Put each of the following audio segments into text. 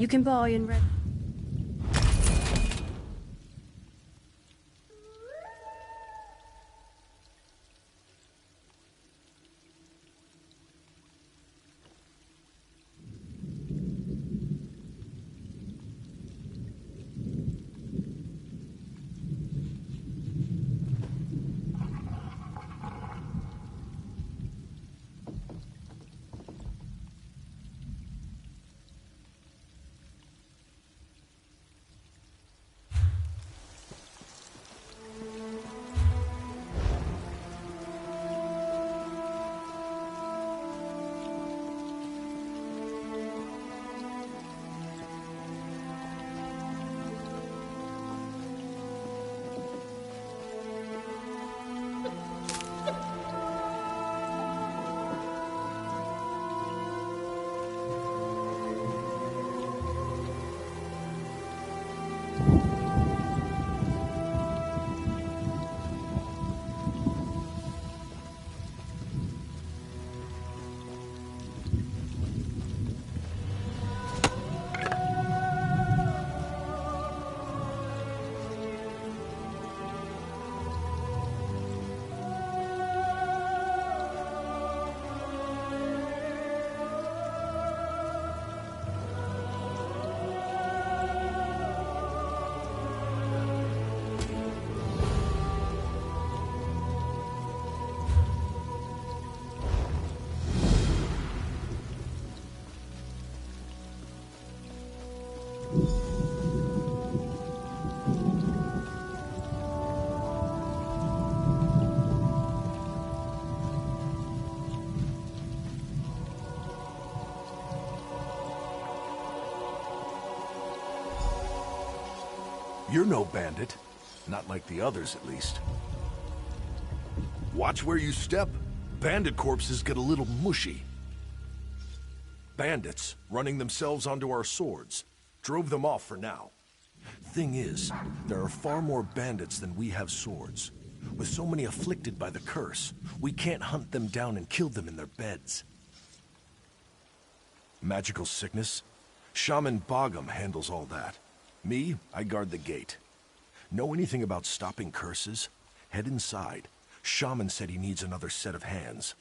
You can buy and rent. You're no bandit. Not like the others, at least. Watch where you step. Bandit corpses get a little mushy. Bandits, running themselves onto our swords. Drove them off for now. Thing is, there are far more bandits than we have swords. With so many afflicted by the curse, we can't hunt them down and kill them in their beds. Magical sickness? Shaman Bogum handles all that. Me, I guard the gate. Know anything about stopping curses? Head inside. Shaman said he needs another set of hands.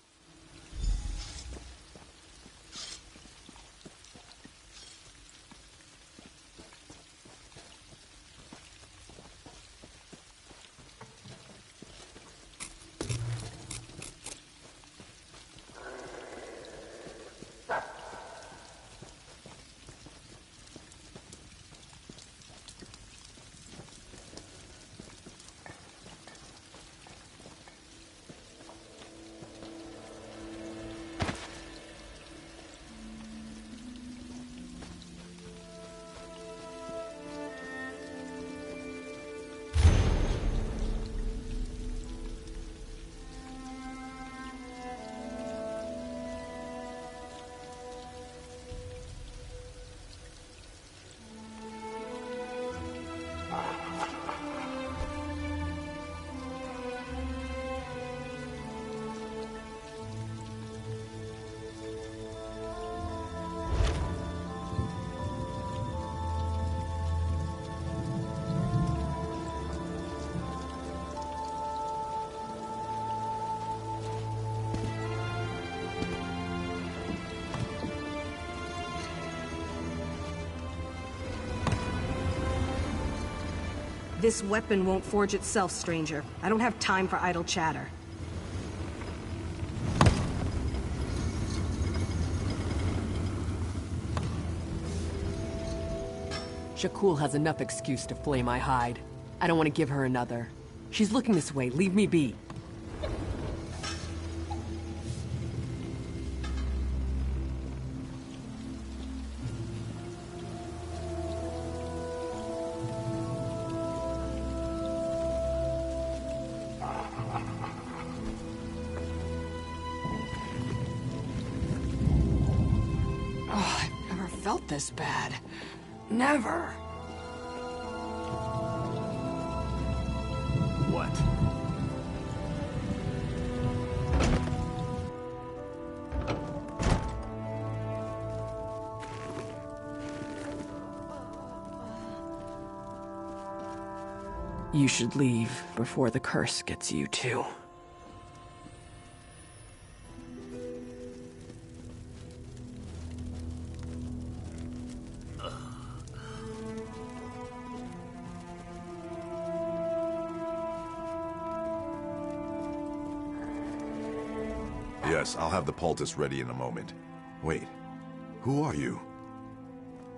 This weapon won't forge itself, stranger. I don't have time for idle chatter. Shakul has enough excuse to flay my hide. I don't want to give her another. She's looking this way. Leave me be. Felt this bad. Never. What? You should leave before the curse gets you too. Yes, I'll have the poultice ready in a moment. Wait, who are you?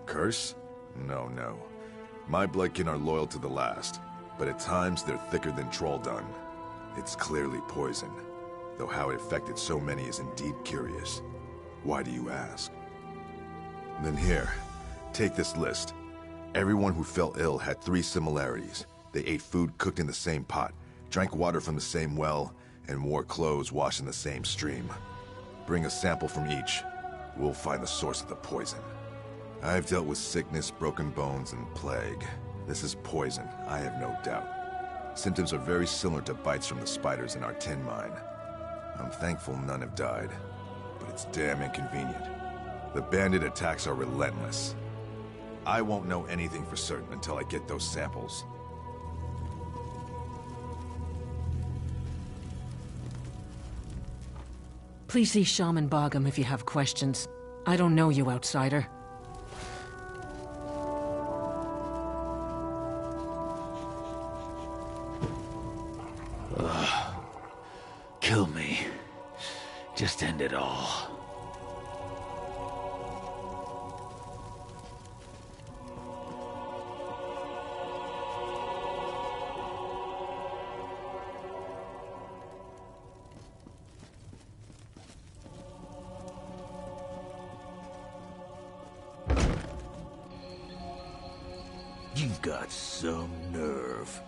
Curse? No, no. My bloodkin are loyal to the last, but at times they're thicker than troll dung. It's clearly poison, though how it affected so many is indeed curious. Why do you ask? Then here, take this list. Everyone who fell ill had 3 similarities. They ate food cooked in the same pot, drank water from the same well, and wore clothes washed in the same stream. Bring a sample from each. We'll find the source of the poison. I've dealt with sickness, broken bones, and plague. This is poison, I have no doubt. Symptoms are very similar to bites from the spiders in our tin mine. I'm thankful none have died, but it's damn inconvenient. The bandit attacks are relentless. I won't know anything for certain until I get those samples. Please see Shaman Bogum if you have questions. I don't know you, outsider. Kill me. Just end it all. You've got some nerve.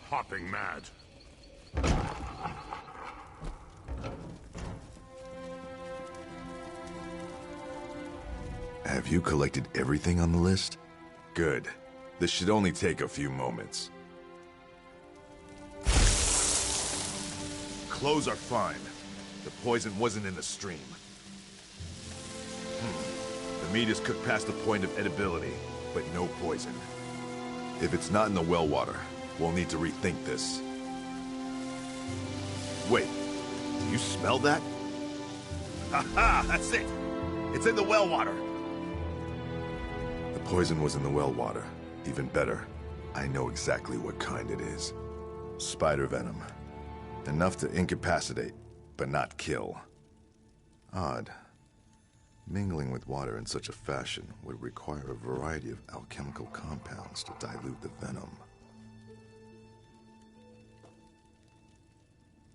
Hopping mad. Have you collected everything on the list? Good. This should only take a few moments. Clothes are fine. The poison wasn't in the stream. The meat is cooked past the point of edibility, but no poison. If it's not in the well water, we'll need to rethink this. Wait, do you smell that? Ha-ha! That's it! It's in the well water! The poison was in the well water. Even better, I know exactly what kind it is. Spider venom. Enough to incapacitate, but not kill. Odd. Mingling with water in such a fashion would require a variety of alchemical compounds to dilute the venom.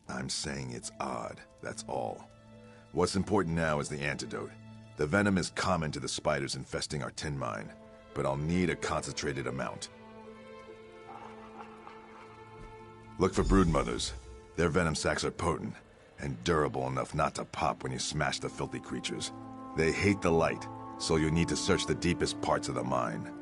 I'm saying it's odd, that's all. What's important now is the antidote. The venom is common to the spiders infesting our tin mine, but I'll need a concentrated amount. Look for broodmothers. Their venom sacs are potent, and durable enough not to pop when you smash the filthy creatures. They hate the light, so you'll need to search the deepest parts of the mine.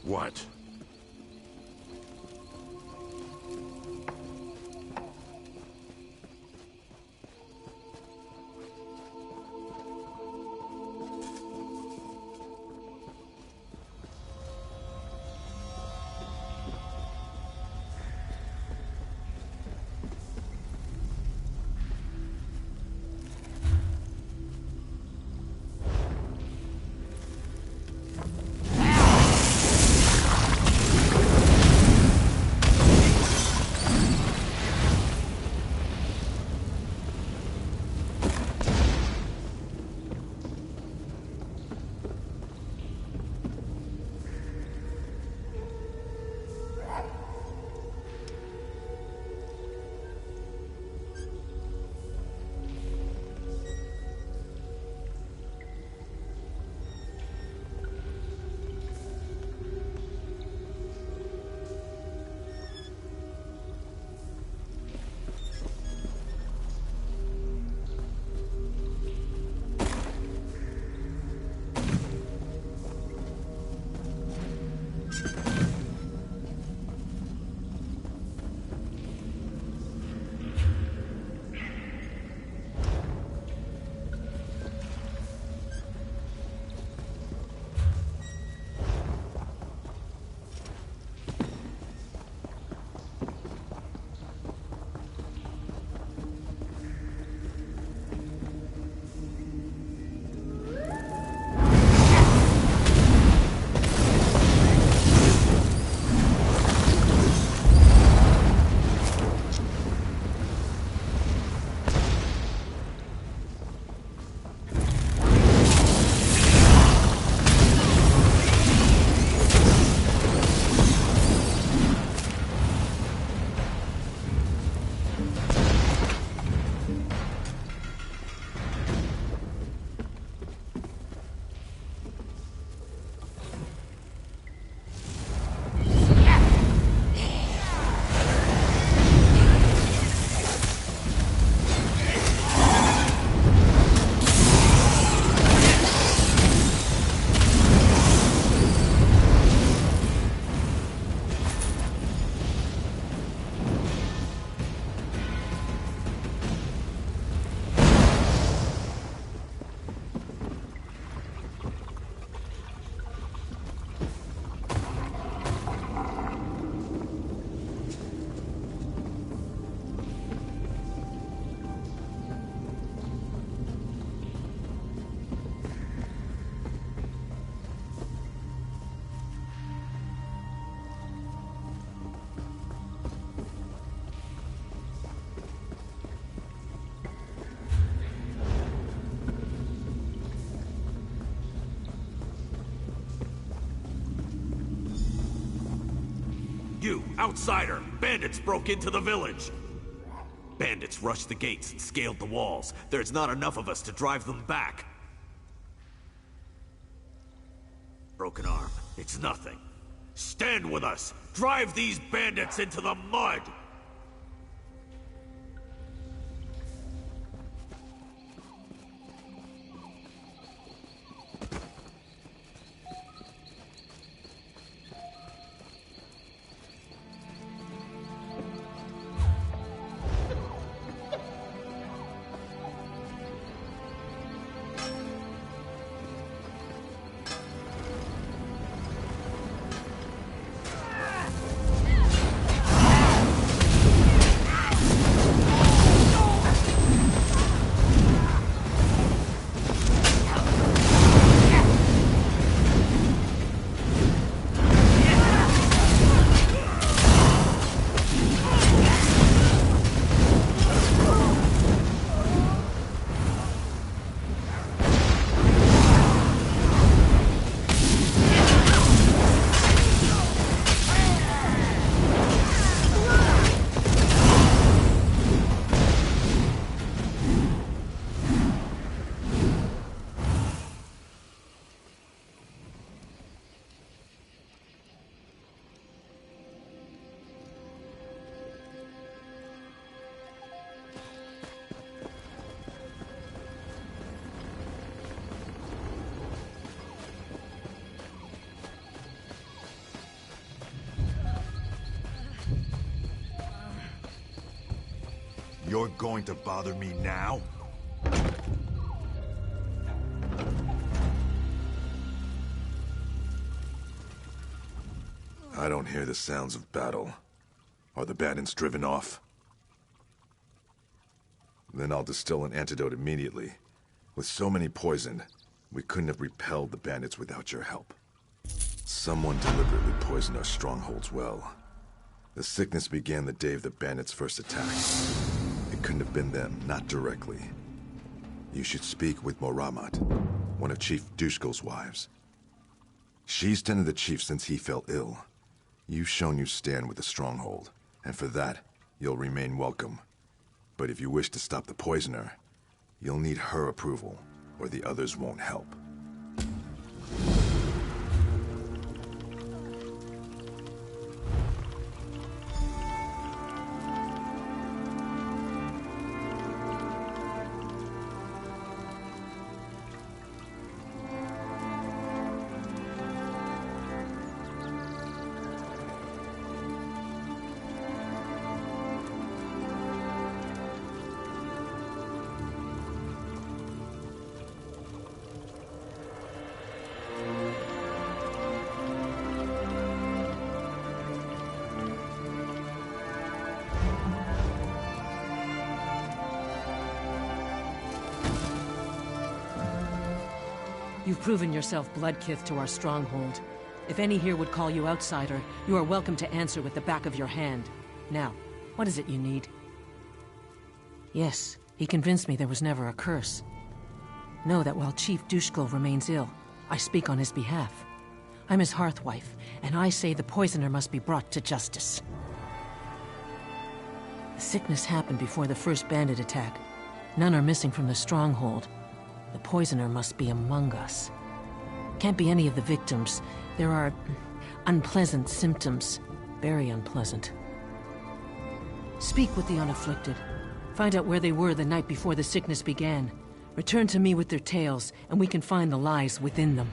What? You, outsider! Bandits broke into the village! Bandits rushed the gates and scaled the walls. There's not enough of us to drive them back. Broken arm. It's nothing. Stand with us! Drive these bandits into the mud! You're going to bother me now? I don't hear the sounds of battle. Are the bandits driven off? Then I'll distill an antidote immediately. With so many poisoned, we couldn't have repelled the bandits without your help. Someone deliberately poisoned our strongholds well. The sickness began the day of the bandits' first attack. It couldn't have been them, not directly. You should speak with Moramat, one of Chief Dushko's wives. She's tended the chief since he fell ill. You've shown you stand with the stronghold, and for that, you'll remain welcome. But if you wish to stop the poisoner, you'll need her approval, or the others won't help. You've proven yourself bloodkith to our stronghold. If any here would call you outsider, you are welcome to answer with the back of your hand. Now, what is it you need? Yes, he convinced me there was never a curse. Know that while Chief Dushko remains ill, I speak on his behalf. I'm his hearthwife, and I say the poisoner must be brought to justice. The sickness happened before the first bandit attack. None are missing from the stronghold. The poisoner must be among us. Can't be any of the victims. There are unpleasant symptoms. Very unpleasant. Speak with the unafflicted. Find out where they were the night before the sickness began. Return to me with their tales, and we can find the lies within them.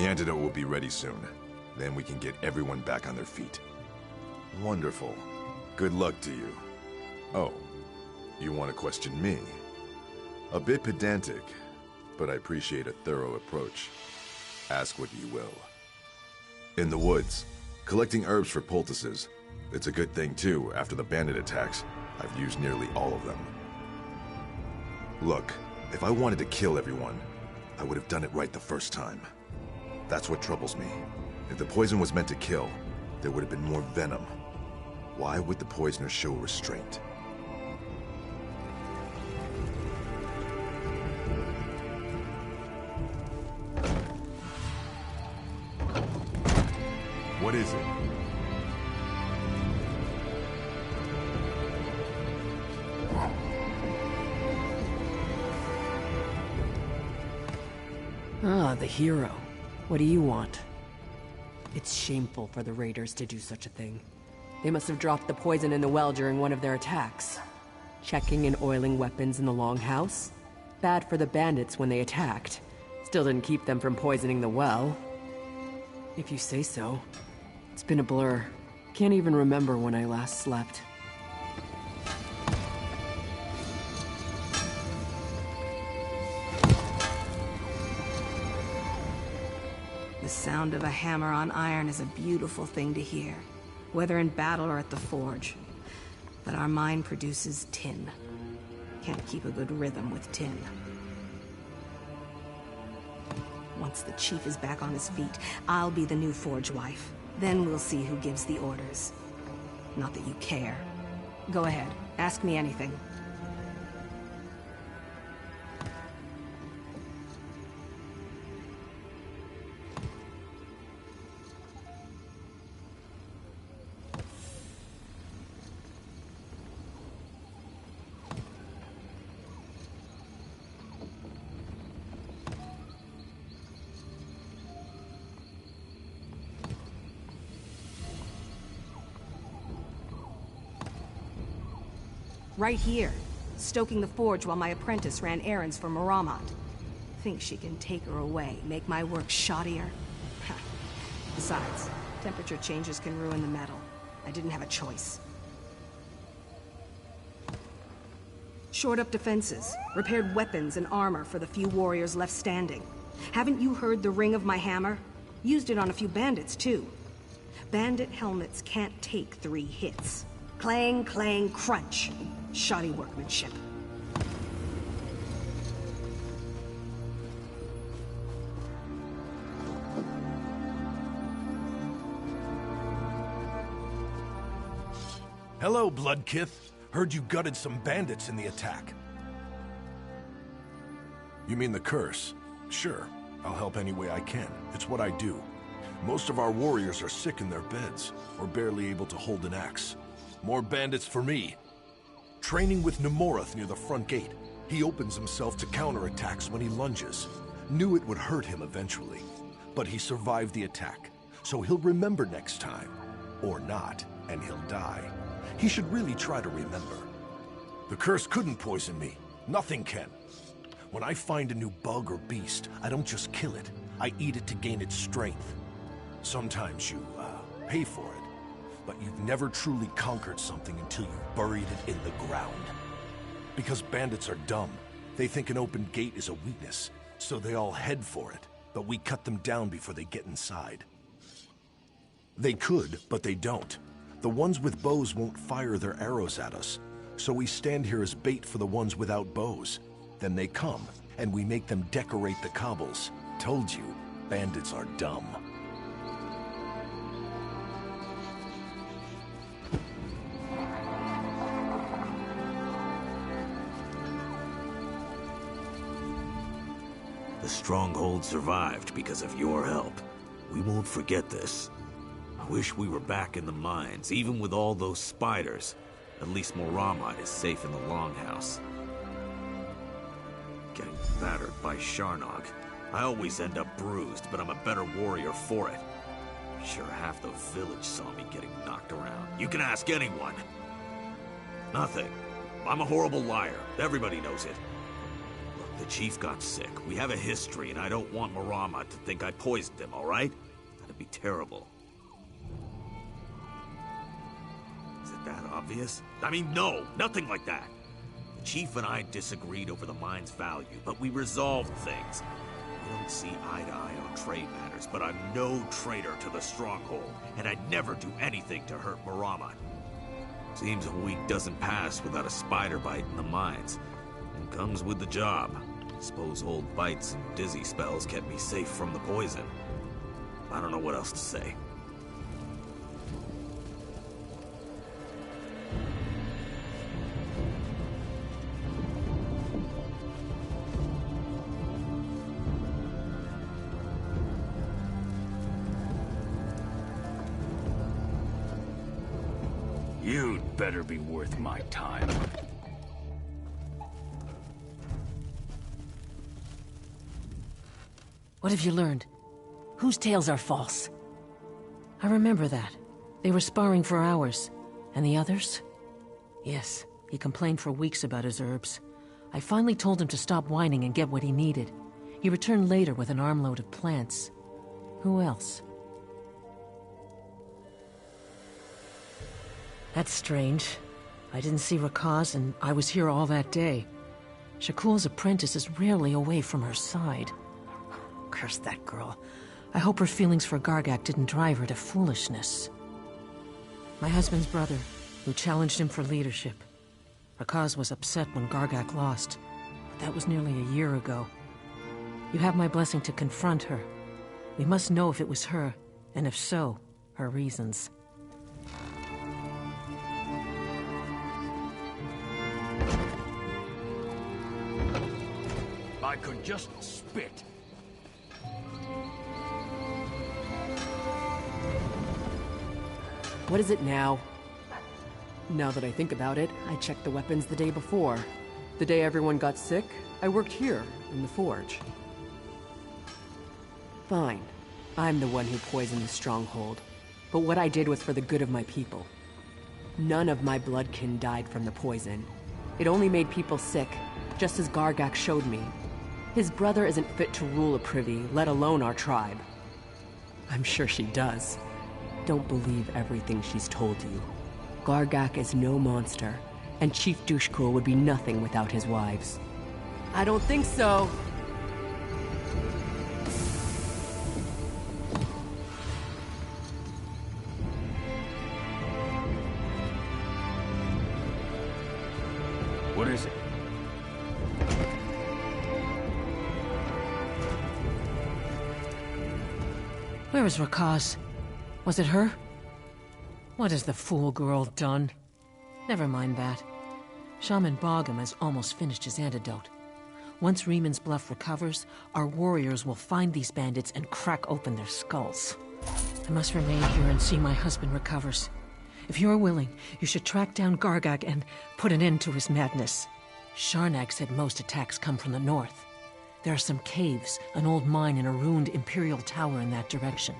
The antidote will be ready soon. Then we can get everyone back on their feet. Wonderful. Good luck to you. Oh, you want to question me? A bit pedantic, but I appreciate a thorough approach. Ask what you will. In the woods, collecting herbs for poultices. It's a good thing too, after the bandit attacks. I've used nearly all of them. Look, if I wanted to kill everyone, I would have done it right the first time. That's what troubles me. If the poison was meant to kill, there would have been more venom. Why would the poisoner show restraint? What is it? Ah, the hero. What do you want? It's shameful for the raiders to do such a thing. They must have dropped the poison in the well during one of their attacks. Checking and oiling weapons in the longhouse? Bad for the bandits when they attacked. Still didn't keep them from poisoning the well. If you say so. It's been a blur. Can't even remember when I last slept. The sound of a hammer on iron is a beautiful thing to hear, whether in battle or at the forge. But our mine produces tin. Can't keep a good rhythm with tin. Once the chief is back on his feet, I'll be the new forge wife. Then we'll see who gives the orders. Not that you care. Go ahead, ask me anything. Right here, stoking the forge while my apprentice ran errands for Maramat. Think she can take her away, make my work shoddier? Besides, temperature changes can ruin the metal. I didn't have a choice. Shored up defenses, repaired weapons and armor for the few warriors left standing. Haven't you heard the ring of my hammer? Used it on a few bandits, too. Bandit helmets can't take 3 hits. Clang, clang, crunch. Shoddy workmanship. Hello, Bloodkith. Heard you gutted some bandits in the attack. You mean the curse? Sure. I'll help any way I can. It's what I do. Most of our warriors are sick in their beds, or barely able to hold an axe. More bandits for me. Training with Nemorath near the front gate. He opens himself to counterattacks when he lunges. Knew it would hurt him eventually. But he survived the attack, so he'll remember next time. Or not, and he'll die. He should really try to remember. The curse couldn't poison me. Nothing can. When I find a new bug or beast, I don't just kill it. I eat it to gain its strength. Sometimes you, pay for it. But you've never truly conquered something until you've buried it in the ground. Because bandits are dumb. They think an open gate is a weakness, so they all head for it. But we cut them down before they get inside. They could, but they don't. The ones with bows won't fire their arrows at us, so we stand here as bait for the ones without bows. Then they come, and we make them decorate the cobbles. Told you, bandits are dumb. The stronghold survived because of your help. We won't forget this. I wish we were back in the mines, even with all those spiders. At least Maramat is safe in the longhouse. Getting battered by Sharnog. I always end up bruised, but I'm a better warrior for it. Sure, half the village saw me getting knocked around. You can ask anyone. Nothing. I'm a horrible liar. Everybody knows it. Look, the chief got sick. We have a history, and I don't want Marama to think I poisoned him, all right? That'd be terrible. Is it that obvious? I mean, no, nothing like that. The chief and I disagreed over the mine's value, but we resolved things. We don't see eye to eye on trade matters, but I'm no traitor to the Stronghold, and I'd never do anything to hurt Marama. Seems a week doesn't pass without a spider bite in the mines. And comes with the job. Suppose old bites and dizzy spells kept me safe from the poison. I don't know what else to say. You'd better be worth my time. What have you learned? Whose tales are false? I remember that. They were sparring for hours. And the others? Yes, he complained for weeks about his herbs. I finally told him to stop whining and get what he needed. He returned later with an armload of plants. Who else? That's strange. I didn't see Rakaz, and I was here all that day. Shakul's apprentice is rarely away from her side. Curse that girl. I hope her feelings for Gargak didn't drive her to foolishness. My husband's brother, who challenged him for leadership. Rakaz was upset when Gargak lost, but that was nearly a year ago. You have my blessing to confront her. We must know if it was her, and if so, her reasons. I could just spit. What is it now? Now that I think about it, I checked the weapons the day before. The day everyone got sick, I worked here, in the forge. Fine. I'm the one who poisoned the Stronghold. But what I did was for the good of my people. None of my bloodkin died from the poison. It only made people sick, just as Gargak showed me. His brother isn't fit to rule a privy, let alone our tribe. I'm sure she does. Don't believe everything she's told you. Gargak is no monster, and Chief Dushkur would be nothing without his wives. I don't think so! What is it? Where is Rakaz? Was it her? What has the fool girl done? Never mind that. Shaman Bogum has almost finished his antidote. Once Reeman's Bluff recovers, our warriors will find these bandits and crack open their skulls. I must remain here and see my husband recovers. If you're willing, you should track down Gargak and put an end to his madness. Sharnak said most attacks come from the north. There are some caves, an old mine, and a ruined Imperial tower in that direction.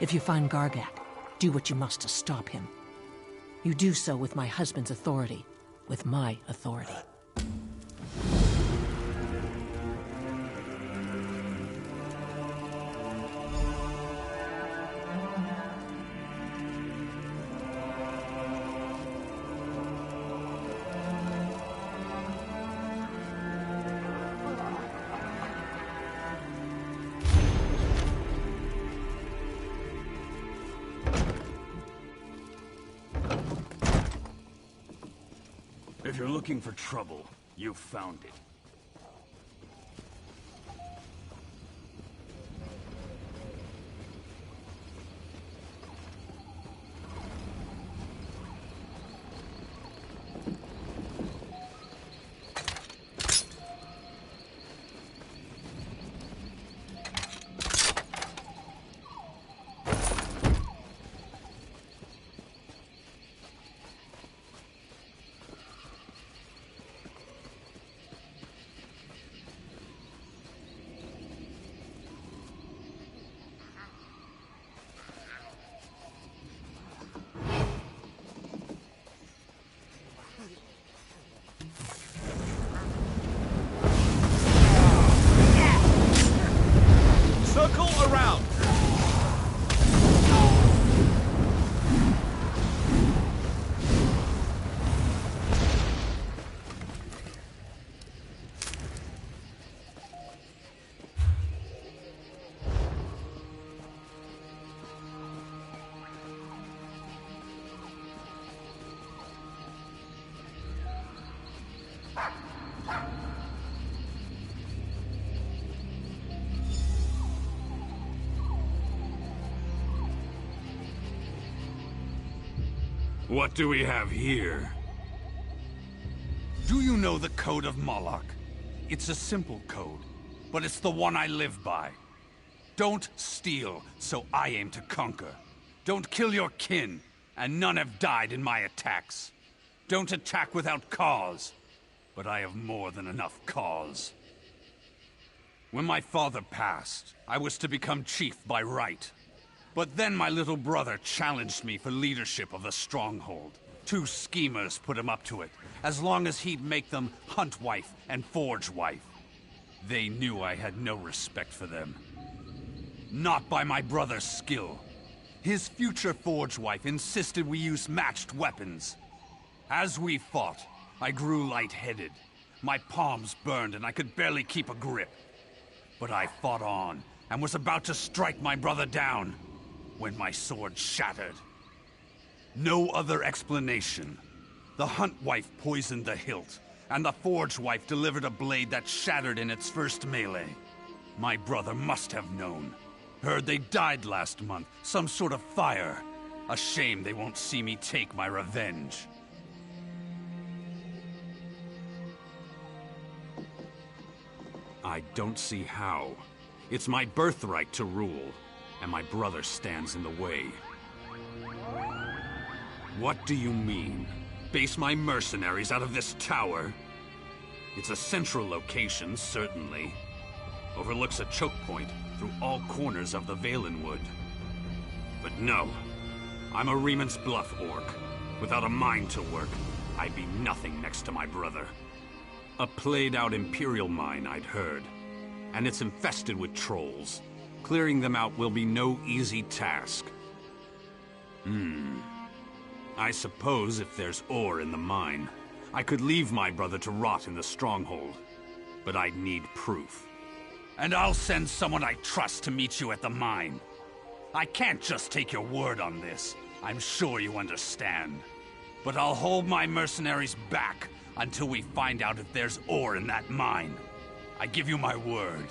If you find Gargak, do what you must to stop him. You do so with my husband's authority, with my authority. If you're looking for trouble, you've found it. What do we have here? Do you know the Code of Moloch? It's a simple code, but it's the one I live by. Don't steal, so I aim to conquer. Don't kill your kin, and none have died in my attacks. Don't attack without cause, but I have more than enough cause. When my father passed, I was to become chief by right. But then my little brother challenged me for leadership of the stronghold. 2 schemers put him up to it, as long as he'd make them Hunt Wife and Forge Wife. They knew I had no respect for them. Not by my brother's skill. His future Forge Wife insisted we use matched weapons. As we fought, I grew lightheaded. My palms burned and I could barely keep a grip. But I fought on, and was about to strike my brother down, when my sword shattered. No other explanation. The Hunt Wife poisoned the hilt, and the Forge Wife delivered a blade that shattered in its first melee. My brother must have known. Heard they died last month, some sort of fire. A shame they won't see me take my revenge. I don't see how. It's my birthright to rule, and my brother stands in the way. What do you mean? Base my mercenaries out of this tower? It's a central location, certainly. Overlooks a choke point through all corners of the Valenwood. But no, I'm a Reman's Bluff orc. Without a mind to work, I'd be nothing next to my brother. A played-out Imperial mine, I'd heard. And it's infested with trolls. Clearing them out will be no easy task. I suppose if there's ore in the mine, I could leave my brother to rot in the stronghold. But I'd need proof. And I'll send someone I trust to meet you at the mine. I can't just take your word on this. I'm sure you understand. But I'll hold my mercenaries back until we find out if there's ore in that mine. I give you my word.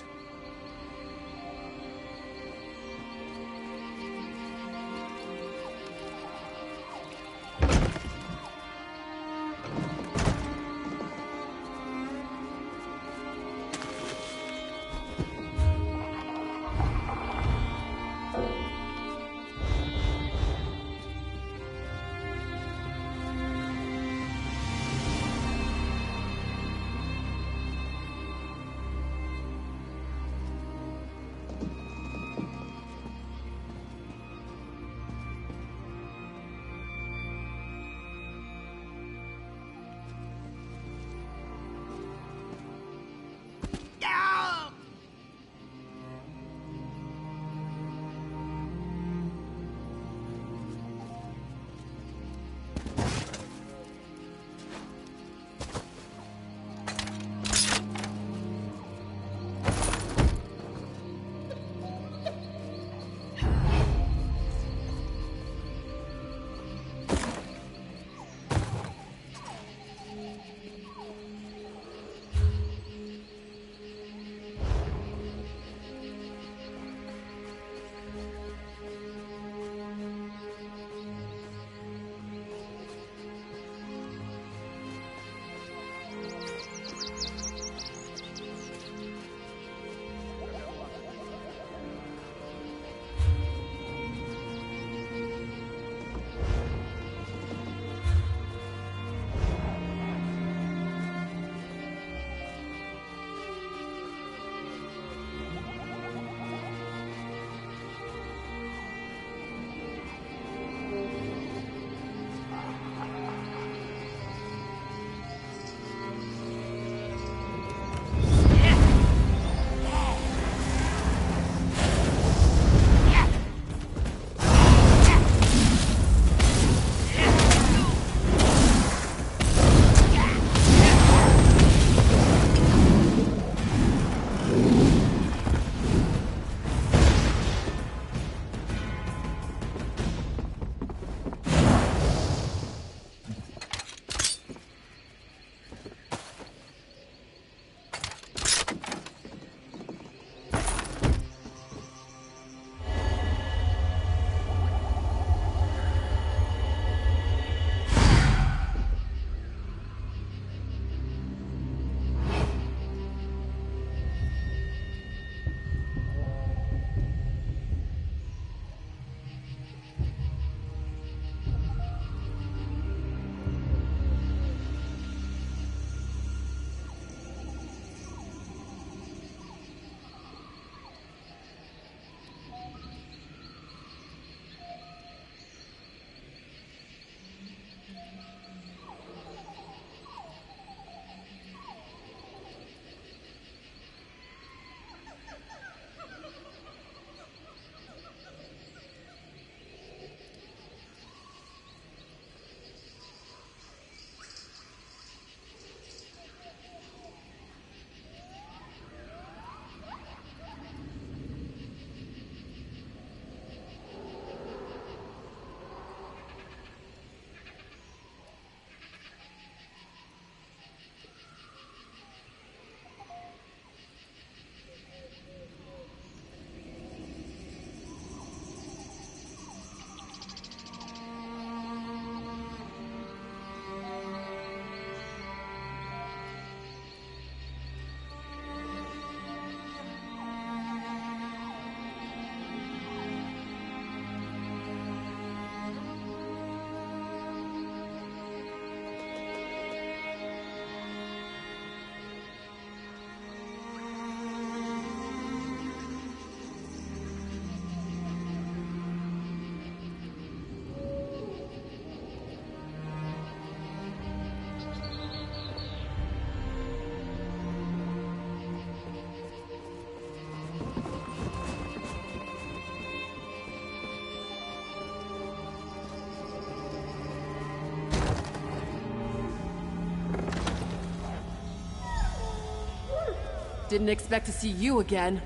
Didn't expect to see you again.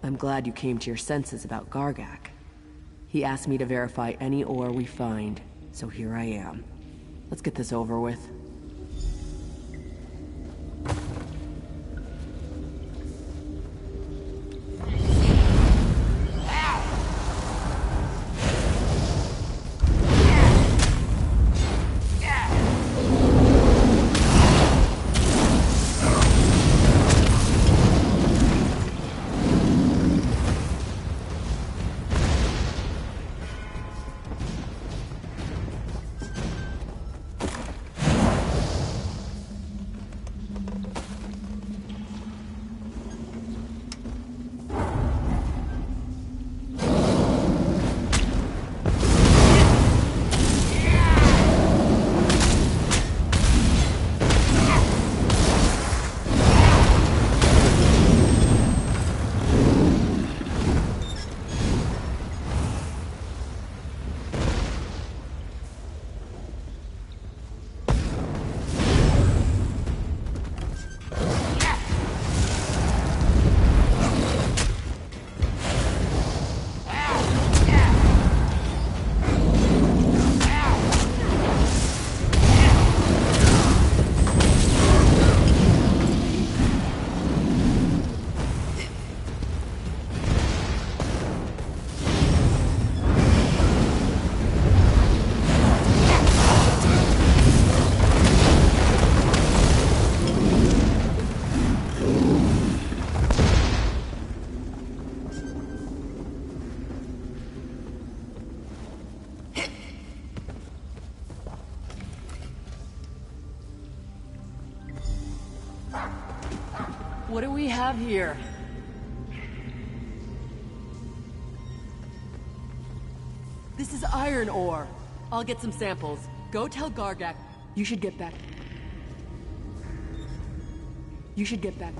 I'm glad you came to your senses about Gargak. He asked me to verify any ore we find, so here I am. Let's get this over with. What do we have here? This is iron ore. I'll get some samples. Go tell Gargak. You should get back. You should get back.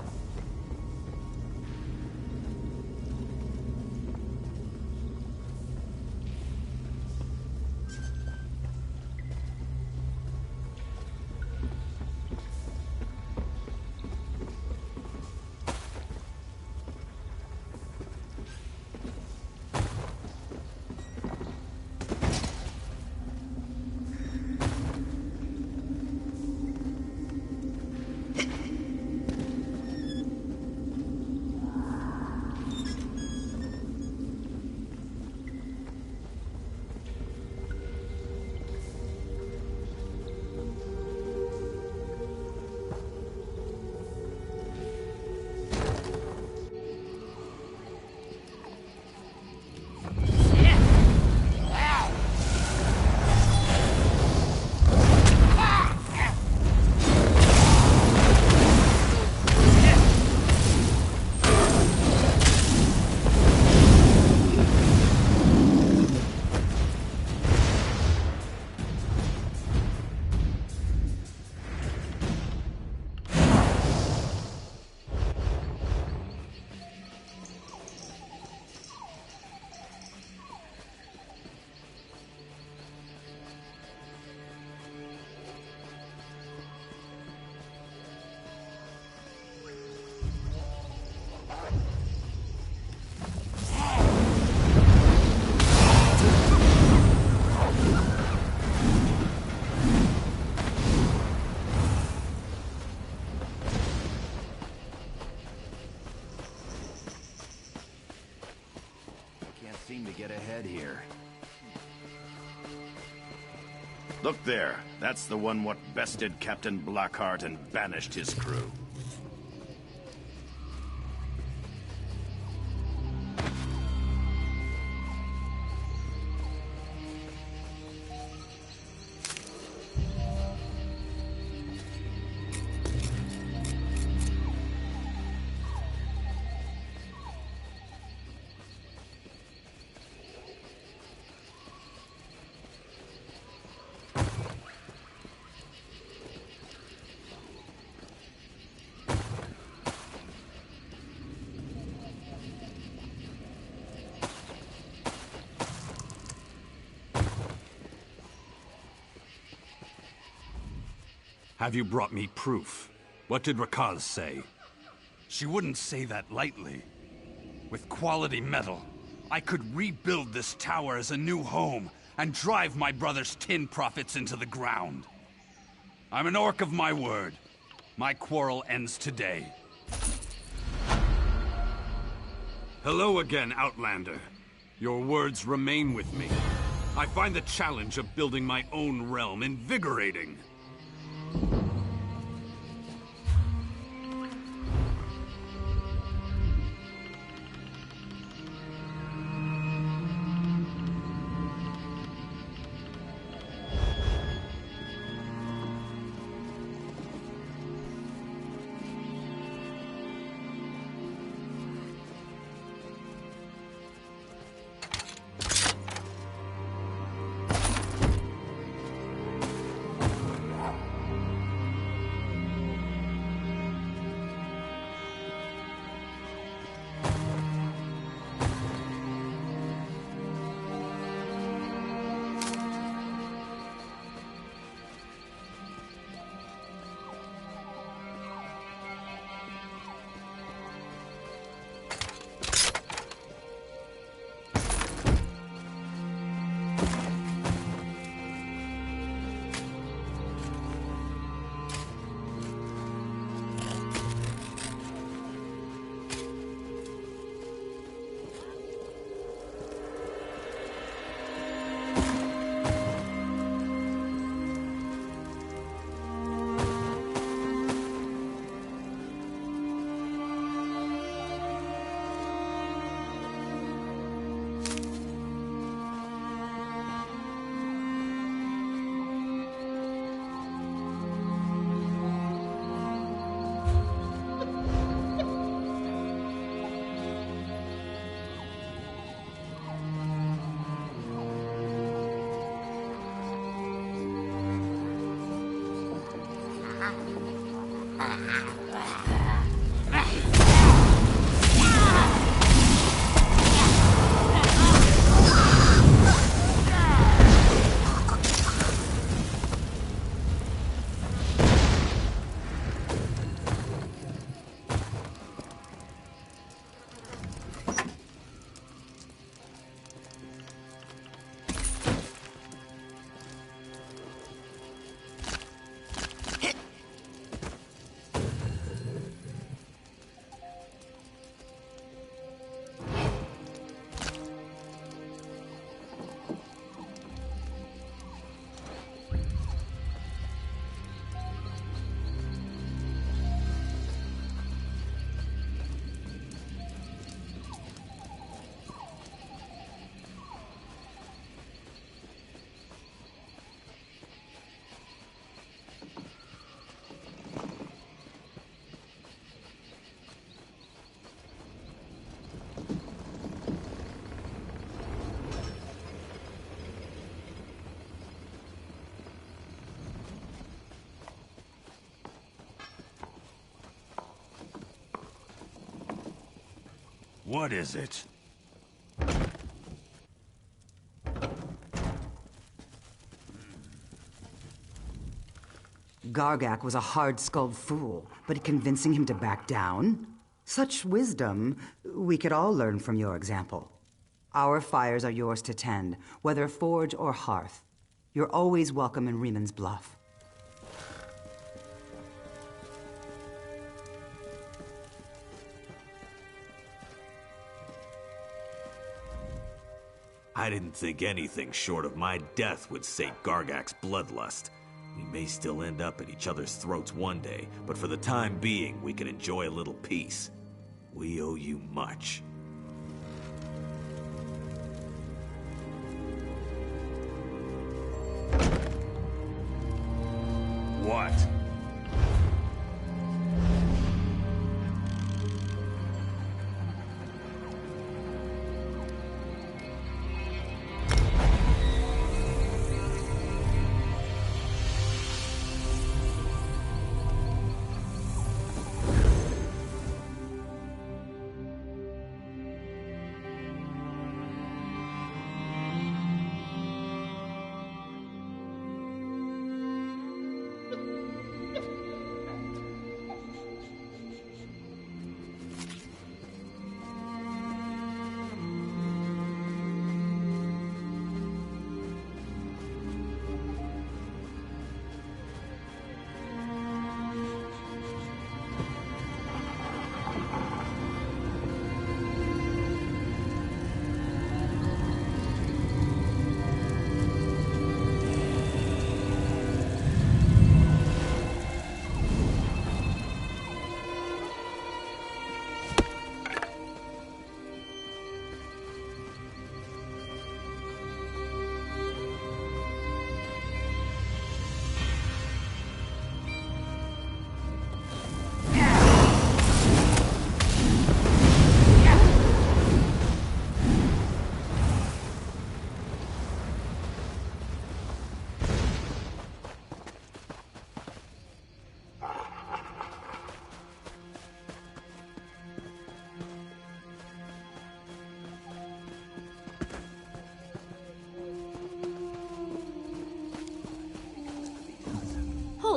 Seem to get ahead here. Look there. That's the one what bested Captain Blackheart and banished his crew. Have you brought me proof? What did Rakaz say? She wouldn't say that lightly. With quality metal, I could rebuild this tower as a new home and drive my brother's tin profits into the ground. I'm an orc of my word. My quarrel ends today. Hello again, Outlander. Your words remain with me. I find the challenge of building my own realm invigorating. What is it? Gargak was a hard-skulled fool, but convincing him to back down? Such wisdom, we could all learn from your example. Our fires are yours to tend, whether forge or hearth. You're always welcome in Rieman's Bluff. I didn't think anything short of my death would sate Gargak's bloodlust. We may still end up at each other's throats one day, but for the time being, we can enjoy a little peace. We owe you much. What?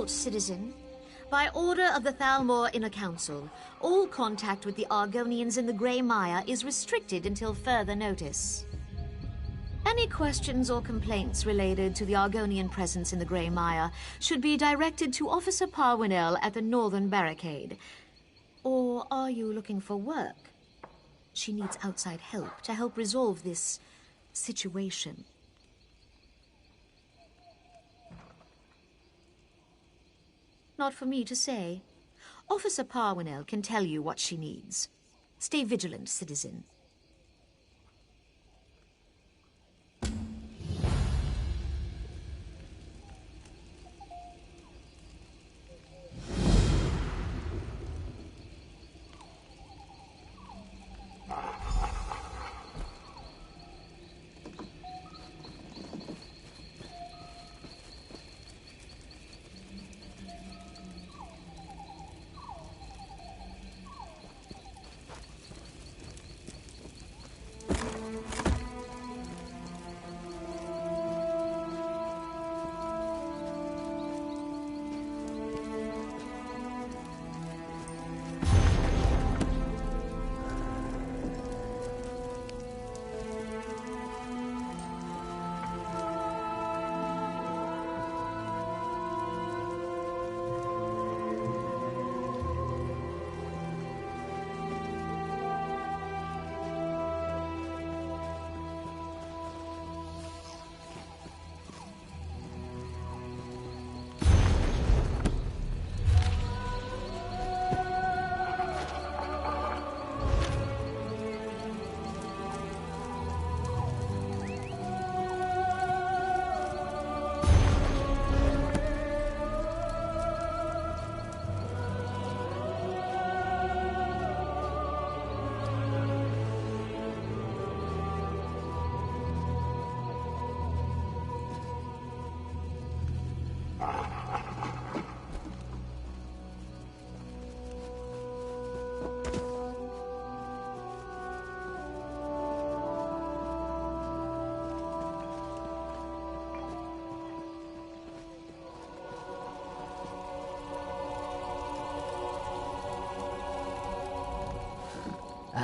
halt, citizen. By order of the Thalmor Inner Council, all contact with the Argonians in the Grey Mire is restricted until further notice. Any questions or complaints related to the Argonian presence in the Grey Mire should be directed to Officer Parwinell at the Northern Barricade. Or are you looking for work? She needs outside help to help resolve this situation. Not for me to say. Officer Parwinell can tell you what she needs. Stay vigilant, citizen.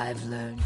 I've learned.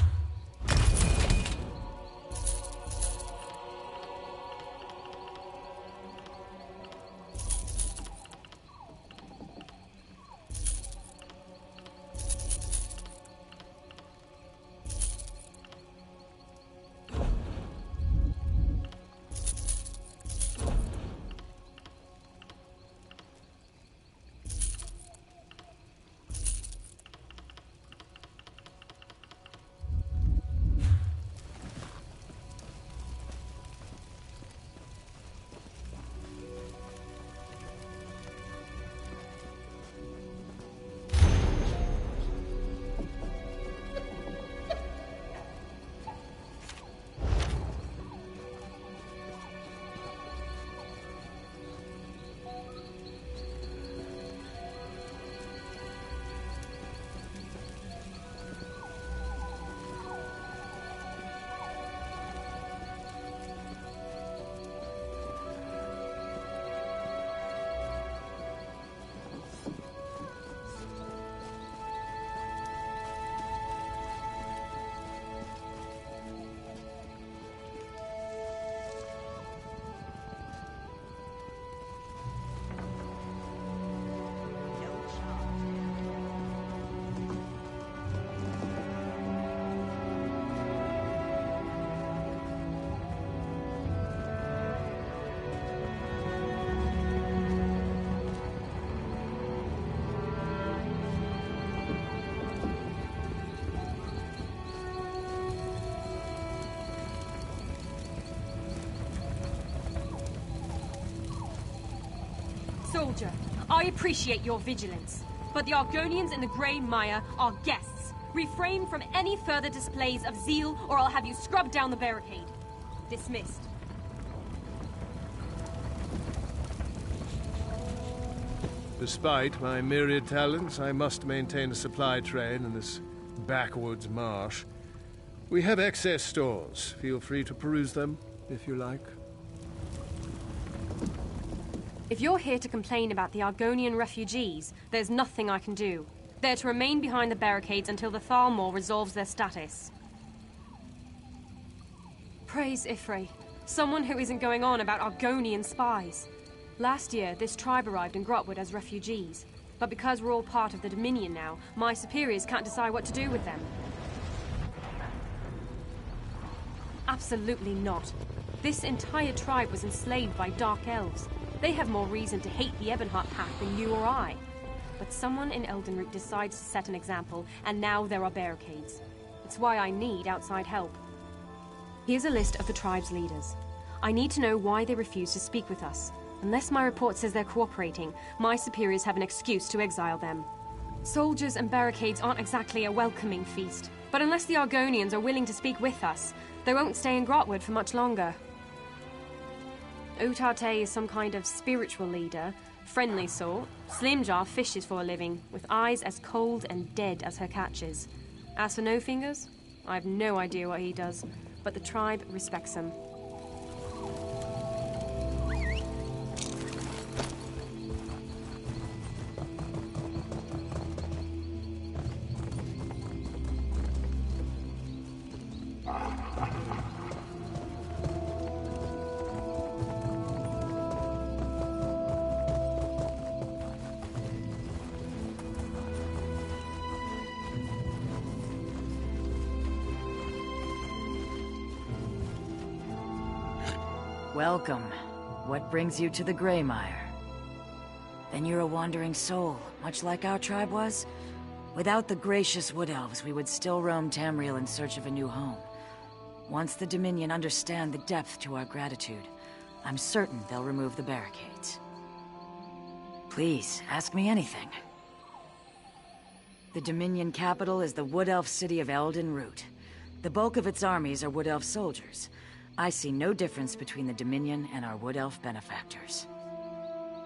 Soldier, I appreciate your vigilance, but the Argonians in the Grey Mire are guests. Refrain from any further displays of zeal, or I'll have you scrubbed down the barricade. Dismissed. Despite my myriad talents, I must maintain a supply train in this backwoods marsh. We have excess stores. Feel free to peruse them, if you like. If you're here to complain about the Argonian refugees, there's nothing I can do. They're to remain behind the barricades until the Thalmor resolves their status. Praise Ifre, someone who isn't going on about Argonian spies. Last year, this tribe arrived in Grahtwood as refugees. But because we're all part of the Dominion now, my superiors can't decide what to do with them. Absolutely not. This entire tribe was enslaved by Dark Elves. They have more reason to hate the Ebonheart Pact than you or I. But someone in Eldenroot decides to set an example, and now there are barricades. It's why I need outside help. Here's a list of the tribe's leaders. I need to know why they refuse to speak with us. Unless my report says they're cooperating, my superiors have an excuse to exile them. Soldiers and barricades aren't exactly a welcoming feast, but unless the Argonians are willing to speak with us, they won't stay in Grahtwood for much longer. Utarte is some kind of spiritual leader, friendly sort. Slimjar fishes for a living, with eyes as cold and dead as her catches. As for No Fingers, I have no idea what he does, but the tribe respects him. Welcome. What brings you to the Greymire? Then you're a wandering soul, much like our tribe was? Without the gracious Wood Elves, we would still roam Tamriel in search of a new home. Once the Dominion understand the depth to our gratitude, I'm certain they'll remove the barricades. Please, ask me anything. The Dominion capital is the Wood Elf city of Eldenroot. The bulk of its armies are Wood Elf soldiers. I see no difference between the Dominion and our Wood Elf benefactors.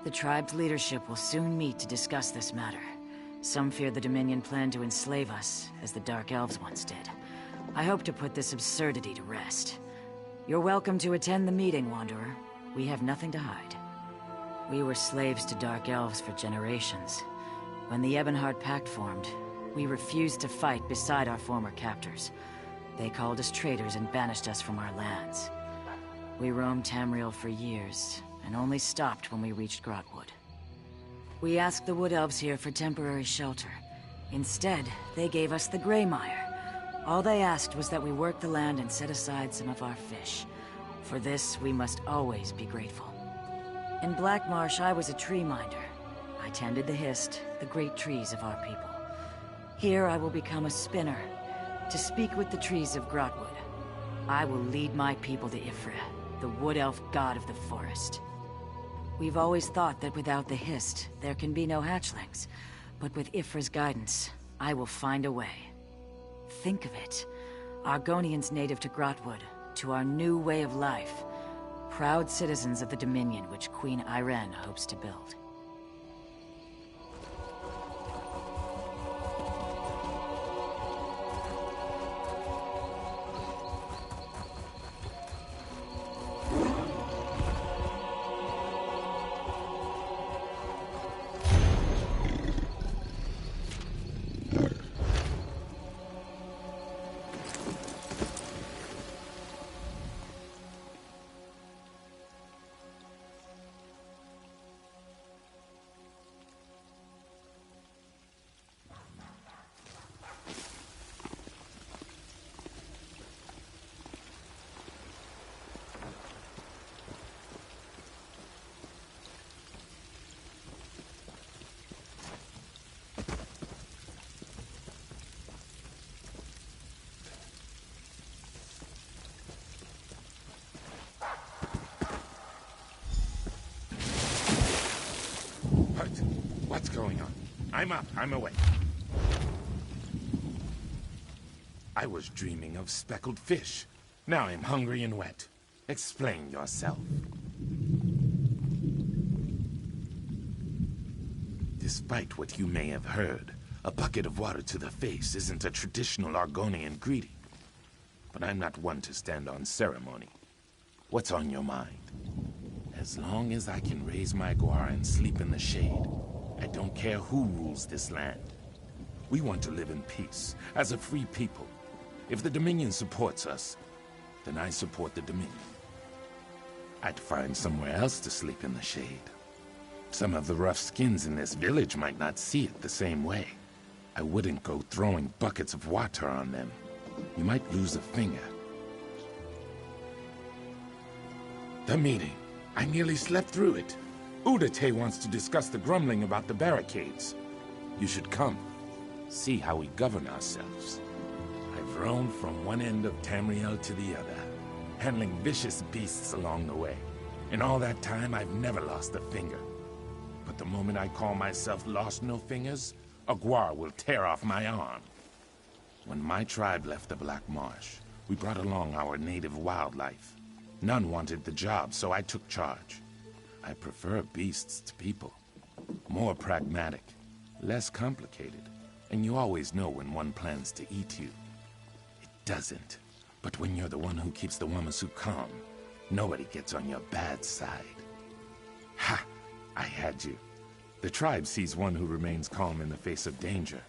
The tribe's leadership will soon meet to discuss this matter. Some fear the Dominion plan to enslave us, as the Dark Elves once did. I hope to put this absurdity to rest. You're welcome to attend the meeting, Wanderer. We have nothing to hide. We were slaves to Dark Elves for generations. When the Ebonheart Pact formed, we refused to fight beside our former captors. They called us traitors and banished us from our lands. We roamed Tamriel for years, and only stopped when we reached Grahtwood. We asked the Wood Elves here for temporary shelter. Instead, they gave us the Greymire. All they asked was that we work the land and set aside some of our fish. For this, we must always be grateful. In Black Marsh, I was a tree minder. I tended the Hist, the great trees of our people. Here, I will become a spinner, to speak with the trees of Grahtwood. I will lead my people to Ifre, the Wood Elf god of the forest. We've always thought that without the Hist, there can be no hatchlings. But with Ifre's guidance, I will find a way. Think of it. Argonians native to Grahtwood, to our new way of life. Proud citizens of the Dominion which Queen Irene hopes to build. What's going on? I'm up. I'm awake. I was dreaming of speckled fish. Now I'm hungry and wet. Explain yourself. Despite what you may have heard, a bucket of water to the face isn't a traditional Argonian greeting. But I'm not one to stand on ceremony. What's on your mind? As long as I can raise my guar and sleep in the shade, I don't care who rules this land. We want to live in peace, as a free people. If the Dominion supports us, then I support the Dominion. I'd find somewhere else to sleep in the shade. Some of the rough skins in this village might not see it the same way. I wouldn't go throwing buckets of water on them. You might lose a finger. The meeting. I nearly slept through it. Udate wants to discuss the grumbling about the barricades. You should come. See how we govern ourselves. I've roamed from one end of Tamriel to the other, handling vicious beasts along the way. In all that time, I've never lost a finger. But the moment I call myself Lost No Fingers, a guar will tear off my arm. When my tribe left the Black Marsh, we brought along our native wildlife. None wanted the job, so I took charge. I prefer beasts to people. More pragmatic, less complicated, and you always know when one plans to eat you. It doesn't. But when you're the one who keeps the Wamasu calm, nobody gets on your bad side. Ha! I had you. The tribe sees one who remains calm in the face of danger,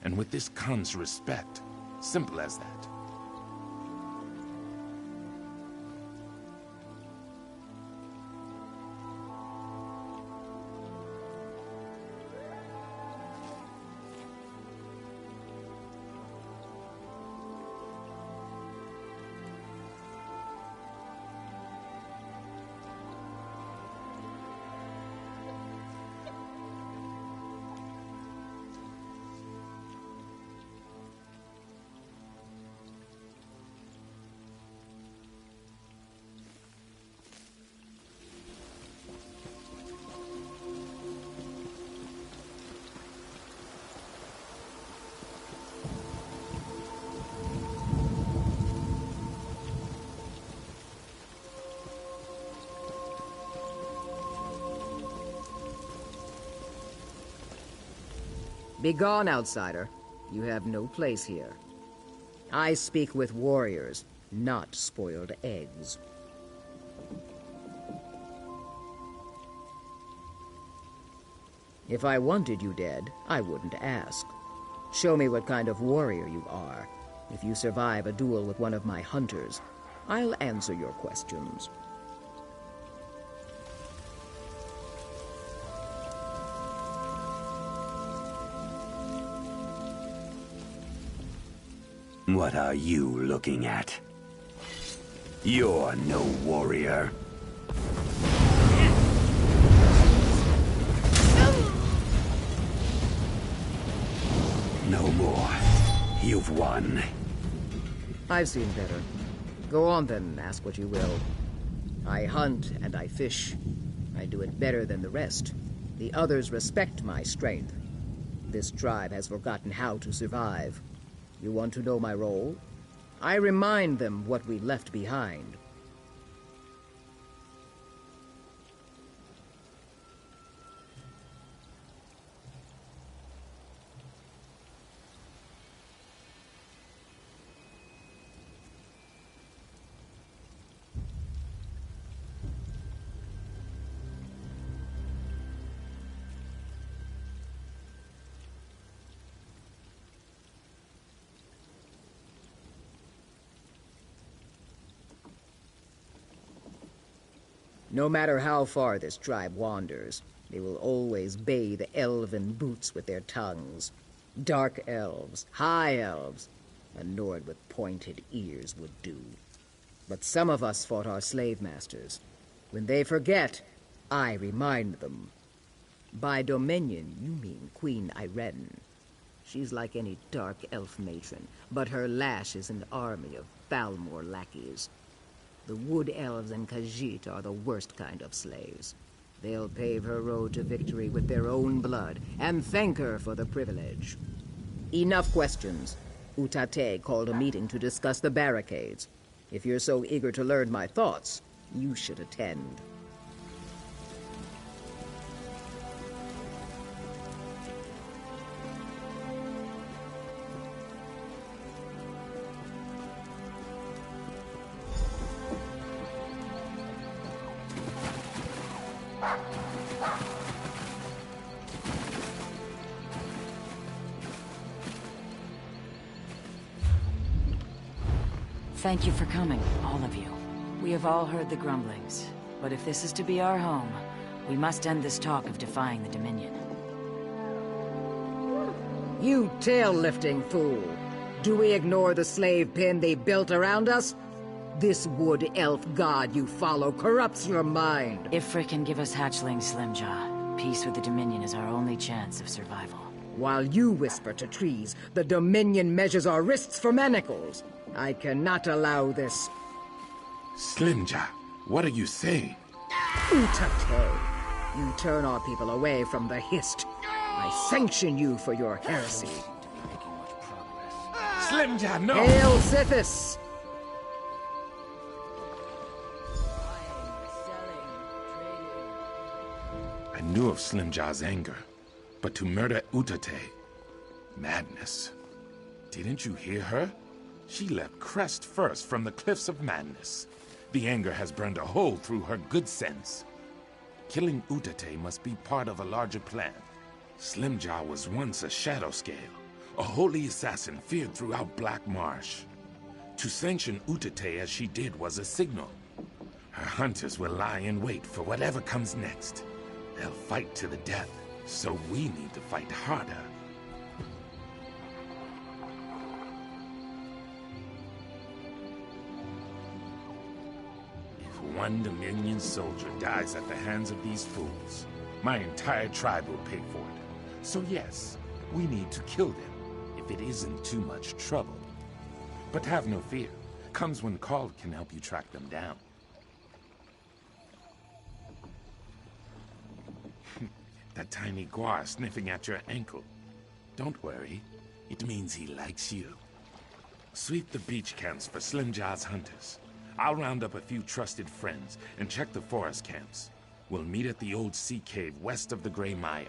and with this comes respect. Simple as that. Begone, outsider. You have no place here. I speak with warriors, not spoiled eggs. If I wanted you dead, I wouldn't ask. Show me what kind of warrior you are. If you survive a duel with one of my hunters, I'll answer your questions. What are you looking at? You're no warrior. No more. You've won. I've seen better. Go on then, ask what you will. I hunt and I fish. I do it better than the rest. The others respect my strength. This tribe has forgotten how to survive. You want to know my role? I remind them what we left behind. No matter how far this tribe wanders, they will always bathe elven boots with their tongues. Dark elves, high elves, a Nord with pointed ears would do. But some of us fought our slave masters. When they forget, I remind them. By Dominion, you mean Queen Irene. She's like any dark elf matron, but her lash is an army of Falmor lackeys. The Wood Elves and Khajiit are the worst kind of slaves. They'll pave her road to victory with their own blood, and thank her for the privilege. Enough questions. Utate called a meeting to discuss the barricades. If you're so eager to learn my thoughts, you should attend. thank you for coming, all of you. We have all heard the grumblings, but if this is to be our home, we must end this talk of defying the Dominion. You tail-lifting fool! Do we ignore the slave pen they built around us? This wood elf god you follow corrupts your mind. If Frick can give us hatchlings, Slimjaw, peace with the Dominion is our only chance of survival. While you whisper to trees, the Dominion measures our wrists for manacles. I cannot allow this. Slimjaw, what are you saying? Utate, you turn our people away from the Hist. I sanction you for your heresy. Slimjaw, no! Hail Sithis! I knew of Slimjaw's anger, but to murder Utate... madness. Didn't you hear her? She leapt crest first from the cliffs of madness. The anger has burned a hole through her good sense. Killing Utate must be part of a larger plan. Slimjaw was once a shadow scale, a holy assassin feared throughout Black Marsh. To sanction Utate as she did was a signal. Her hunters will lie in wait for whatever comes next. They'll fight to the death, so we need to fight harder. If one Dominion soldier dies at the hands of these fools, my entire tribe will pay for it. So yes, we need to kill them, if it isn't too much trouble. But have no fear. Comes when called can help you track them down. That tiny guar sniffing at your ankle. Don't worry, it means he likes you. Sweep the beach camps for Slimjaw's hunters. I'll round up a few trusted friends and check the forest camps. We'll meet at the old sea cave west of the Gray Maya.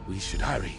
We should hurry.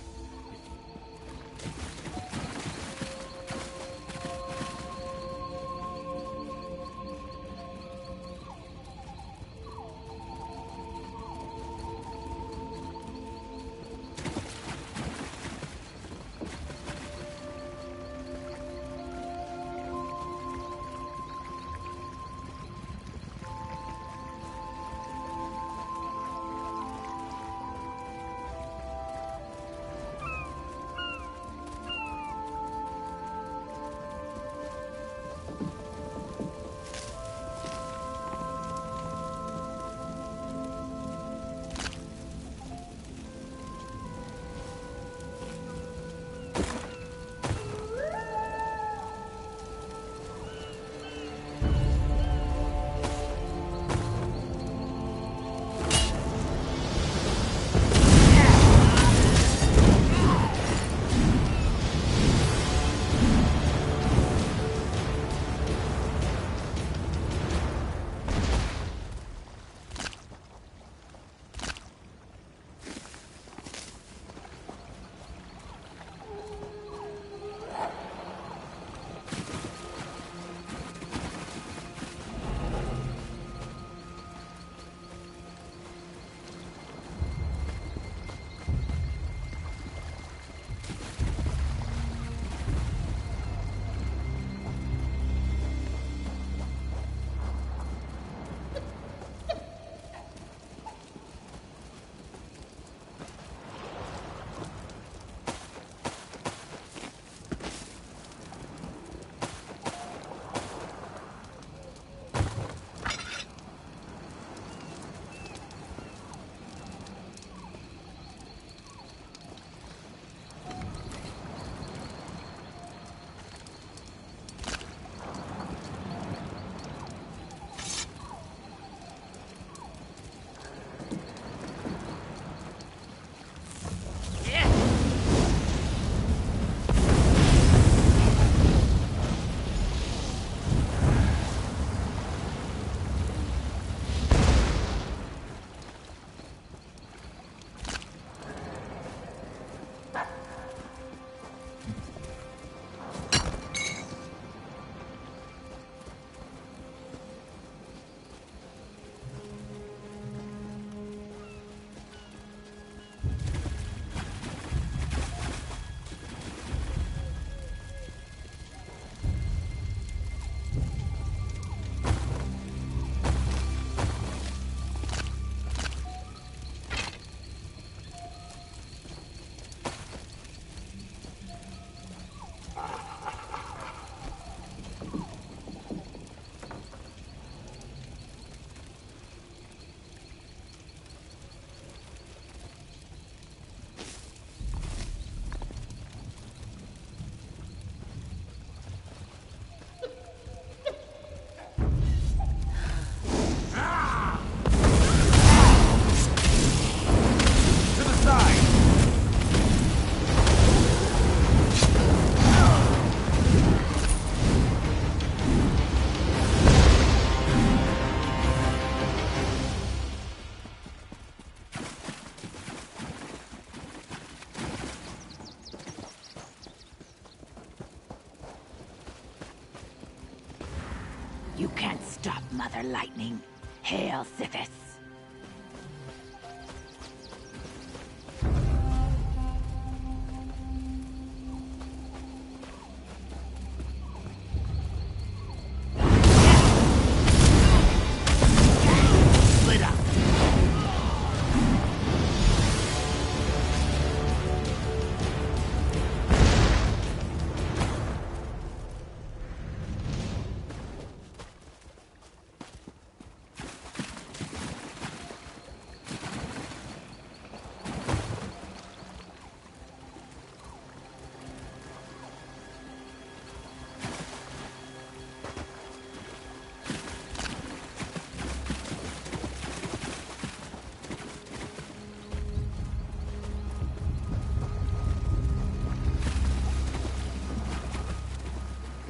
You can't stop Mother Lightning. Hail Sithis.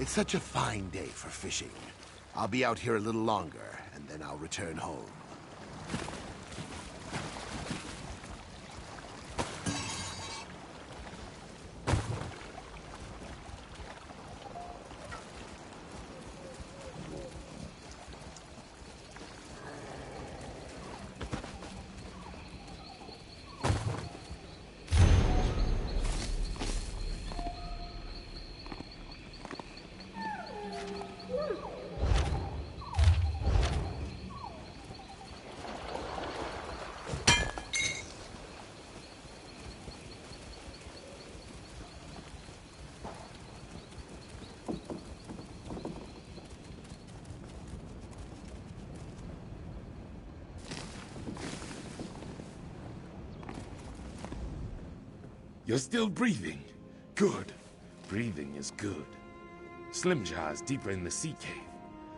It's such a fine day for fishing. I'll be out here a little longer, and then I'll return home. You're still breathing. Good. Breathing is good. Slimjaw is deeper in the sea cave.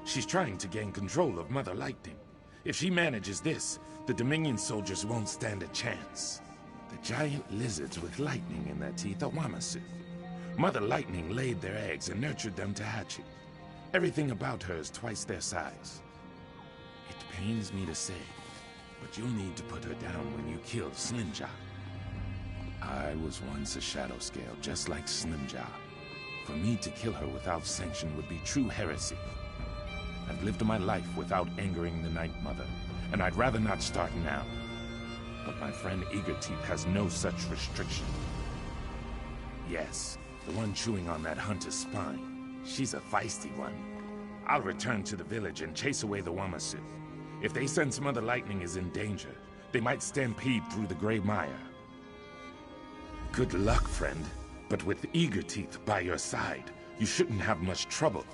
She's trying to gain control of Mother Lightning. If she manages this, the Dominion soldiers won't stand a chance. The giant lizards with lightning in their teeth are Wamasu. Mother Lightning laid their eggs and nurtured them to hatching. Everything about her is twice their size. It pains me to say, but you'll need to put her down when you kill Slimjaw. I was once a shadow scale, just like Slimjaw. For me to kill her without sanction would be true heresy. I've lived my life without angering the Night Mother, and I'd rather not start now. But my friend Eagerteeth has no such restriction. Yes, the one chewing on that hunter's spine. She's a feisty one. I'll return to the village and chase away the Wamasu. If they sense Mother Lightning is in danger, they might stampede through the Gray Mire. Good luck, friend. But with Eagerteeth by your side, you shouldn't have much trouble.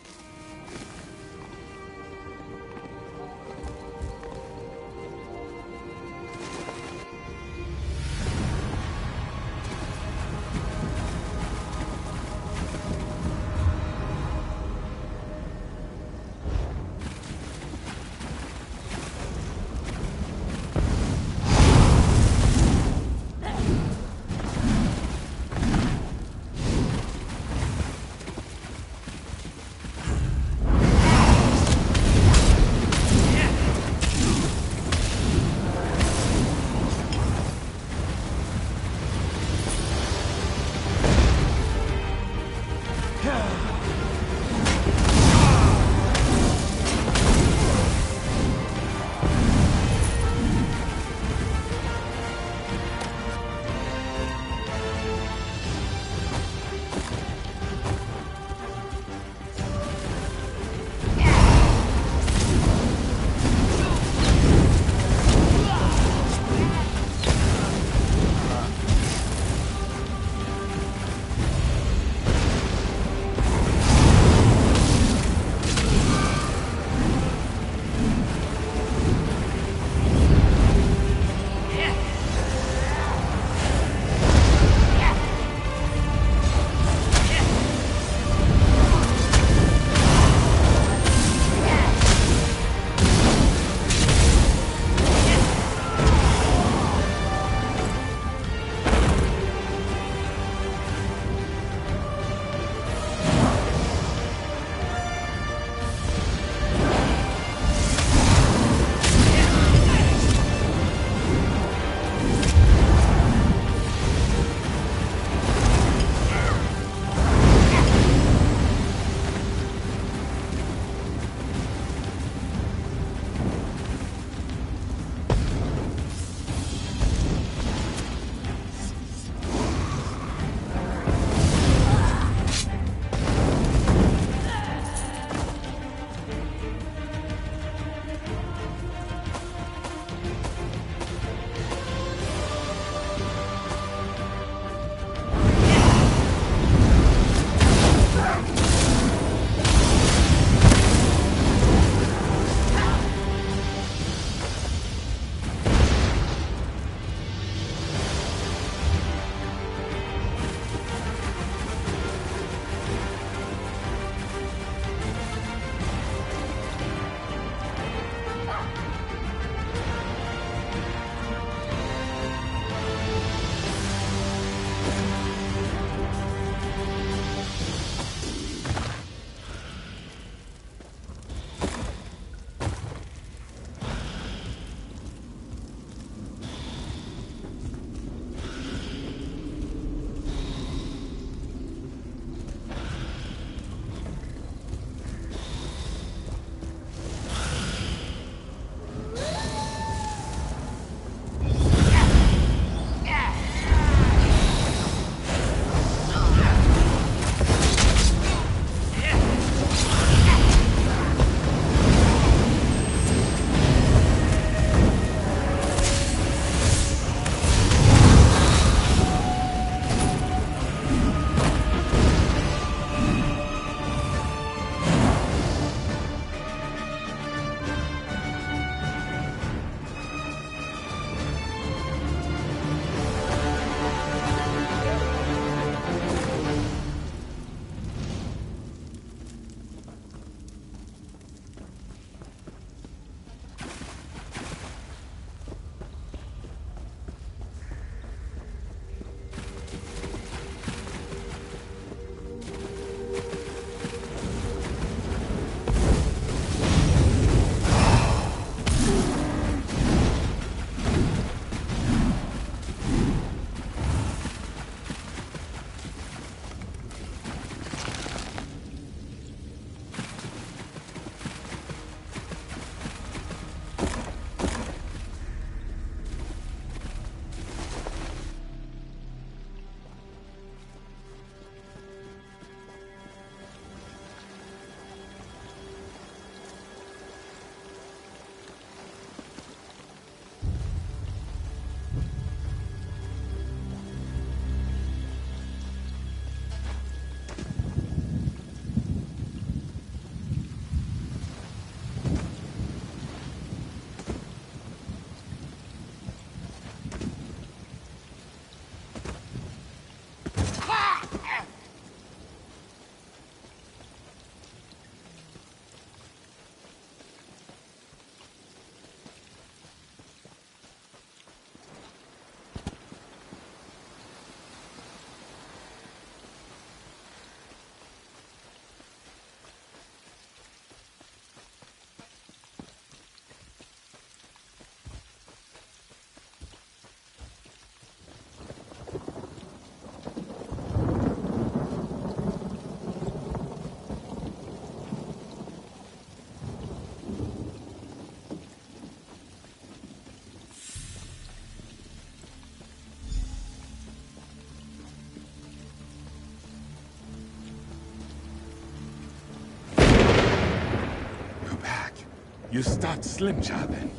You stopped Slimjaw then?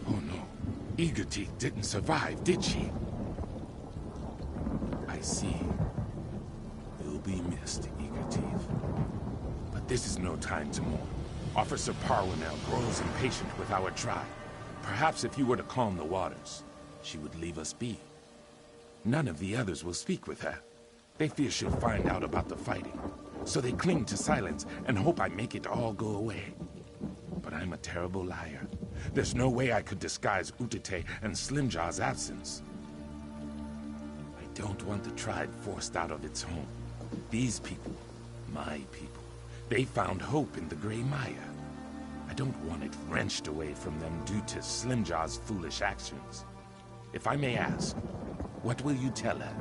Oh no. Eager Teeth didn't survive, did she? I see. You'll be missed, Eager Teeth. But this is no time to mourn. Officer Parwinell grows impatient with our tribe. Perhaps if you were to calm the waters, she would leave us be. None of the others will speak with her. They fear she'll find out about the fighting, so they cling to silence and hope I make it all go away. But I'm a terrible liar. There's no way I could disguise Utate and Slimjaw's absence. I don't want the tribe forced out of its home. These people, my people, they found hope in the Grey Maya. I don't want it wrenched away from them due to Slimjaw's foolish actions. If I may ask, what will you tell her?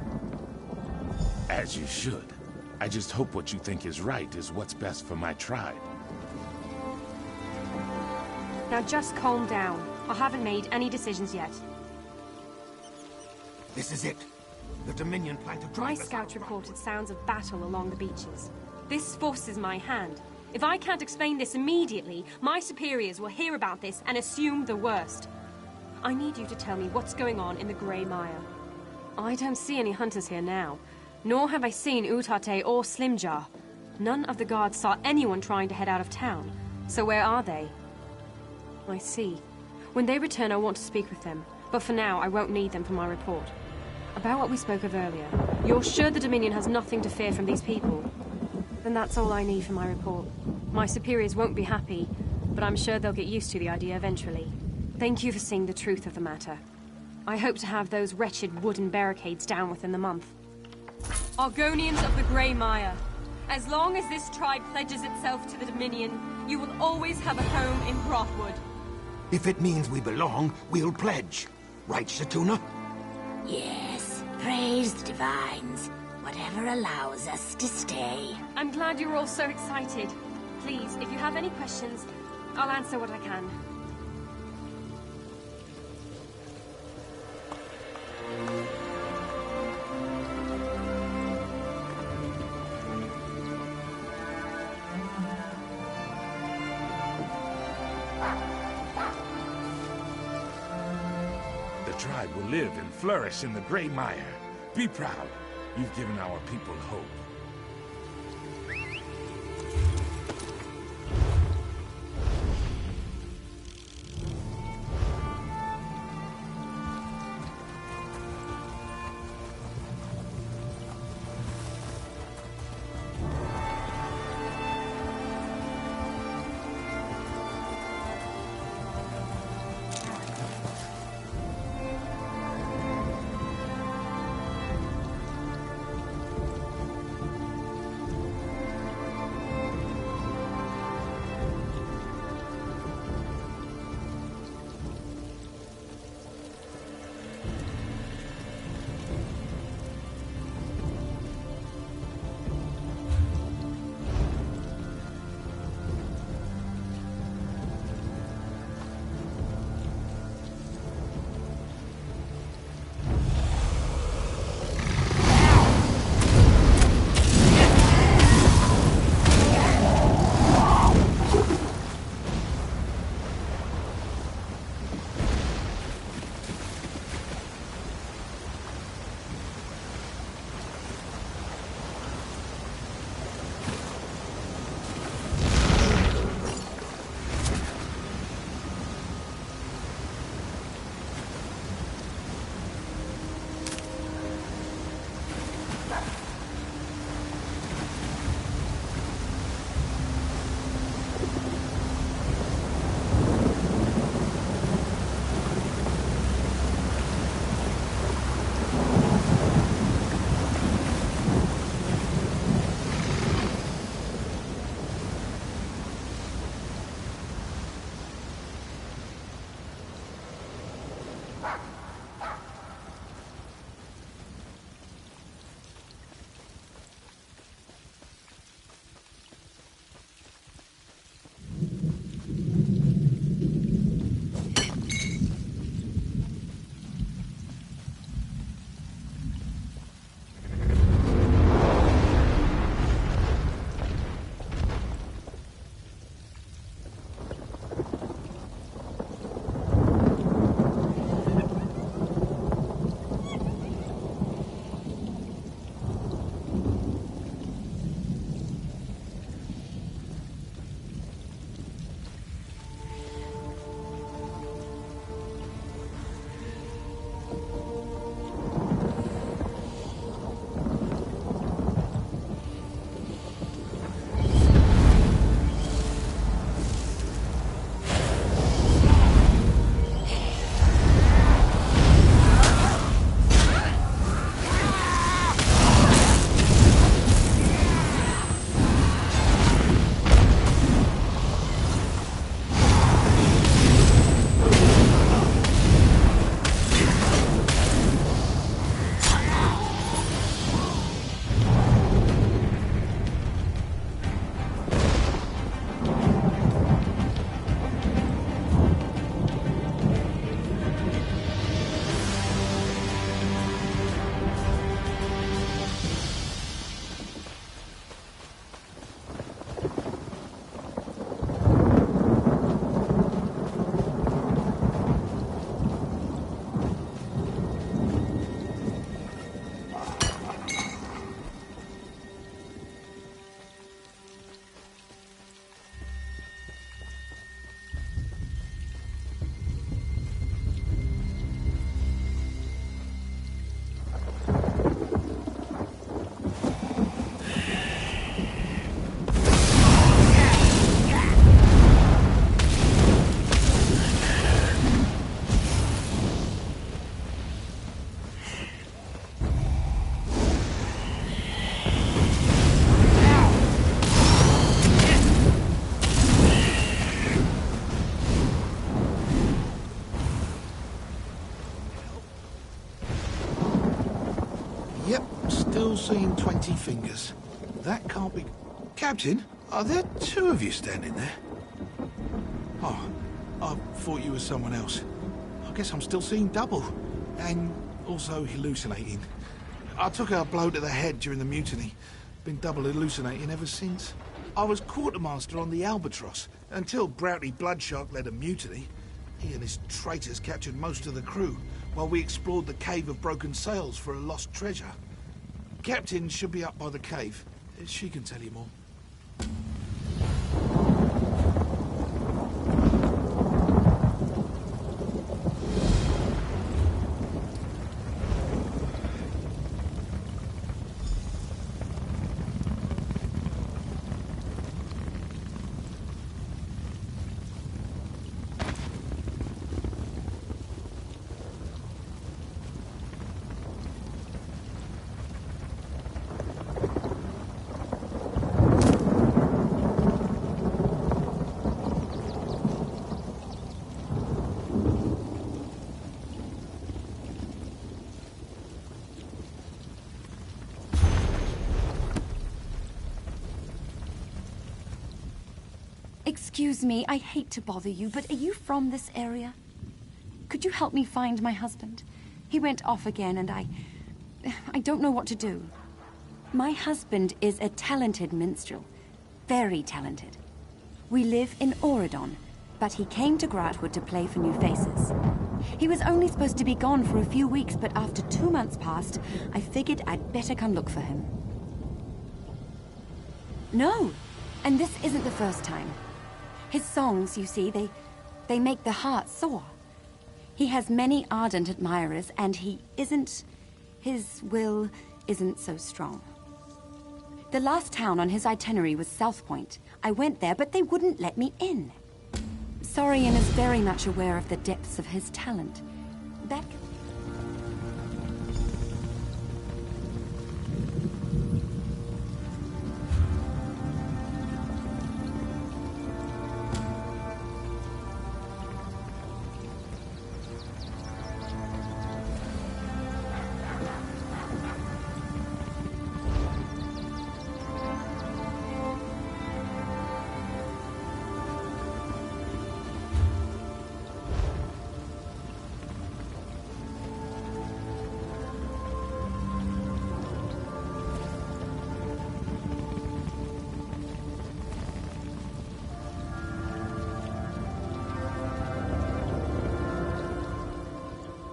As you should. I just hope what you think is right is what's best for my tribe. Now just calm down. I haven't made any decisions yet. This is it. The Dominion plan to drive My us scouts reported sounds of battle along the beaches. This forces my hand. If I can't explain this immediately, my superiors will hear about this and assume the worst. I need you to tell me what's going on in the Grey Maya. I don't see any hunters here now, nor have I seen Utate or Slimjaw. None of the guards saw anyone trying to head out of town, so where are they? I see. When they return, I want to speak with them, but for now, I won't need them for my report. About what we spoke of earlier, you're sure the Dominion has nothing to fear from these people? Then that's all I need for my report. My superiors won't be happy, but I'm sure they'll get used to the idea eventually. Thank you for seeing the truth of the matter. I hope to have those wretched wooden barricades down within the month. Argonians of the Grey Maya, as long as this tribe pledges itself to the Dominion, you will always have a home in Grahtwood. If it means we belong, we'll pledge. Right, Shatuna? Yes, praise the Divines. Whatever allows us to stay. I'm glad you're all so excited. Please, if you have any questions, I'll answer what I can. The tribe will live and flourish in the Grey Mire. Be proud. You've given our people hope. 20 fingers. That can't be... Captain, are there two of you standing there? Oh, I thought you were someone else. I guess I'm still seeing double. And also hallucinating. I took a blow to the head during the mutiny. Been double hallucinating ever since. I was quartermaster on the Albatross, until Broughty Bloodshark led a mutiny. He and his traitors captured most of the crew, while we explored the Cave of Broken Sails for a lost treasure. Captain should be up by the cave. She can tell you more. Excuse me, I hate to bother you, but are you from this area? Could you help me find my husband? He went off again and I don't know what to do. My husband is a talented minstrel. Very talented. We live in Auridon, but he came to Grahtwood to play for new faces. He was only supposed to be gone for a few weeks, but after 2 months passed, I figured I'd better come look for him. No, and this isn't the first time. His songs, you see, they make the heart soar. He has many ardent admirers, and his will isn't so strong. The last town on his itinerary was South Point. I went there, but they wouldn't let me in. Saurian is very much aware of the depths of his talent. Back...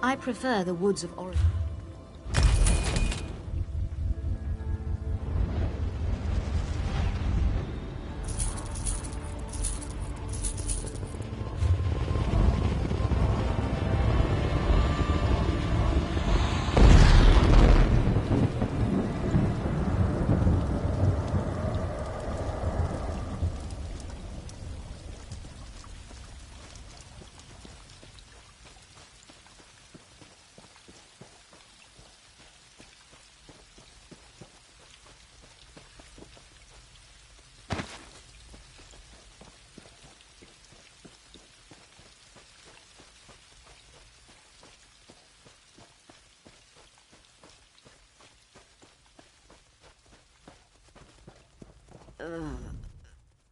I prefer the woods of Oregon.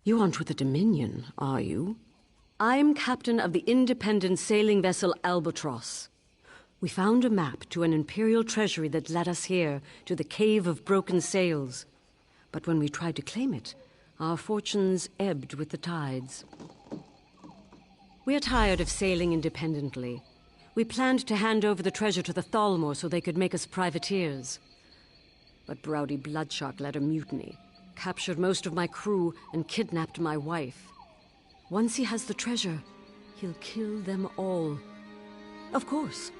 You aren't with the Dominion, are you? I'm captain of the independent sailing vessel Albatross. We found a map to an Imperial treasury that led us here, to the Cave of Broken Sails. But when we tried to claim it, our fortunes ebbed with the tides. We are tired of sailing independently. We planned to hand over the treasure to the Thalmor so they could make us privateers. But Broughty Bloodshark led a mutiny, captured most of my crew, and kidnapped my wife. Once he has the treasure, he'll kill them all. Of course.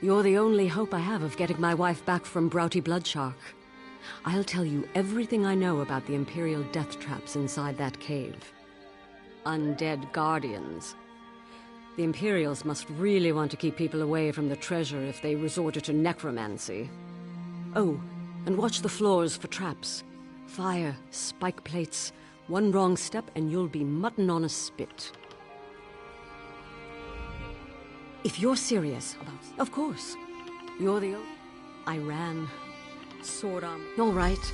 You're the only hope I have of getting my wife back from Broughty Bloodshark. I'll tell you everything I know about the Imperial death traps inside that cave. Undead guardians. The Imperials must really want to keep people away from the treasure if they resorted to necromancy. Oh, and watch the floors for traps. Fire, spike plates. One wrong step and you'll be mutton on a spit. If you're serious about... Of course. You're the... I ran. sword armor. All right.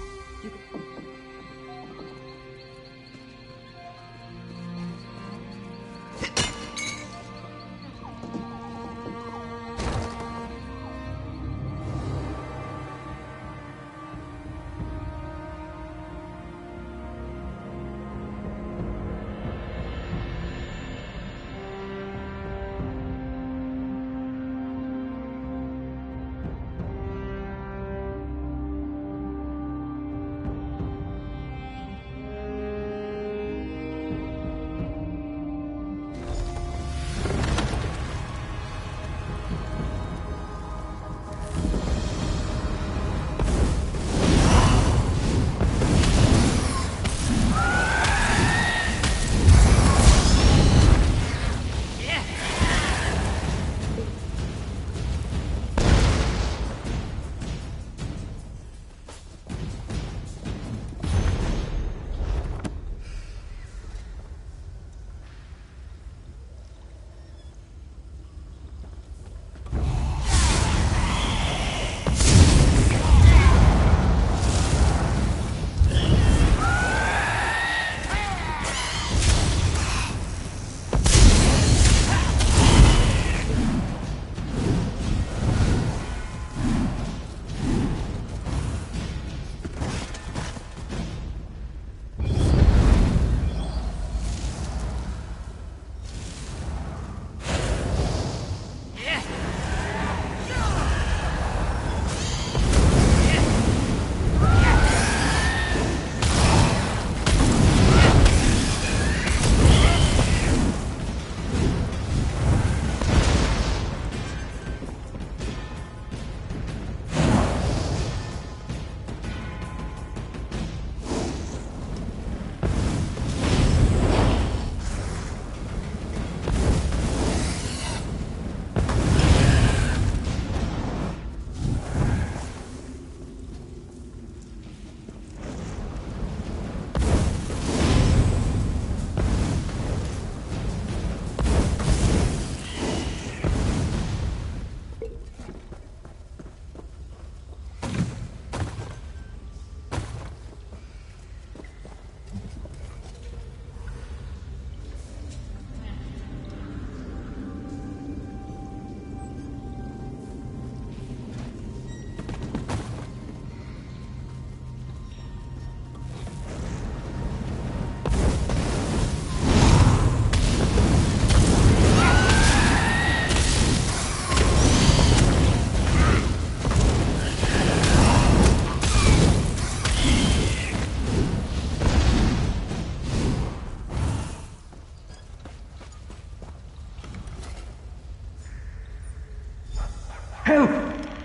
Help!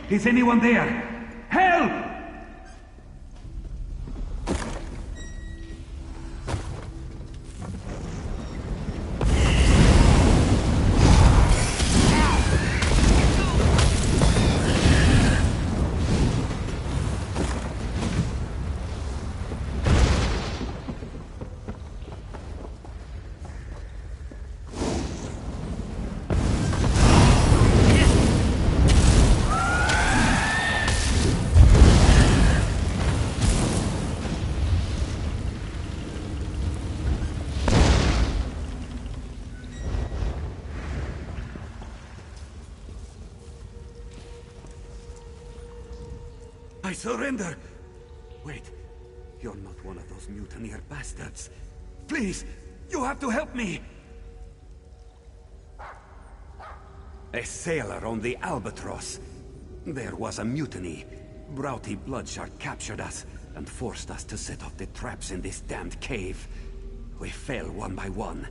Is anyone there? Help! I surrender! Wait, you're not one of those mutineer bastards. Please, you have to help me! A sailor on the Albatross. There was a mutiny. Broughty Bloodshark captured us and forced us to set off the traps in this damned cave. We fell one by one.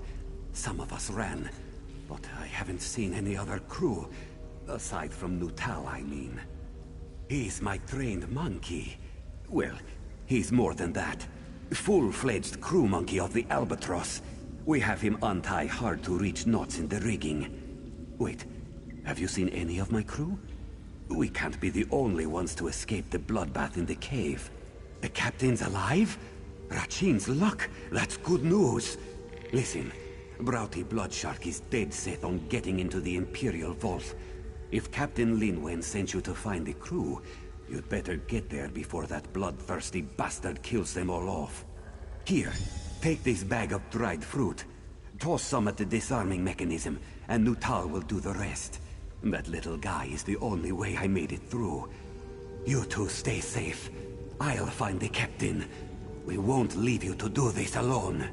Some of us ran, but I haven't seen any other crew. Aside from Nutal, I mean. He's my trained monkey. Well, he's more than that. Full-fledged crew monkey of the Albatross. We have him untie hard-to-reach knots in the rigging. Wait, have you seen any of my crew? We can't be the only ones to escape the bloodbath in the cave. The captain's alive? Rachin's luck. That's good news. Listen, Broughty Bloodshark is dead set on getting into the Imperial Vault. If Captain Linwen sent you to find the crew, You'd better get there before that bloodthirsty bastard kills them all off. Here, take this bag of dried fruit. Toss some at the disarming mechanism, and Nutal will do the rest. That little guy is the only way I made it through. You two stay safe. I'll find the captain. We won't leave you to do this alone.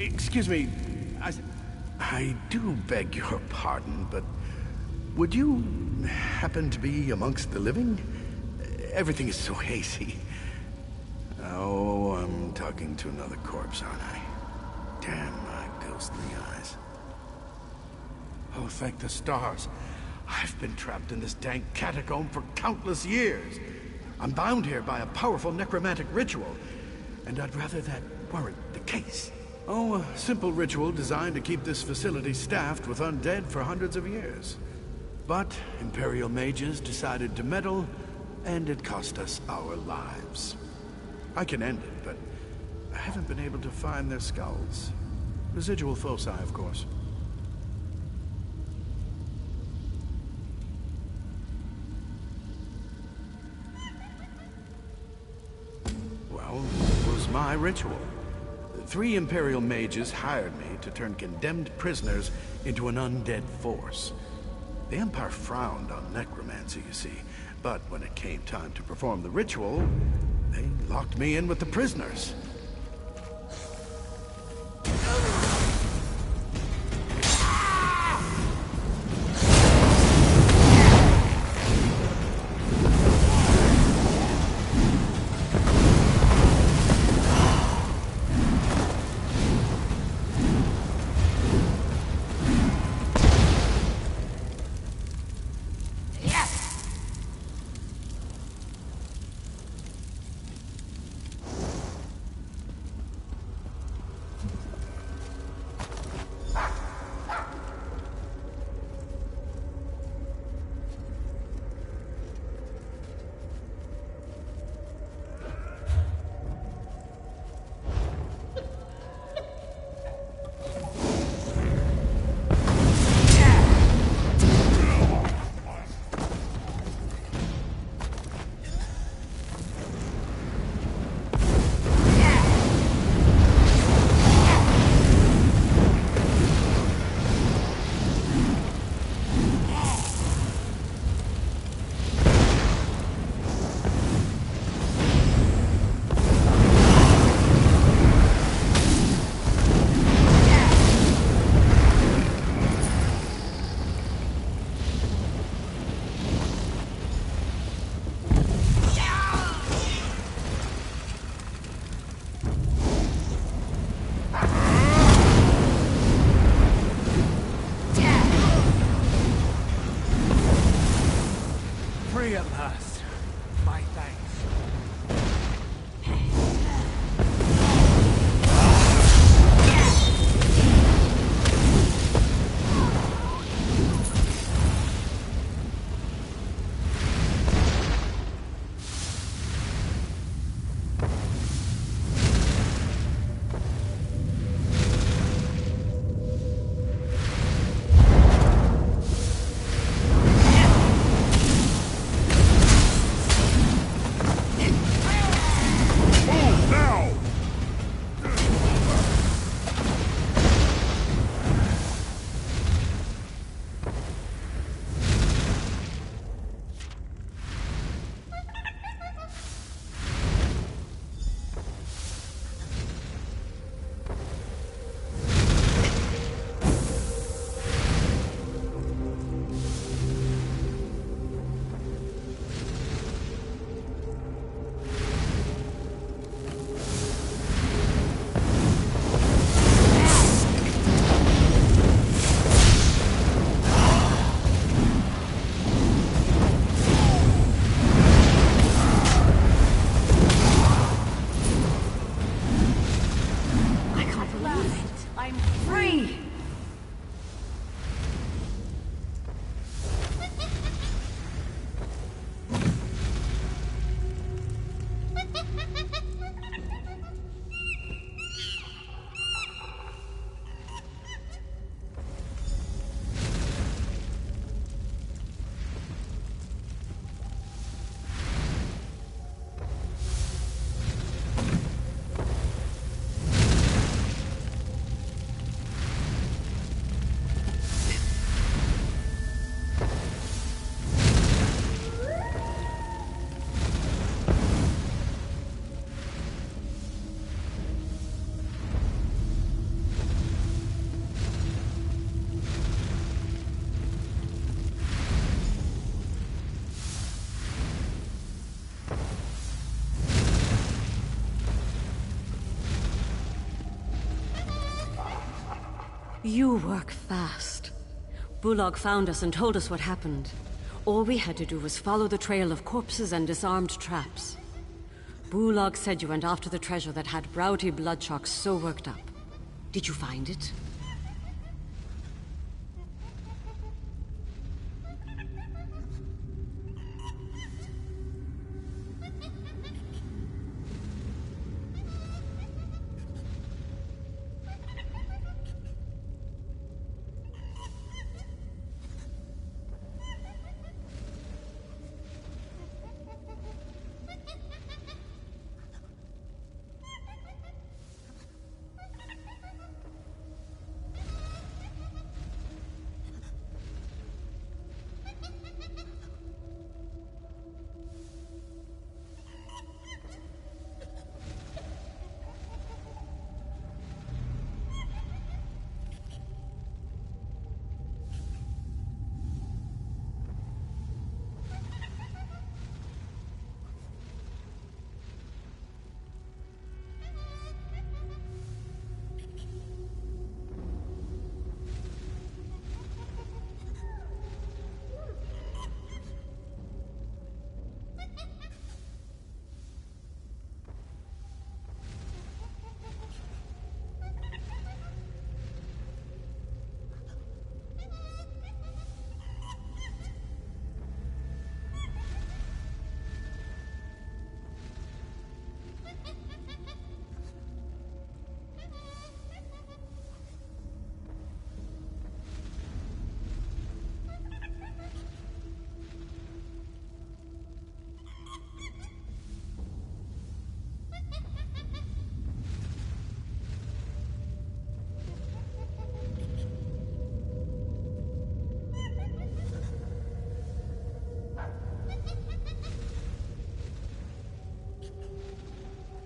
Excuse me, I do beg your pardon, but would you happen to be amongst the living? Everything is so hazy. Oh, I'm talking to another corpse, aren't I? Damn my ghostly eyes. Oh, thank the stars. I've been trapped in this dank catacomb for countless years. I'm bound here by a powerful necromantic ritual, and I'd rather that weren't the case. Oh, a simple ritual designed to keep this facility staffed with undead for hundreds of years. But Imperial mages decided to meddle, and it cost us our lives. I can end it, but I haven't been able to find their skulls. Residual foci, of course. Well, it was my ritual. 3 Imperial mages hired me to turn condemned prisoners into an undead force. The Empire frowned on necromancy, you see, but when it came time to perform the ritual, they locked me in with the prisoners. At last. My thanks. You work fast. Bullock found us and told us what happened. All we had to do was follow the trail of corpses and disarmed traps. Bullock said you went after the treasure that had Broughty Bloodshark so worked up. Did you find it?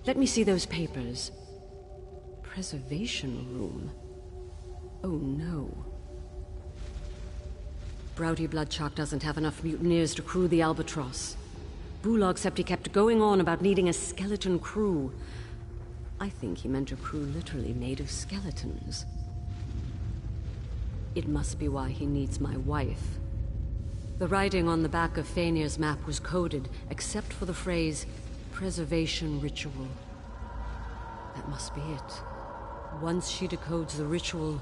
Let me see those papers. Preservation room. Oh no. Broughty Bloodshark doesn't have enough mutineers to crew the Albatross. Bullock Septi kept going on about needing a skeleton crew. I think he meant a crew literally made of skeletons. It must be why he needs my wife. The writing on the back of Faenir's map was coded, except for the phrase, preservation ritual. That must be it. Once she decodes the ritual,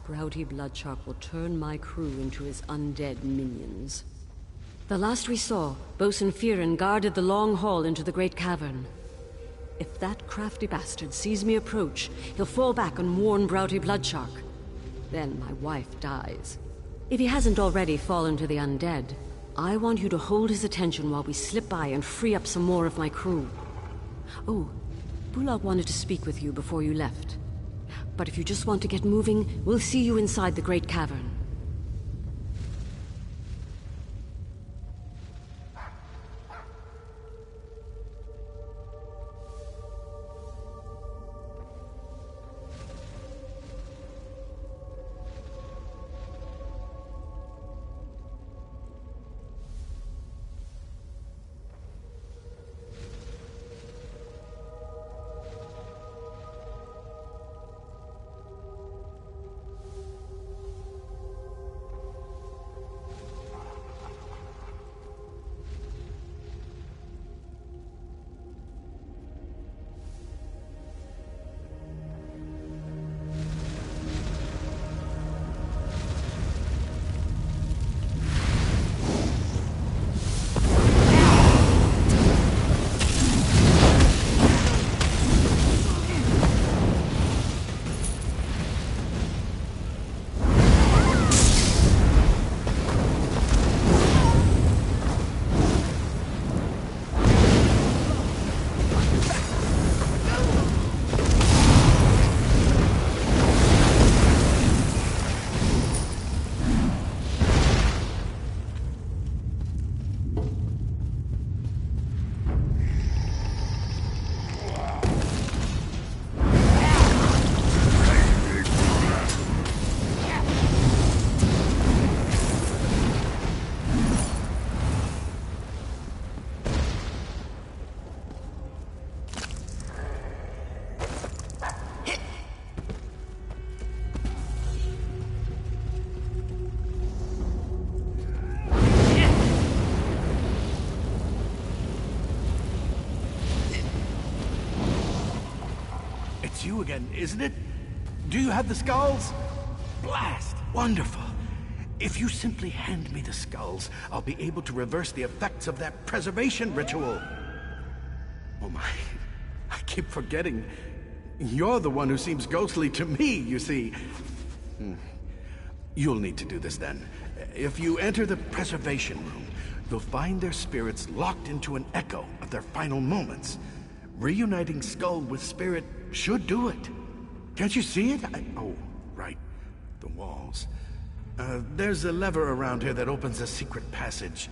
Broughty Bloodshark will turn my crew into his undead minions. The last we saw, Bosun Fearon guarded the long hall into the great cavern. If that crafty bastard sees me approach, he'll fall back and warn Broughty Bloodshark. Then my wife dies. If he hasn't already fallen to the undead, I want you to hold his attention while we slip by and free up some more of my crew. Oh, Bullock wanted to speak with you before you left. But if you just want to get moving, we'll see you inside the great cavern. you again, isn't it? Do you have the skulls? Blast! Wonderful. If you simply hand me the skulls, I'll be able to reverse the effects of that preservation ritual. Oh my, I keep forgetting. You're the one who seems ghostly to me, you see. You'll need to do this then. If you enter the preservation room, you'll find their spirits locked into an echo of their final moments. Reuniting skull with spirit should do it. Can't you see it? Oh, right. The walls. There's a lever around here that opens a secret passage.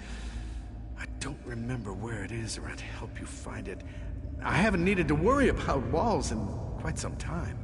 I don't remember where it is, or I'd help you find it. I haven't needed to worry about walls in quite some time.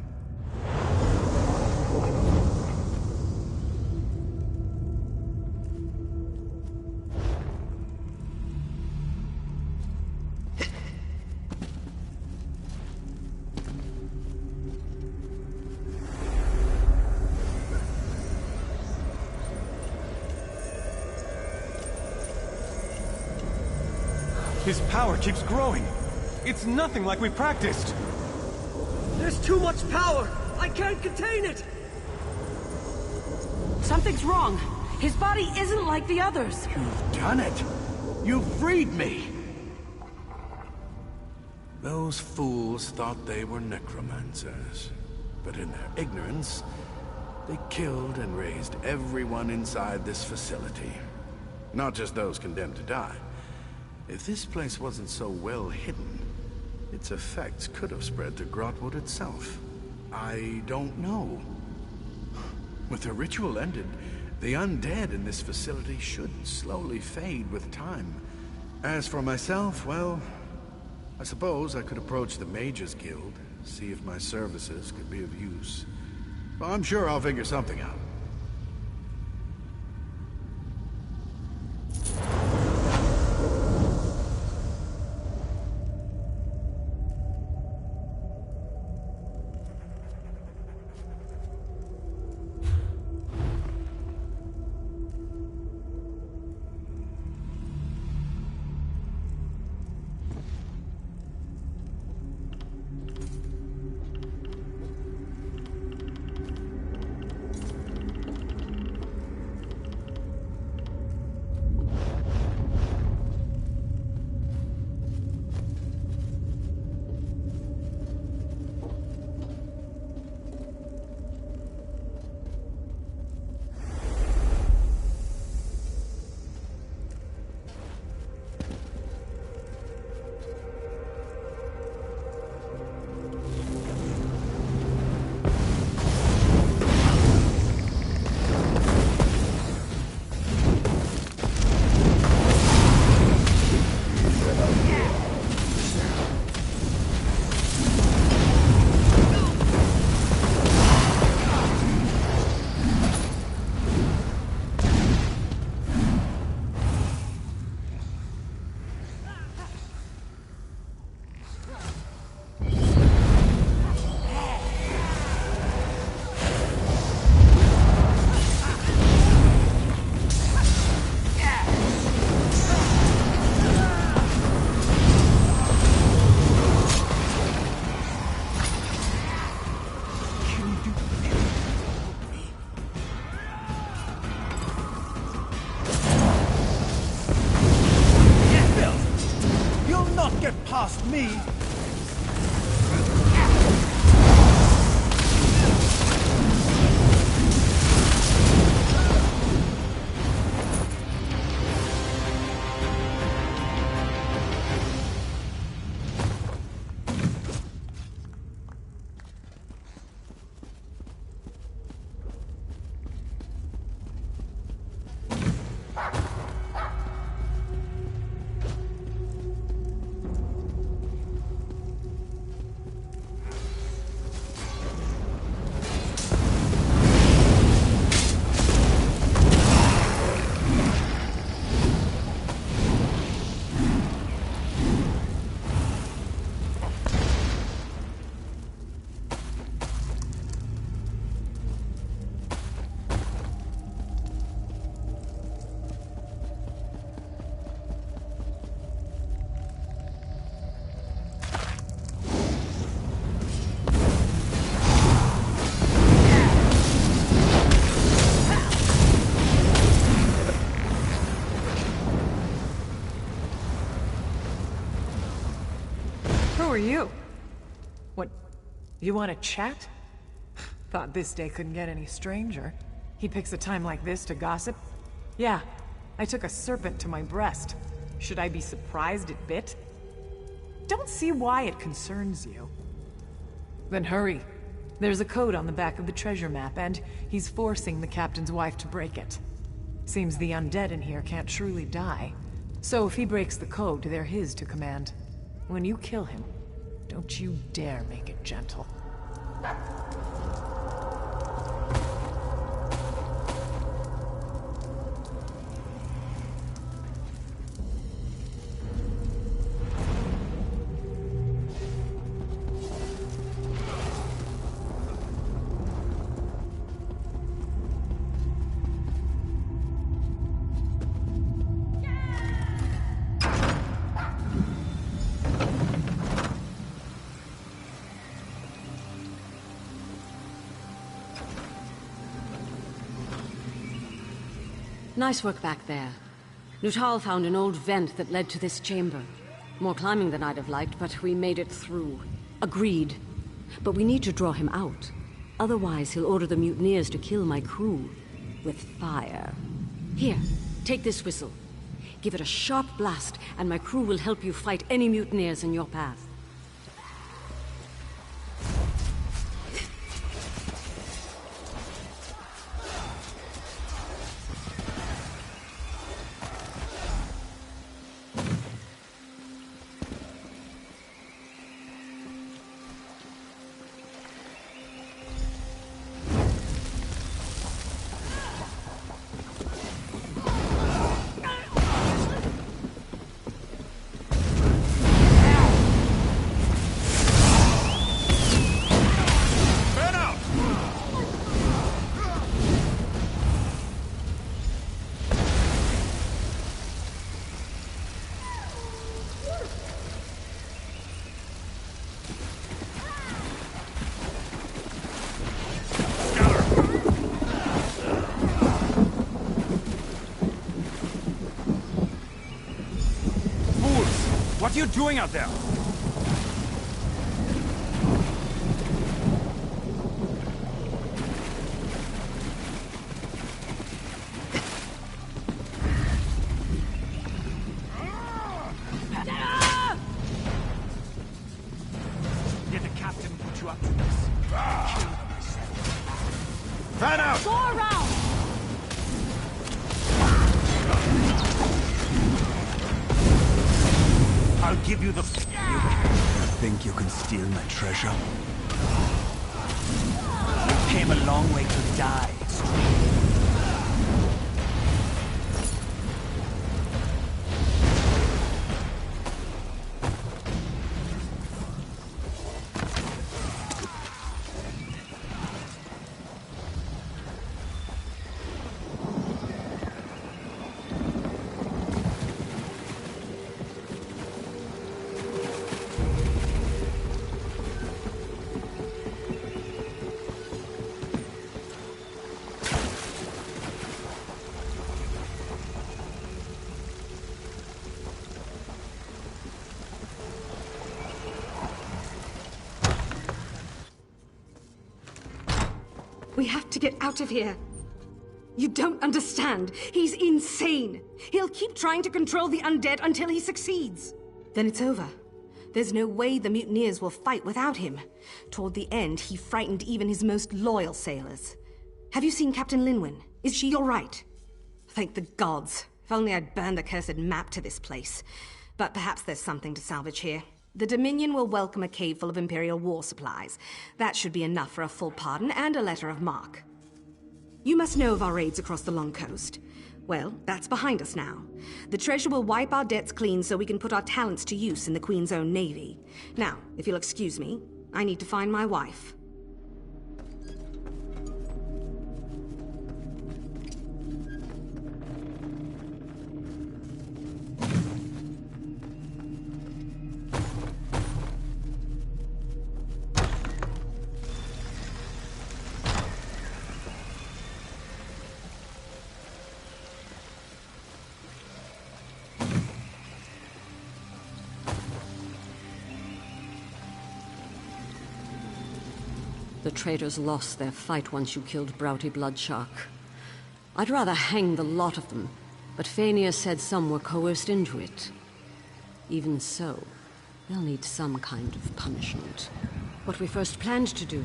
His power keeps growing. It's nothing like we practiced. There's too much power! I can't contain it! Something's wrong. His body isn't like the others. You've done it! You've freed me! Those fools thought they were necromancers. But in their ignorance, they killed and raised everyone inside this facility. Not just those condemned to die. If this place wasn't so well hidden, its effects could have spread to Grahtwood itself. I don't know. With the ritual ended, the undead in this facility should slowly fade with time. As for myself, well, I suppose I could approach the Mages Guild, see if my services could be of use. Well, I'm sure I'll figure something out. Past me! you? What, you want to chat? Thought this day couldn't get any stranger. He picks a time like this to gossip? Yeah, I took a serpent to my breast. Should I be surprised it bit? Don't see why it concerns you. Then hurry. There's a code on the back of the treasure map, and he's forcing the captain's wife to break it. Seems the undead in here can't truly die. So if he breaks the code, they're his to command. When you kill him, don't you dare make it gentle. Nice work back there. Nuttall found an old vent that led to this chamber. More climbing than I'd have liked, but we made it through. Agreed. But we need to draw him out. Otherwise, he'll order the mutineers to kill my crew. With fire. Here, take this whistle. Give it a sharp blast, and my crew will help you fight any mutineers in your path. What are you doing out there? Did the captain put you up to this? Kill them myself. Fan out! Go around! I'll give you the... You think you can steal my treasure? You came a long way to die, stranger. We have to get out of here. You don't understand. He's insane. He'll keep trying to control the undead until he succeeds. Then it's over. There's no way the mutineers will fight without him. Toward the end, he frightened even his most loyal sailors. Have you seen Captain Linwin? Is she all right? Thank the gods. If only I'd burned the cursed map to this place. But perhaps there's something to salvage here. The Dominion will welcome a cave full of Imperial war supplies. That should be enough for a full pardon and a letter of marque. You must know of our raids across the Long Coast. Well, that's behind us now. The treasure will wipe our debts clean so we can put our talents to use in the Queen's own navy. Now, if you'll excuse me, I need to find my wife. traitors lost their fight once you killed Broughty Bloodshark. I'd rather hang the lot of them, but Fania said some were coerced into it. Even so, they'll need some kind of punishment. What we first planned to do,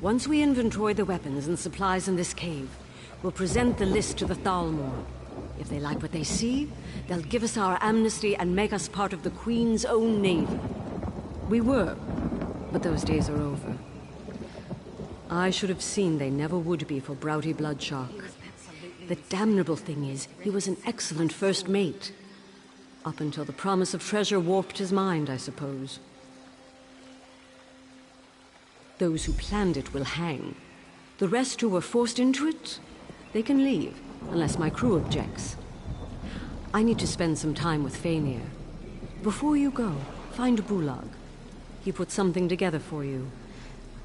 once we inventory the weapons and supplies in this cave, we'll present the list to the Thalmor. If they like what they see, they'll give us our amnesty and make us part of the Queen's own navy. We were, but those days are over. I should have seen they never would be for Broughty Bloodshark. The damnable thing is, he was an excellent first mate. Up until the promise of treasure warped his mind, I suppose. Those who planned it will hang. The rest who were forced into it, they can leave, unless my crew objects. I need to spend some time with Fania. Before you go, find Bulag. He put something together for you.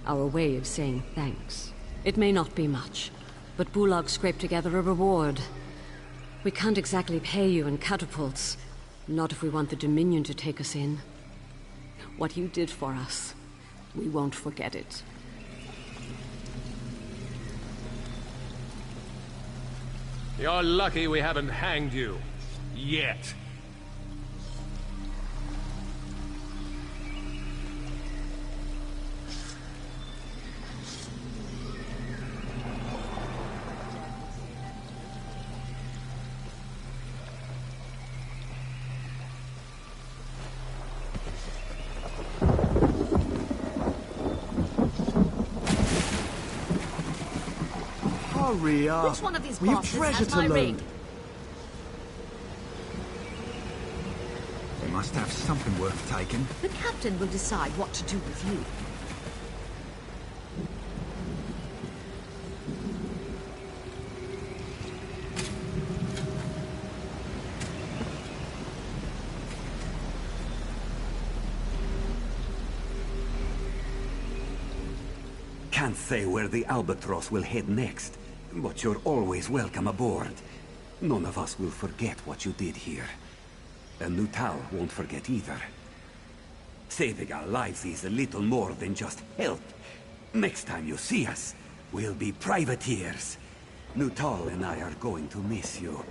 Our way of saying thanks. It may not be much, but Bulag scraped together a reward. We can't exactly pay you in catapults. Not if we want the Dominion to take us in. What you did for us, we won't forget it. You're lucky we haven't hanged you. Yet. Hurry up. Which one of these We have bastards treasure has to my loot. ring? They must have something worth taking. The captain will decide what to do with you. Can't say where the Albatross will head next, but you're always welcome aboard. None of us will forget what you did here. And Nutal won't forget either. Saving our lives is a little more than just help. Next time you see us, we'll be privateers. Nutal and I are going to miss you.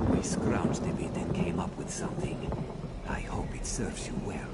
We scrounged a bit and came up with something. I hope it serves you well.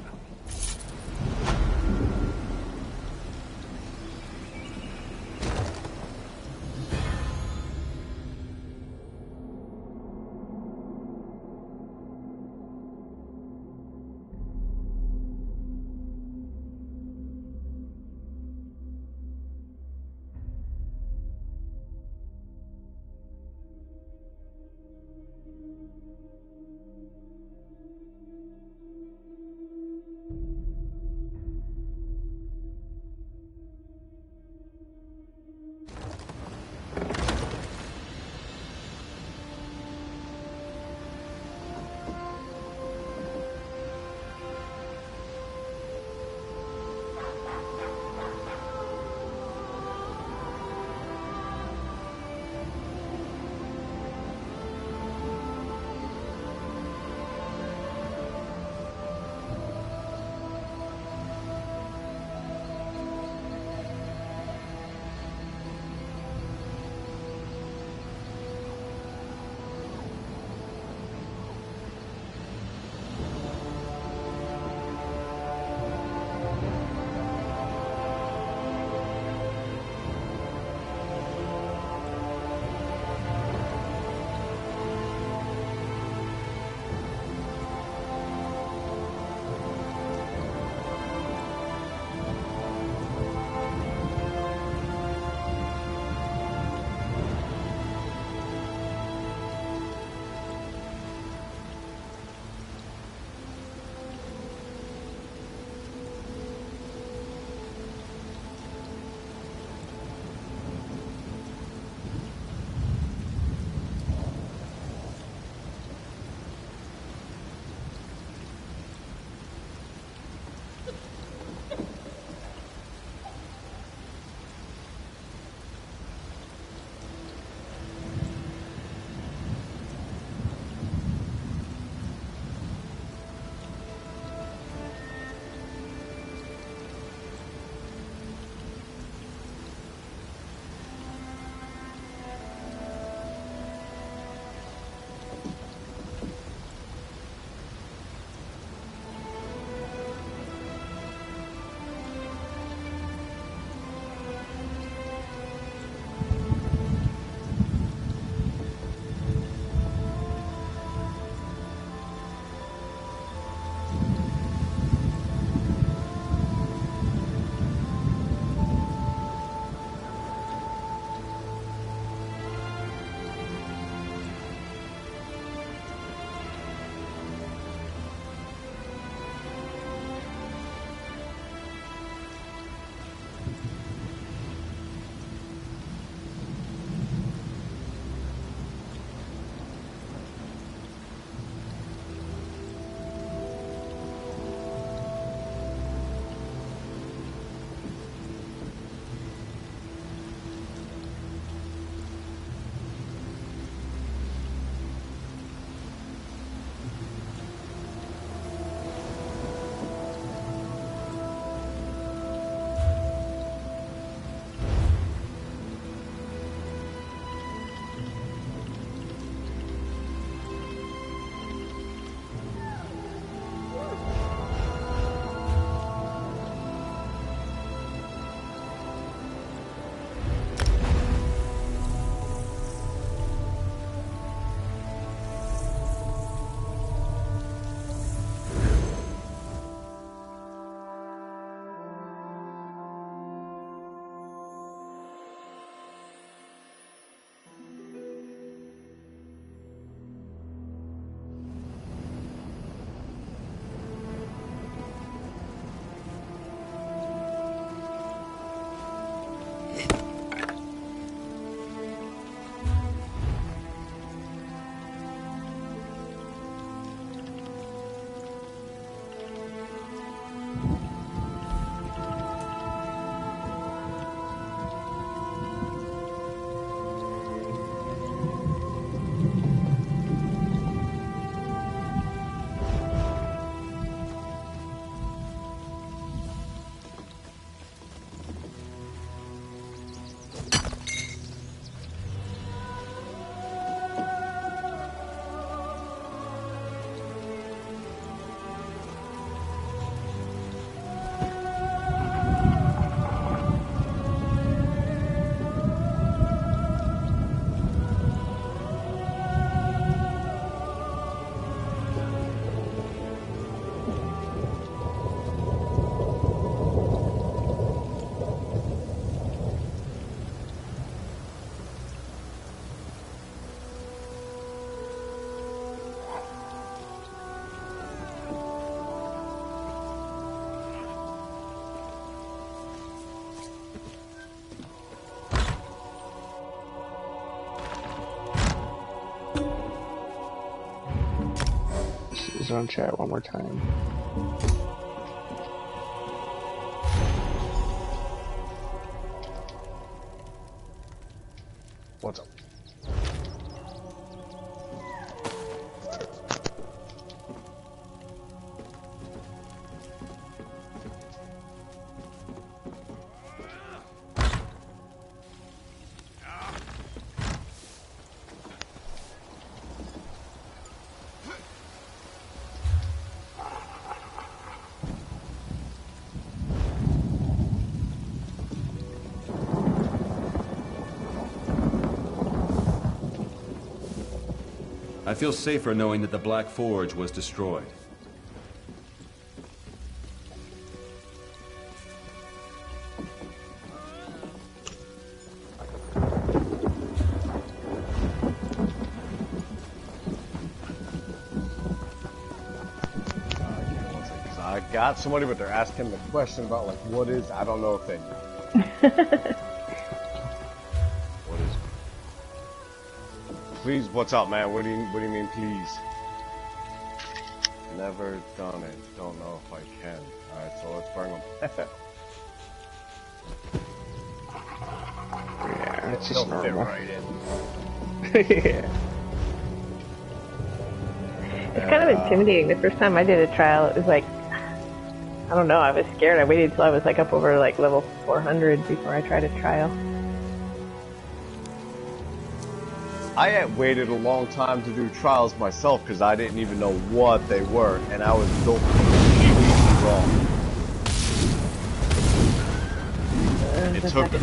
zone chat one more time. What's up? I feel safer knowing that the Black Forge was destroyed. I got somebody, but they're asking the question about like what is. I don't know if they know. What is? Please, what's up, man? What do you mean, please? Never done it. Don't know if I can. All right, so let's bring them. Yeah, it's They'll just fit normal. right in. Yeah. It's kind of intimidating. The first time I did a trial, it was like, I don't know, I was scared. I waited till I was like up over like level 400 before I tried a trial. I had waited a long time to do trials myself because I didn't even know what they were, and I was built completely wrong.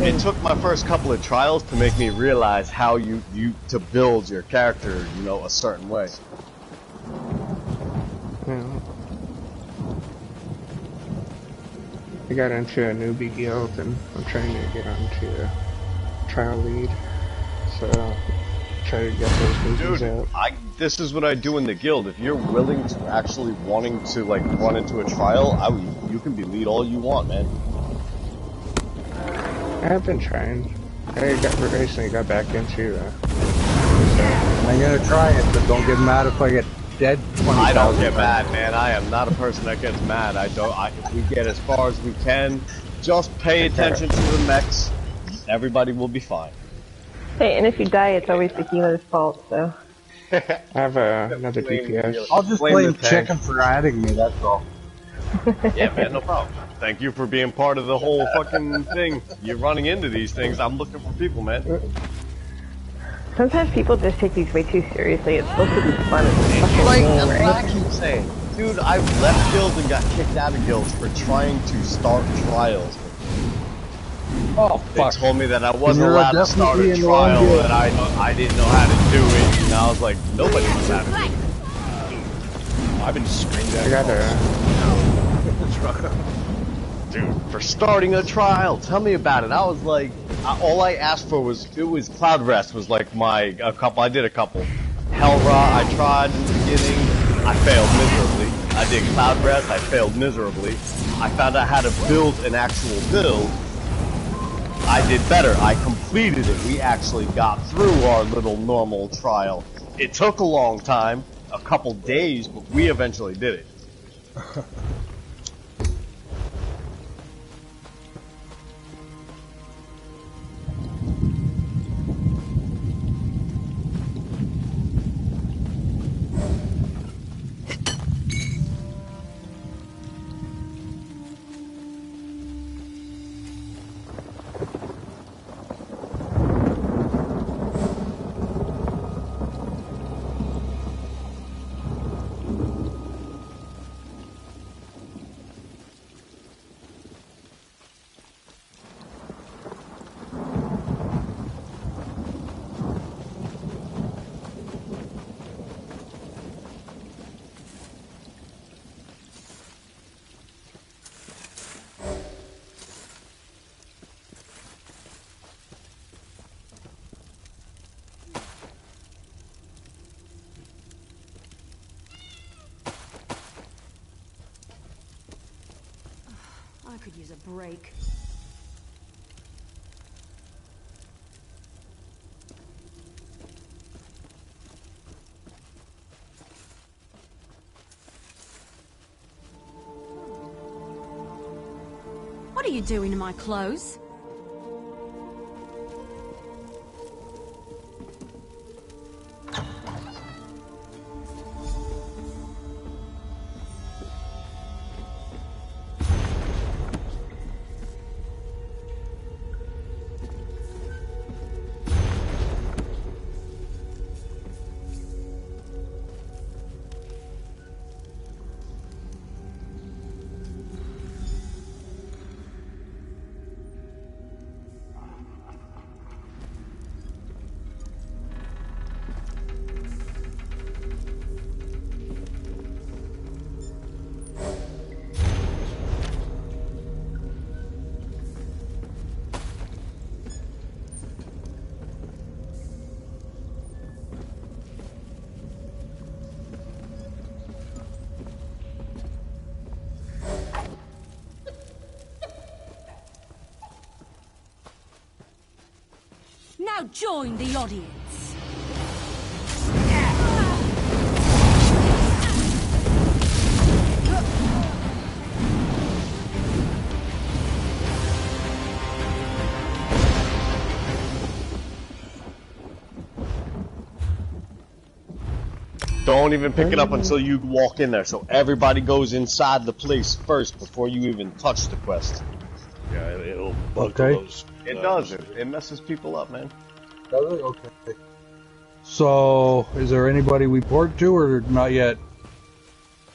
It took my first couple of trials to make me realize how you to build your character, you know, a certain way. Yeah. I got into a newbie guild and I'm trying to get onto trial lead. So try to get those newbies out. This is what I do in the guild. If you're willing to actually wanting to like run into a trial, you can be lead all you want, man. I've been trying. I recently got back into I'm gonna try it, but don't get mad if I get dead 20,000 I don't get times. mad, man. I am not a person that gets mad. If we get as far as we can, just pay attention to the mechs. Everybody will be fine. Hey, and if you die, it's always the healer's fault, so. I have another DPS. I'll just blame chicken for adding me, that's all. Yeah, man, no problem. Thank you for being part of the whole fucking thing. You're running into these things. I'm looking for people, man. Sometimes people just take these way too seriously. It's supposed to be fun. It's fucking Like, game, that's what I right? keep saying. Dude, I've left guilds and got kicked out of guilds for trying to start trials. Oh, fuck. They told me that I wasn't You're allowed to start definitely a in the wrong trial, guild. and I didn't know how to do it, and I was like, nobody knows how to do it. I've been screamed at. I got Dude, for starting a trial, tell me about it. I was like, all I asked for was, Cloud Rest was like I did a couple. Hellra, I tried in the beginning, I failed miserably. I did Cloud Rest, I failed miserably. I found out how to build an actual build. I did better, I completed it. We actually got through our little normal trial. It took a long time, a couple days, but we eventually did it. I could use a break. What are you doing to my clothes? Now join the audience. Don't even pick it up until you walk in there, so everybody goes inside the place first before you even touch the quest. Yeah, it'll bug Okay. those. It does. It messes people up, man. Does it? Okay. So, is there anybody we port to, or not yet?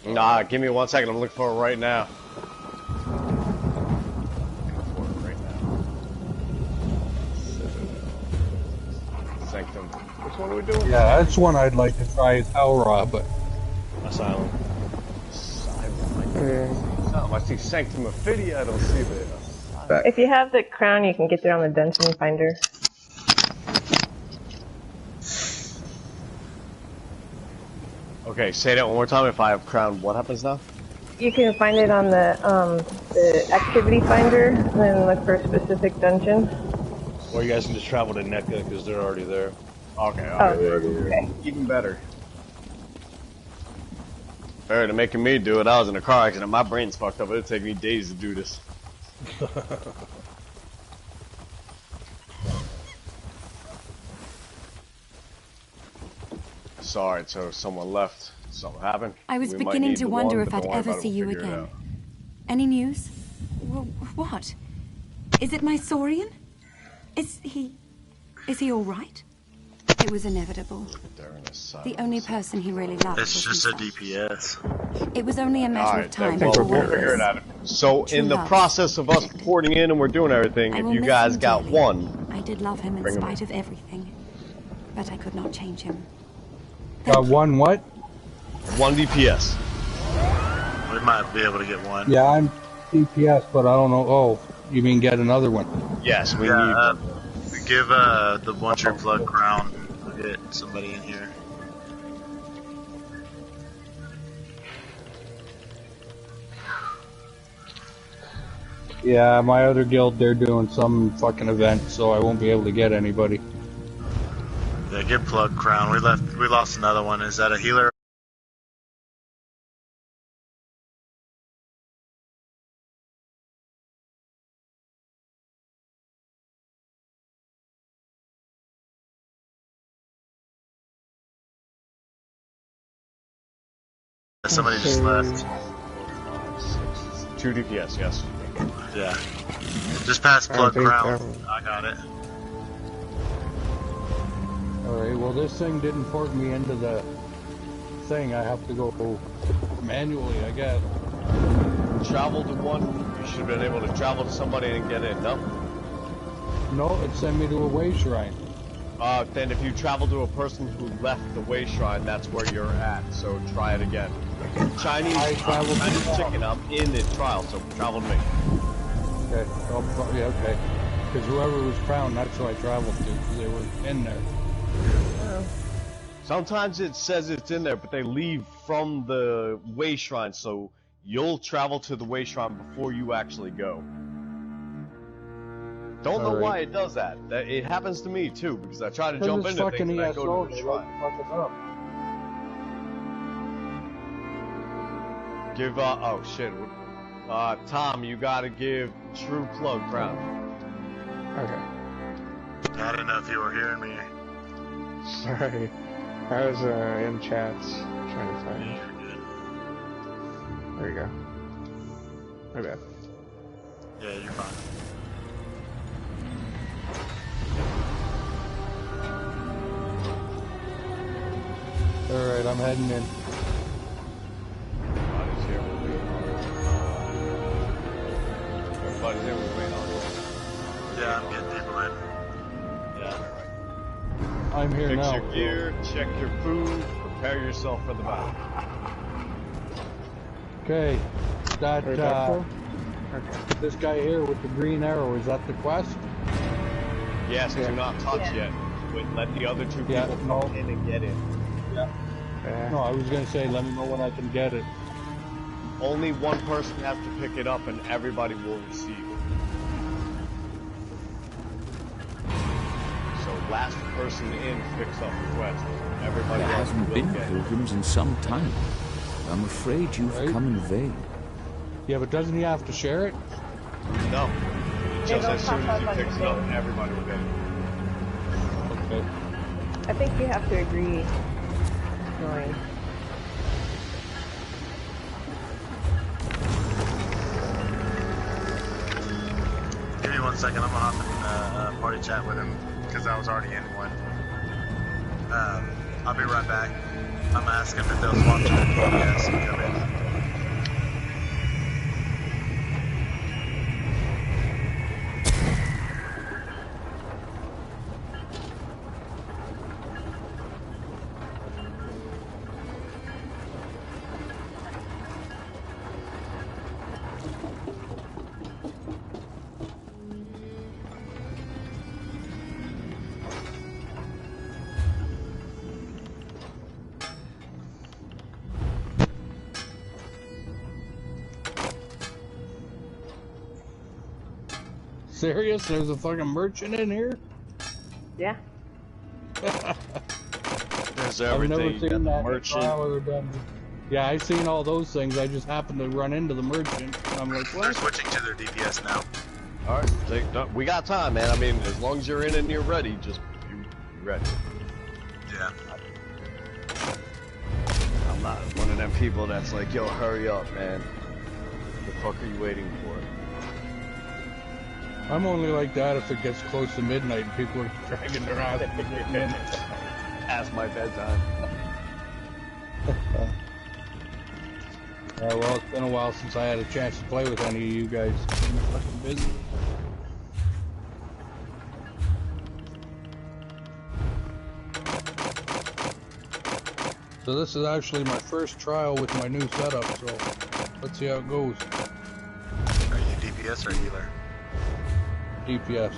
Nah, give me 1 second. I'm looking for it right now. Sanctum. Which one are we doing? Yeah, that's one I'd like to try, is Howrah, but... Asylum. I see Sanctum Ophidia. I don't see the... If you have the crown, you can get there on the dungeon finder. Okay, say that one more time. If I have crown, what happens now? You can find it on the activity finder, and then look for a specific dungeon. Or you guys can just travel to NECA because they're already there. Okay, alright. Okay. Even better. Better than making me do it. I was in a car accident. My brain's fucked up. It'll take me days to do this. Sorry, so someone left. Something happened. I was We might beginning need to the wonder one, if but I'd don't worry ever about it, see we'll you figure it again. out. Any news? What? Is it my Saurian? Is he all right? It was inevitable. The only person he really loved It's was just a himself. DPS. It was only a matter of time well, before we'll all figure it this. out. So, True in the love. process of us porting in and we're doing everything, I if will you miss guys him got dearly. one, I did love him in Bring him spite of everything, but I could not change him. Got one what? one DPS. We might be able to get one. Yeah, I'm DPS, but I don't know. Oh, you mean get another one? Yes, we Yeah, need one. give the Once Your Plug crown. We'll get somebody in here. Yeah, my other guild, they're doing some fucking event, so I won't be able to get anybody. Yeah, get Plug crown. We lost another one. Is that a healer? Somebody just left. 2 DPS, yes. Yeah. Just past I don't Plug think crown. so. I got it. Alright, well this thing didn't port me into the thing. I have to go manually, I guess. Travel to one. You should have been able to travel to somebody and get it. No? No, it sent me to a way shrine. Then if you travel to a person who left the way shrine, that's where you're at. So try it again. Chinese chicken, I'm in the trial, so travel to me. Okay, yeah, okay. Because whoever was crowned, that's who I traveled to, because they were in there. Sometimes it says it's in there, but they leave from the way shrine, so you'll travel to the way shrine before you actually go. Don't know why it does that. It happens to me too, because I try to jump into things and I go to the shrine. Give oh shit. Tom, you gotta give true plug crown. Okay. I didn't know if you were hearing me. Sorry. I was in chats trying to find. There you go. My bad. Yeah, you're fine. Alright, I'm heading in. Everybody's here. We're waiting on it. Everybody's here. We're waiting on it. Yeah, I'm getting people in. Yeah. I'm here Fix now. your gear, check your food, prepare yourself for the battle. Okay. That, Where's that for? Okay. this guy here with the green arrow, is that the quest? Yes, do not touch yet. Wait, let the other two people come in and get it. Yeah. No, I was gonna say, let me know when I can get it. Only one person has to pick it up and everybody will receive it. So last person in picks up the quest. Everybody There else hasn't will been get it. pilgrims in some time. I'm afraid you've come in vain. Yeah, but doesn't he have to share it? No. Just as soon as he picks it up, everybody will get it. Okay. I think you have to agree. Join. Give me 1 second, I'm gonna hop in party chat with him, because I was already in one. I'll be right back. I'm gonna ask him if they'll swap to the DPS and come in. Serious? There's a fucking merchant in here? Yeah. There's I've everything. never You seen got the that merchant. trial or dungeon. Yeah, I've seen all those things. I just happened to run into the merchant. And I'm like, They're what? switching to their DPS now. Alright, we got time, man. I mean, as long as you're in and you're ready, just be ready. Yeah. I'm not one of them people that's like, yo, hurry up, man. The fuck are you waiting for? I'm only like that if it gets close to midnight and people are dragging their ass to get in. Past my bedtime. Well, it's been a while since I had a chance to play with any of you guys. I'm fucking busy. So this is actually my first trial with my new setup, so let's see how it goes. Are you DPS or healer? DPS.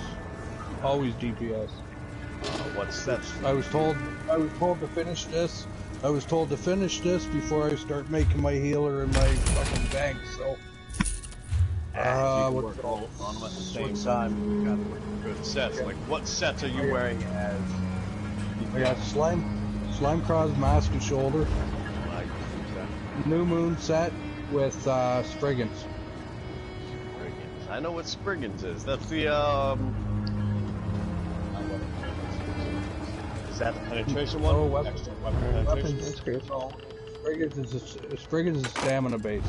Always DPS. What sets? I was told to finish this. I was told to finish this before I start making my healer and my fucking bank, so You can work all on them at the same time. You got good sets. Like, what sets are you wearing as? I got Slime Crow's Mask and Shoulder. New Moon set with Spriggans. I know what Spriggans is. That's the Is that the penetration one? Oh, weapon. Extra weapon penetration. Spriggans is stamina based.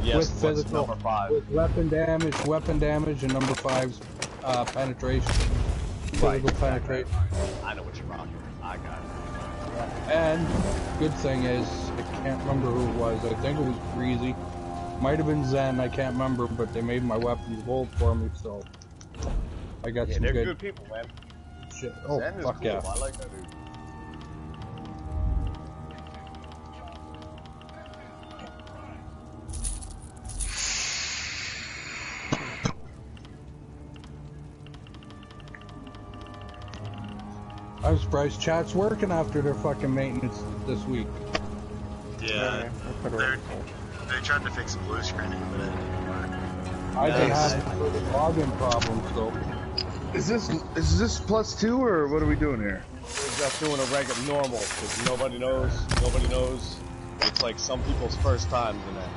Yes, with what's physical, number 5? with weapon damage, and number 5's penetration. Physical penetration. I know what you're rocking. I got it. And good thing is, I can't remember who it was. I think it was Greasy. Might have been Zen. I can't remember, but they made my weapons gold for me, so I got some they're good. good people, man. Shit. Oh, Zen is fuck cool. yeah. I like that dude. I'm surprised chat's working after their fucking maintenance this week. Yeah, they're trying to fix the blue screening, but it didn't work. I've been having login problems, though. Is this +2 or what are we doing here? We're just doing a regular normal because nobody knows. It's like some people's first times in that.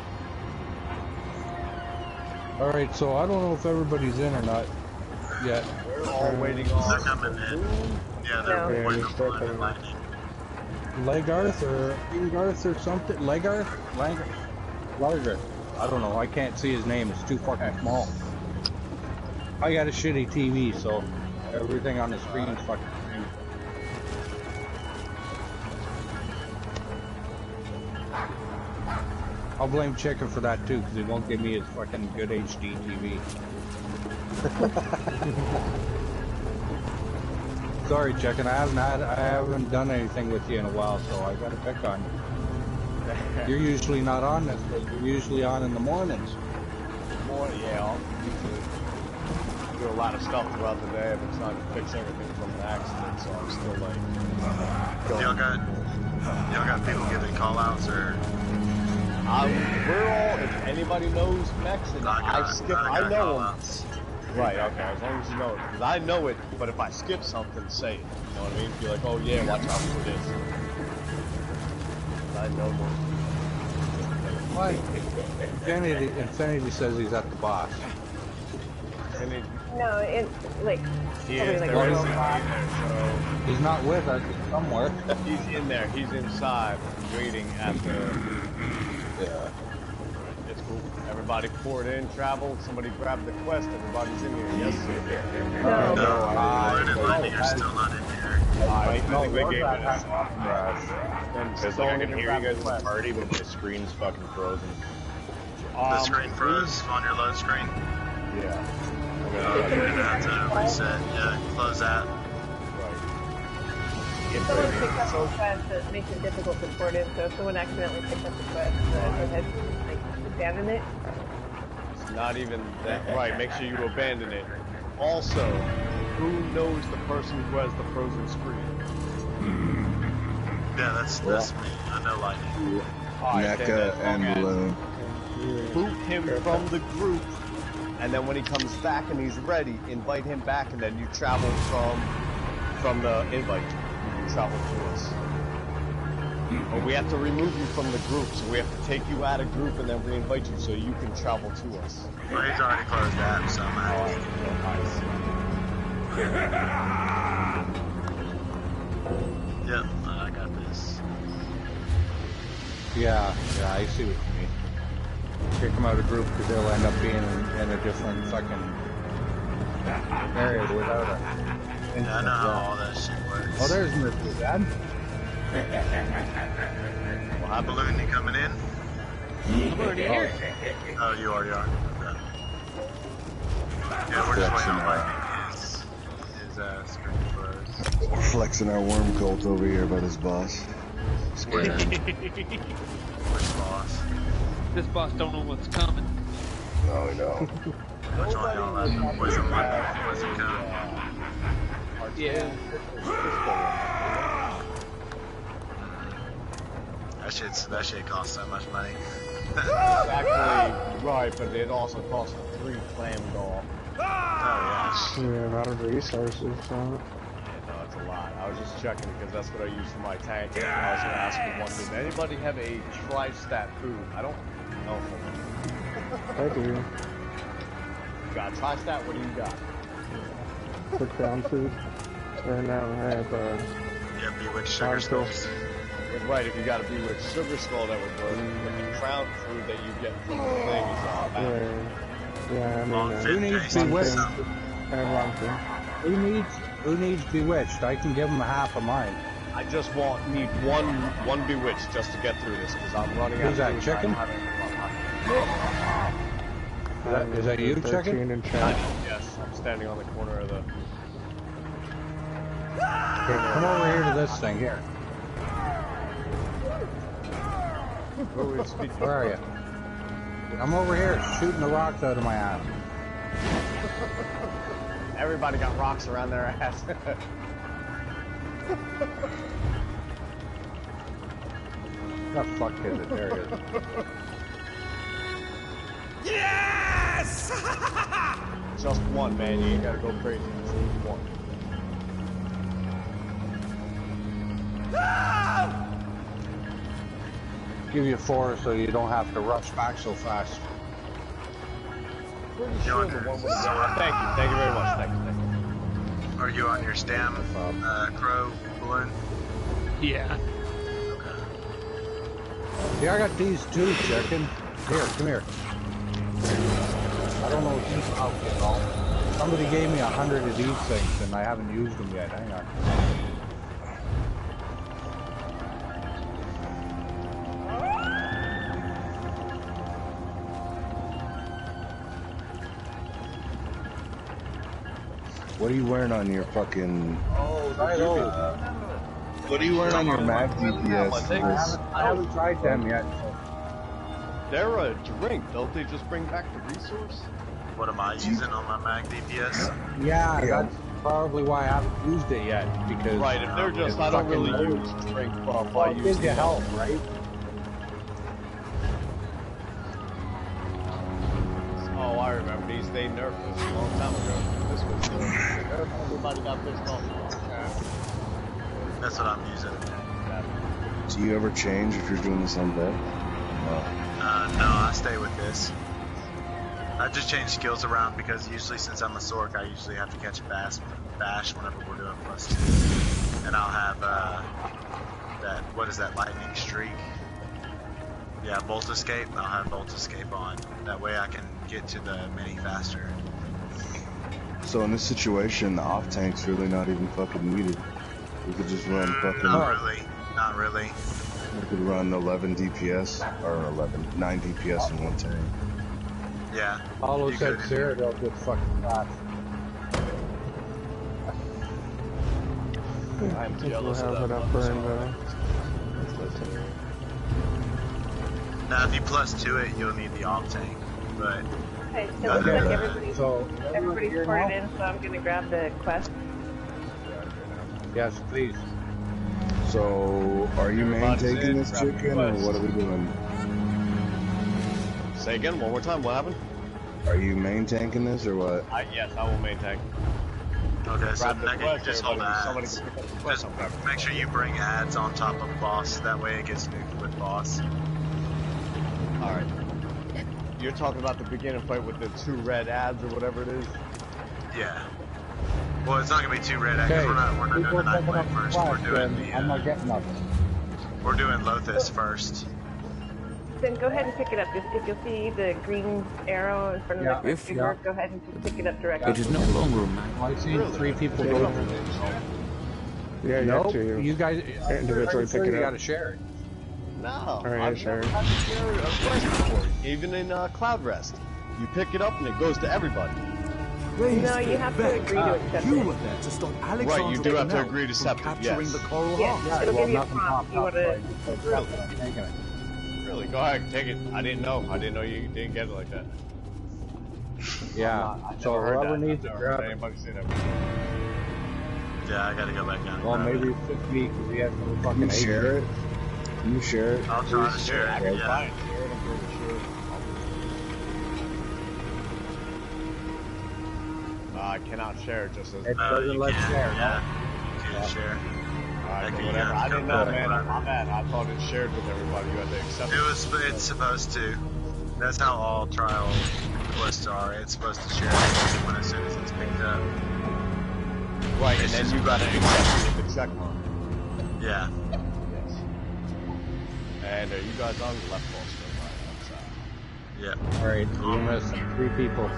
Alright, so I don't know if everybody's in or not yet. We're all waiting on... They're coming in. Yeah, they're waiting on lightning. Legarth or Ingarth or something? Legarth? Largarth. I don't know, I can't see his name, it's too fucking small. I got a shitty TV, so everything on the screen is fucking green. I'll blame Chicken for that too, because he won't give me his fucking good HD TV. Sorry, Chicken, I haven't done anything with you in a while, so I gotta pick on you. You're usually not on this, but you're usually on in the mornings. Yeah, I'll usually do a lot of stuff throughout the day, but it's not to fix everything from the accident, so I'm still like... Y'all got people giving call-outs, or... we're all, if anybody knows Mexican, I know them. Right, okay, as long as you know it. Because I know it, but if I skip something, say it. You know what I mean? Be like, oh yeah, watch out for this. I know them. Why? Infinity says he's at the boss. No, it's like... He is, like there is so he's not with us, he's somewhere. He's in there, he's inside, waiting at the... Yeah. It's cool. Everybody poured in, traveled, somebody grabbed the quest, everybody's in here. Yes, sir. No, Lloyd and Lightning are still not in here. I think they gave it a soft rush. Because like I can hear you guys in the party, but my screen's fucking frozen. The screen froze on your load screen? Yeah. You're gonna have to reset. Yeah, close that. If someone picks up the quest, it makes it difficult to port in, so if someone accidentally picks up the quest, they had to like, abandon it. It's not even that. Right, make sure you abandon it. Also, who knows the person who has the frozen screen? Yeah, that's me. I know Lightning. NECA and Balloon. Boot him from the group, and then when he comes back and he's ready, invite him back, and then you travel from the invite. Travel to us. But we have to remove you from the group, so we have to take you out of group and then re-invite you so you can travel to us. Well, he's already closed that, so I'm out. Yep, I got this. Yeah, I see what you mean. Kick them out of group because they'll end up being in a different fucking area without it. Yeah, I know how all that shit works. Oh, there's Mr. Dad. Well, hi, Balloon, you coming in? I'm already here. Oh, you already are. Okay. Yeah, we're just waiting on Lightning. His screen froze. We're flexing our worm cult over here by this boss. Square. Which boss? This boss don't know what's coming. No, we don't. Which one y'all have? Was it Lightning? Was it come? Yeah. That shit costs so much money. Actually, right, but it also costs 3 clam doll. Oh yeah. Yeah, a lot of resources. So. Yeah, no, it's a lot. I was just checking because that's what I use for my tank. And I was gonna ask for one. Does anybody have a tri-stat food? I don't know. I do. You got tri-stat? What do you got? Put down food. Right now I have yeah, bewitched sugar skulls. Right, if you got a bewitched sugar skull, that would work. But the crown food that you get from the thing is all bad. Yeah, I mean, who needs bewitched? I have wrong thing. Who needs bewitched? I can give them half of mine. I just need one bewitched just to get through this because I'm running out. Is that chicken? Is that you, chicken? Yes, I'm standing on the corner of the... Here, come over here to this thing, here. Where are you? I'm over here shooting the rocks out of my ass. Everybody got rocks around their ass. What the fuck is it? There it is. Yes! Just one, man. You ain't gotta go crazy. Just one. Give you 4 so you don't have to rush back so fast. pretty sure the one with the... Thank you very much. Thank you. Are you on your stam, crow balloon? Yeah. Yeah, I got these too, chicken. Here, come here. I don't know if these out at all. Somebody gave me 100 of these things and I haven't used them yet. Hang on. What are you wearing on your fucking... Oh, right over. What are you wearing on your Mac DPS? I haven't tried them yet. They're a drink. Don't they just bring back the resource? What am I using on my Mac DPS? Yeah, that's probably why I haven't used it yet. Because right, if they're just, I don't really use drink buff. I use the health, right? Oh, I remember these. They nerfed this a long time ago. This was everybody got pissed off. That's what I'm using. Do you ever change if you're doing this on deck? No, I stay with this. I just change skills around because usually since I'm a Sork, I usually have to catch a bash whenever we're doing +2. And I'll have that, what is that, lightning streak? Yeah, Bolt Escape. I'll have Bolt Escape on. That way I can get to the mini faster. So in this situation, the off tank's really not even fucking needed. We could just run fucking... Not really. We could run 11 DPS, or 9 DPS in one tank. Yeah. Hollow said Sarah, they'll get fucking fast. I'm jealous of that. Now, if you +2 it, you'll need the off tank, but... Okay, so looks like everybody's ported in, so I'm gonna grab the quest. Yes, please. So, are you main taking this chicken, or what are we doing? Say again, one more time, what happened? Are you main tanking this, or what? Yes, I will main tank. Okay, so Megan, you just hold ads. Just make sure you bring ads on top of boss, that way it gets nuked with boss. Alright. You're talking about the beginning fight with the 2 red ads or whatever it is? Yeah. Well, it's not gonna be 2 red ads, because we're not doing the night fight first. We're doing the, I'm not getting nothing. We're doing Lothus first. Then go ahead and pick it up. Just if you'll see the green arrow in front of the figure, go ahead and just pick it up directly. It is no longer mine. I see 3 people go through it. Yeah, you have to. You guys individually pick it up. You gotta share it. No. Alright, I've never had to share a quest before. Even in Cloud Rest. You pick it up and it goes to everybody. No, you have to agree to accept You it. were there to stop Alexander Right, you do have to agree to accept it, capturing yes. the coral Yeah, heart. it'll give you a prompt. You want to... Really? Go ahead, take it. I didn't know. I didn't know you didn't get it like that. Yeah. So whoever needs it, grab it. Anybody say that? Yeah, I gotta go back down. Well, maybe it's just me because he has no fucking. Can you share it? Can you share it? I'll try to share it, yeah. I cannot share it just as... It doesn't let share, yeah. You can't share. Alright, whatever. I didn't know, man. I'm mad. I thought it shared with everybody. You had to accept it. It's supposed to. That's how all trial quests are. It's supposed to share it as soon as it's picked up. Right, and then you gotta accept it with the check mark. Yeah. Yes. And you guys on the left wall still, right? Yeah. Alright, we missed 3 people.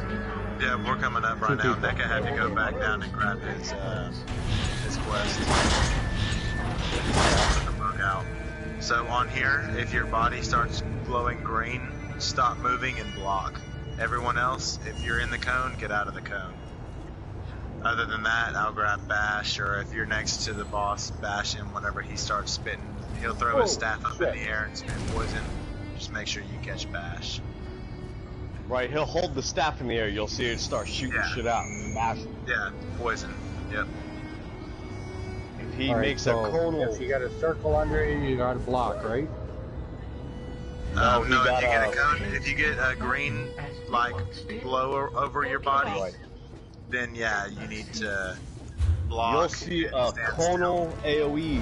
Yeah, we're coming up right now. Becca had to go back down and grab his quest. Out. So on here, if your body starts glowing green, stop moving and block. Everyone else, if you're in the cone, get out of the cone. Other than that, I'll grab Bash, or if you're next to the boss, bash him whenever he starts spitting. He'll throw his staff up in the air and spit poison. Just make sure you catch Bash. Right, he'll hold the staff in the air. You'll see it start shooting shit out. Bash. Yeah, poison. Yep. If he makes a conal... If you got a circle under it, you got a block, right? No, if you get a cone, if you get a green, like, glow over your body, then yeah, you need to block. You'll see a conal AoE,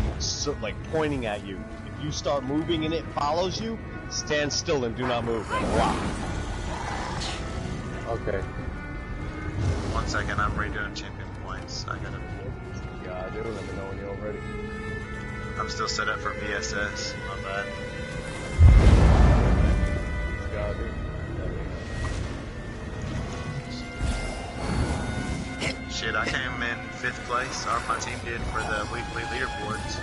like, pointing at you. If you start moving and it follows you, stand still and do not move and block. Okay. 1 second, I'm redoing champion points. I gotta. Yeah, dude, let me know when you're ready. I'm still set up for VSS. My bad. Yeah, dude. Shit, I came in 5th place, or my team did, for the weekly leaderboards.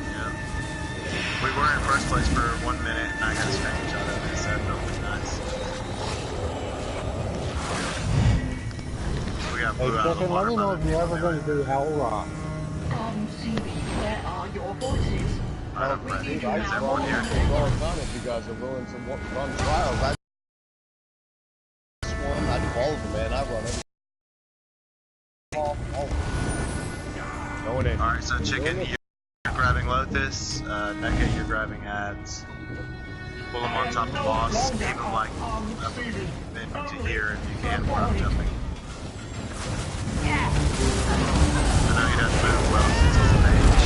Yeah. We were in 1st place for 1 minute, and I got a screenshot of it, so that was nice. We got blue out of the water. Let me know if you're ever going to do Hell Rock. Where are your voices? I'm ready. Is everyone here? If you guys are willing to run trials, I'd follow them, man. I run it. Going in. Alright, so Chicken, you're grabbing Lotus. Mecha, you're grabbing ads. Pull them on top of the boss. Keep them like up into here if you can without jumping. I know he doesn't move well since he's a mage.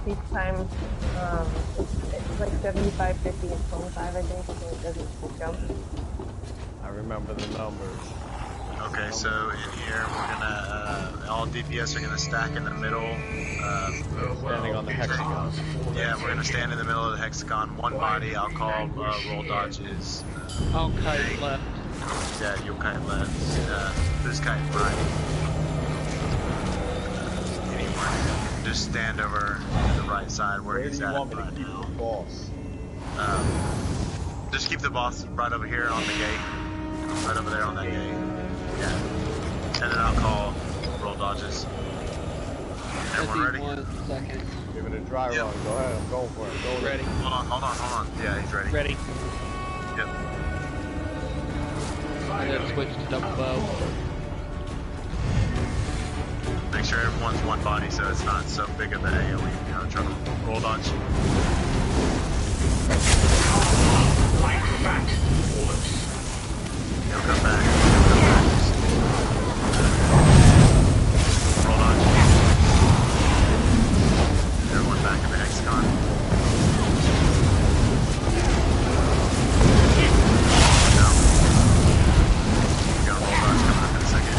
Each time, it's like 75, 50, and 25, I think, so it doesn't jump. I remember the numbers. Okay, so in here we're gonna, all DPS are gonna stack in the middle. Standing on the hexagon. Yeah, we're gonna stand in the middle of the hexagon, one body. I'll call roll dodges. I'll kite left. Yeah, you'll kite left. Who's kite right? Anyone. Just stand over to the right side where he's at right now. Just keep the boss right over here on the gate. Right over there on that gate. Yeah. And then I'll call roll dodges. Everyone ready? 1 second. Give it a dry run. Go ahead. I'm going for it. Go ready. Hold on. Yeah, he's ready. Ready. Yep. And then switch to double bow. Make sure everyone's one body so it's not so big of an AoE. You know, try to roll dodge. He'll come back. Roll dodge. Everyone back in the hexagon. No. You got a roll dodge coming up in a second.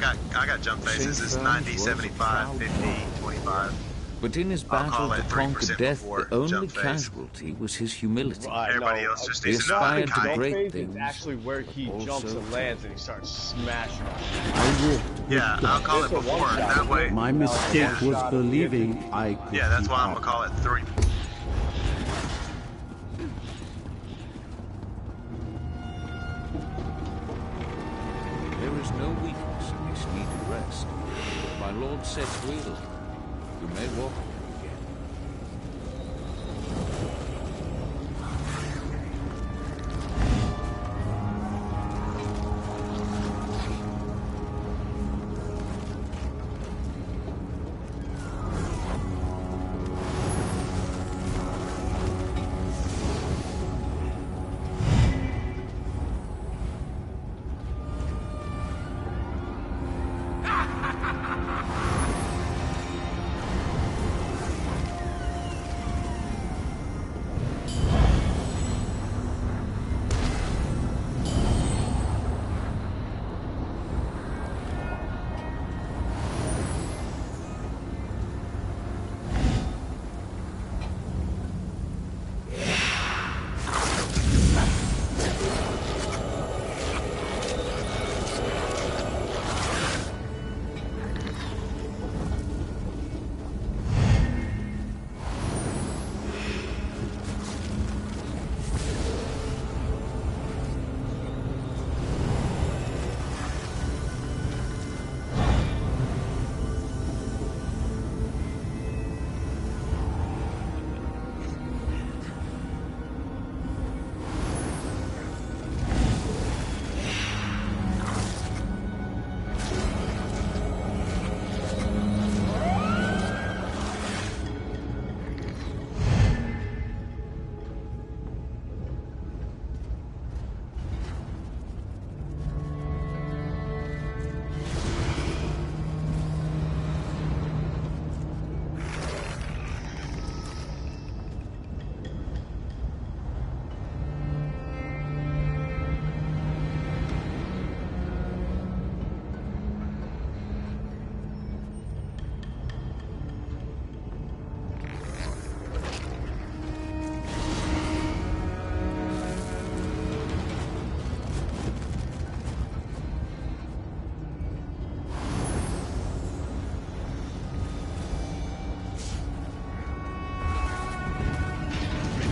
I got jump phases. It's 90, 75, 50, 25. But in his I'll call battle it to conquer 3% death, before the only jump phase. casualty was his humility. Everybody else just He stays aspired to kite. great Phase is things. actually where he jumps and lands and he starts smashing. Yeah, I'll call it before. That way. My mistake was believing I could. Yeah, that's keep why I'm up. gonna call it 3. There is no weakness in this needed rest. If my lord sets will, you may walk with me again.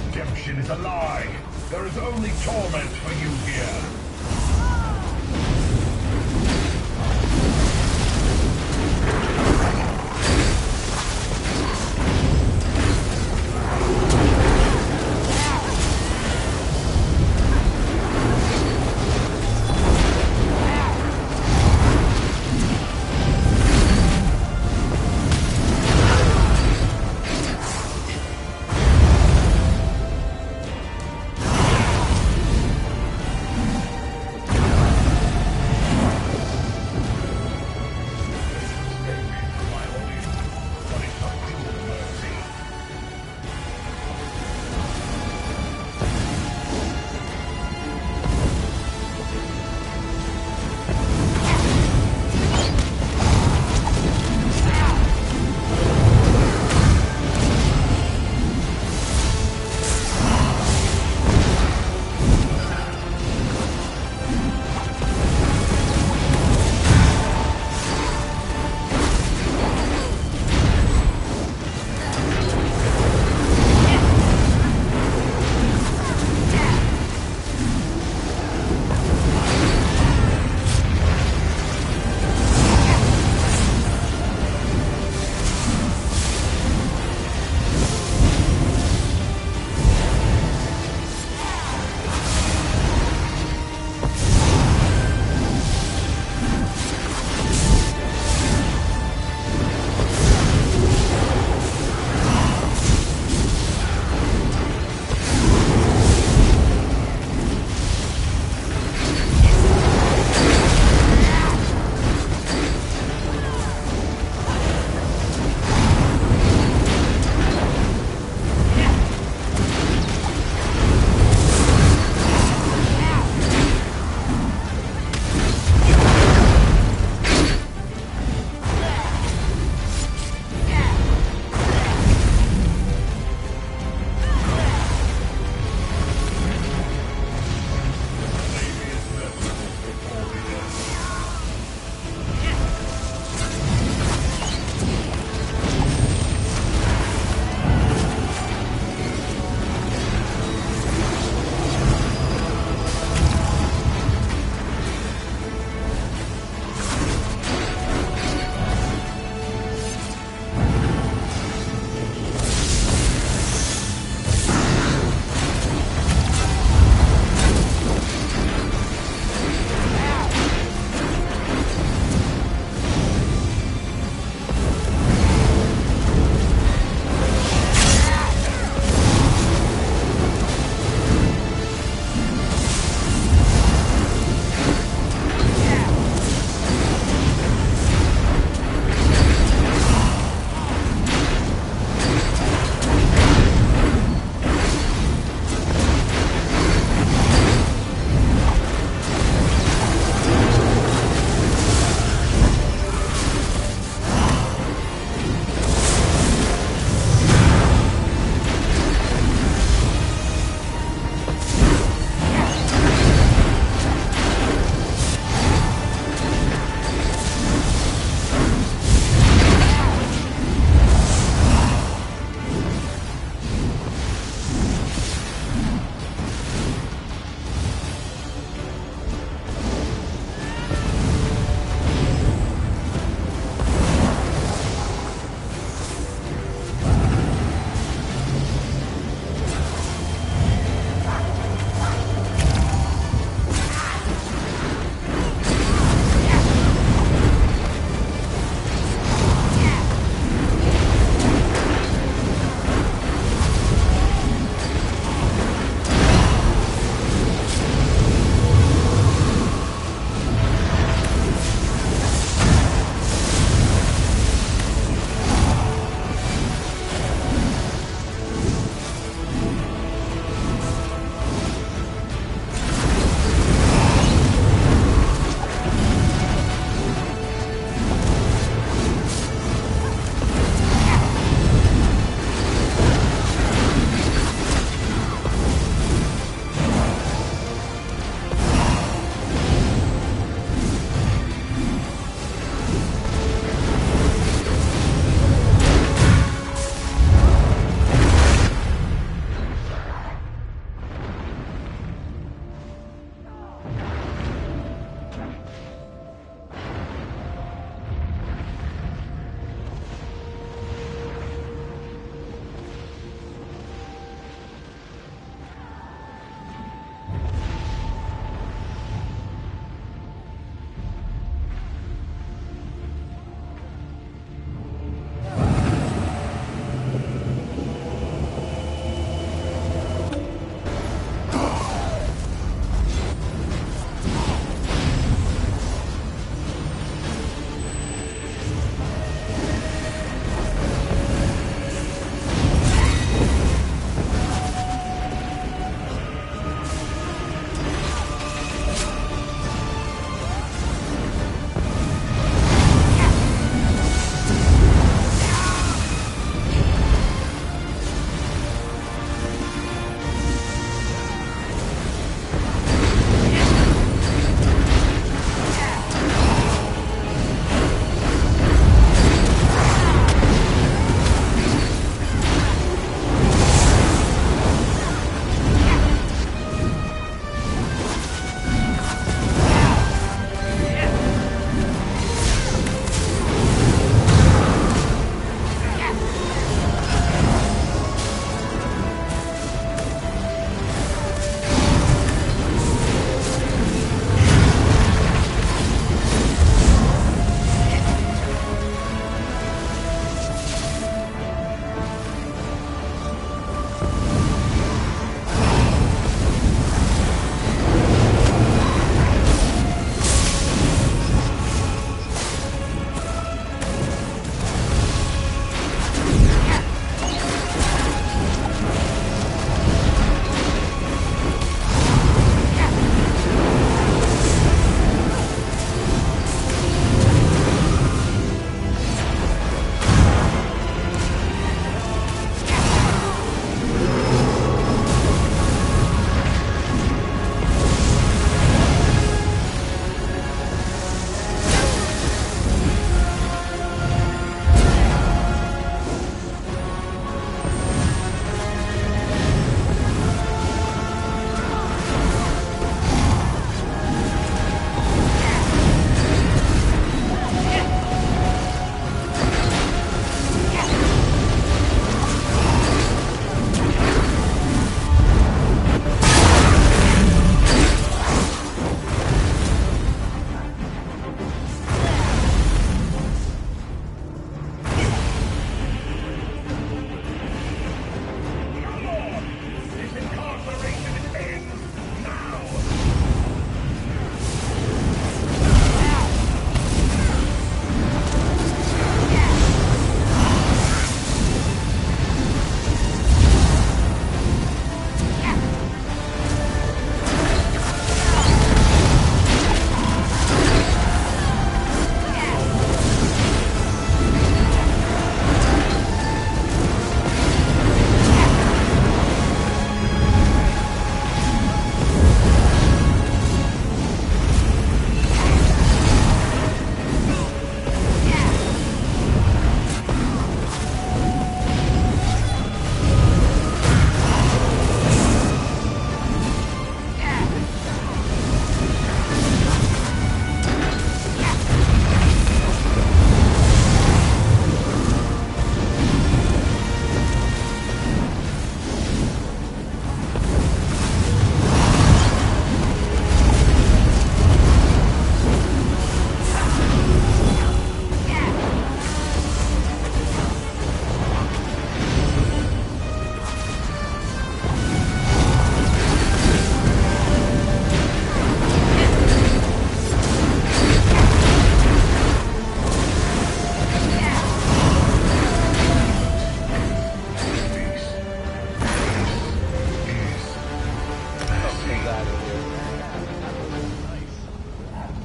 Redemption is a lie. There is only torment for you here.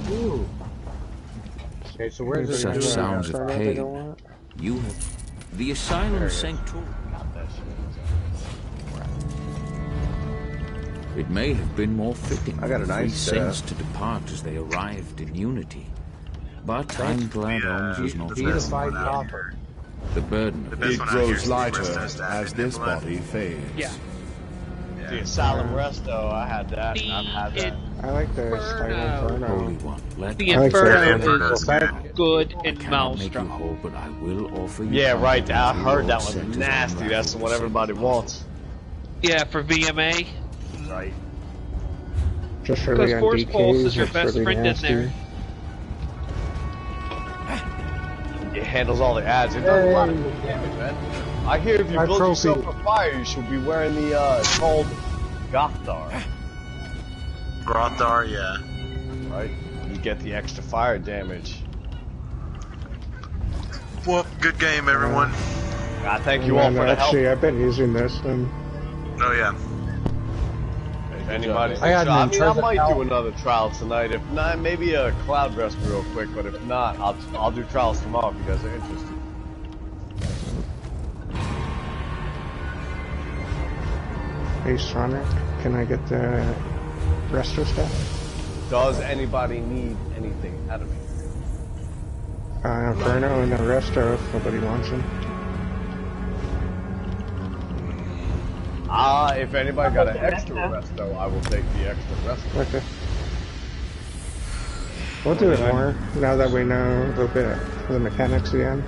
Ooh. Okay, so where's this? Such sounds of pain. You have the asylum sanctuary. It may have been more fitting for the three saints to depart as they arrived in unity. But I'm glad Holmes was not there. The burden of it grows lighter as this body fades. Yeah. The Asylum Resto, I had that. I've had that. I like the style Inferno. Holy One, let The I Inferno is good in cannot make you Maelstrom. whole, but I will offer you. Yeah, right. I heard that Lord was set nasty. as That's the one everybody wants. Yeah, for VMA. Right. Just for Because the Force DKs, Pulse is your it's best really friend nasty. in there. It handles all the ads. It does a lot of good damage, man. I hear if you build yourself a fire, you should be wearing the, it's called Gothar. Grathwood, yeah. Right? You get the extra fire damage. Well, good game, everyone. Thank you all for the help. Actually, I've been using this one. Oh, yeah. If anybody's I I had mean, I might do another trial tonight. If not, maybe a cloud rest real quick. But if not, I'll do trials tomorrow if you guys are interested. Hey Sonic, can I get the resto stuff? Does anybody need anything out of me? Inferno and the resto if nobody wants them. If anybody got an extra resto, I will take the extra resto. Okay. We'll do it more now that we know a little bit of the mechanics again.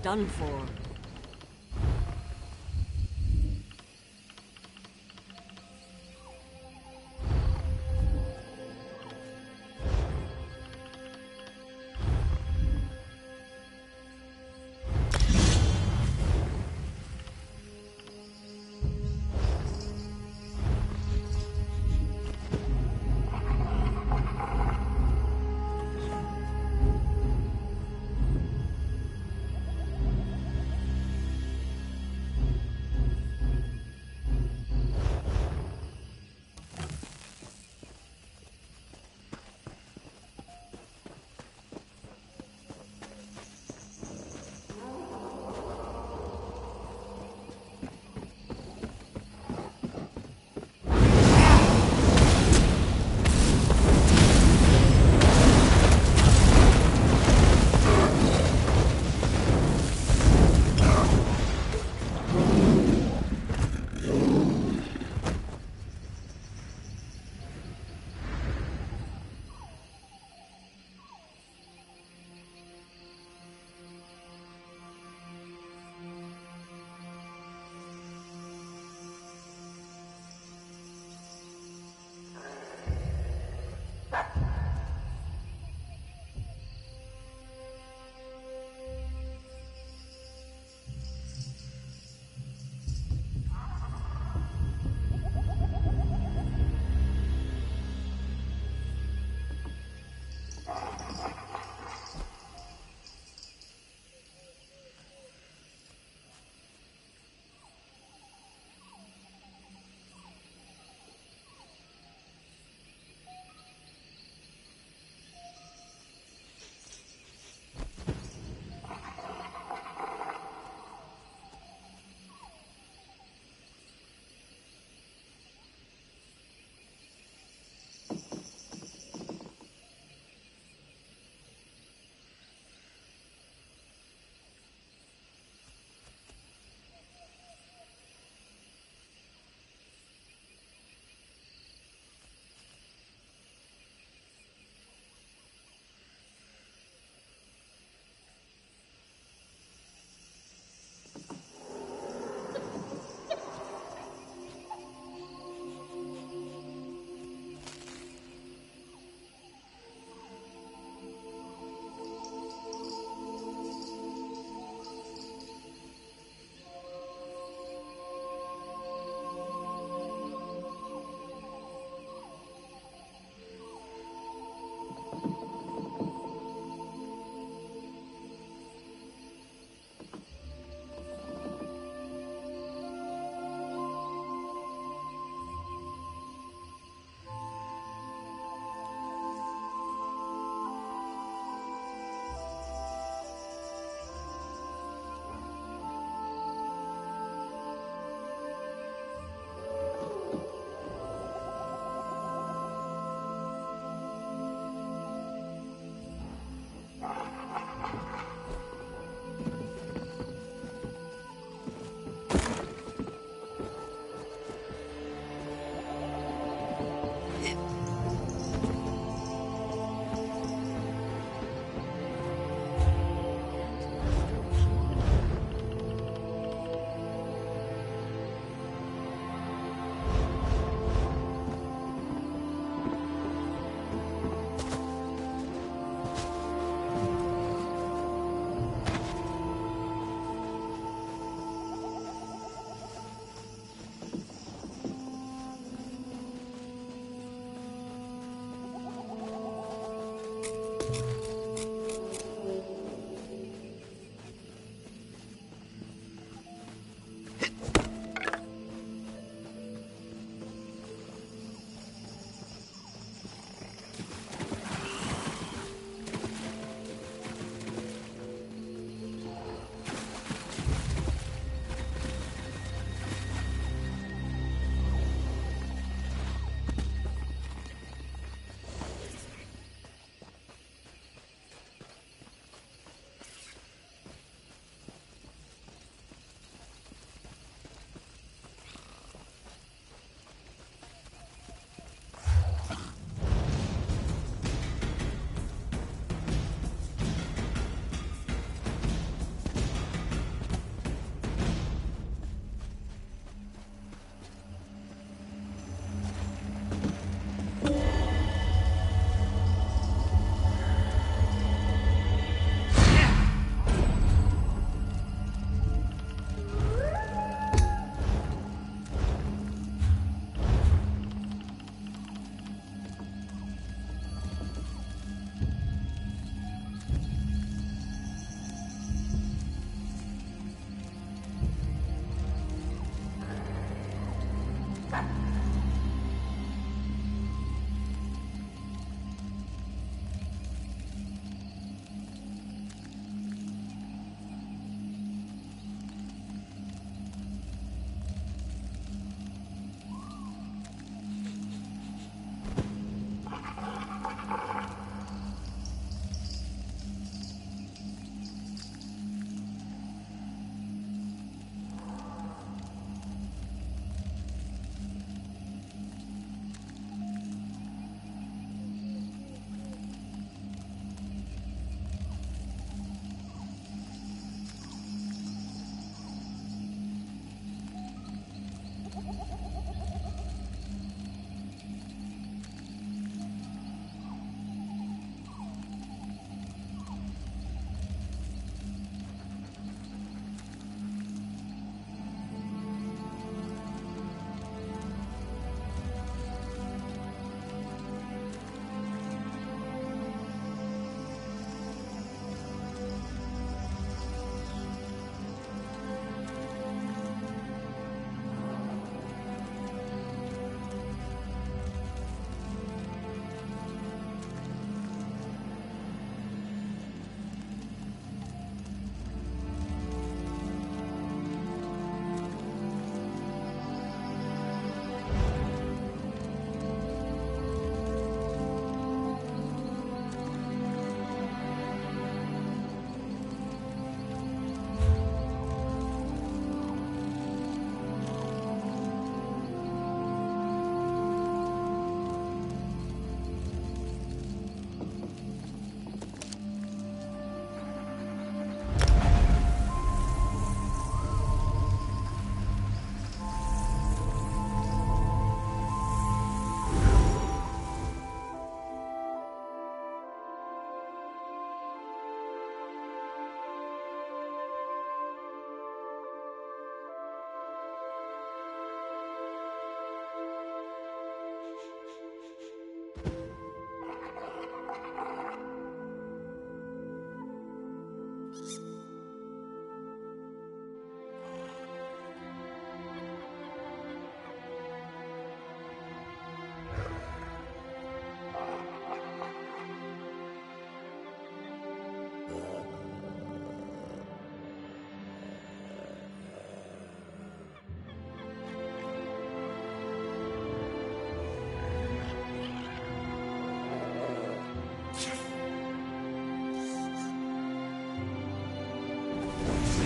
done for.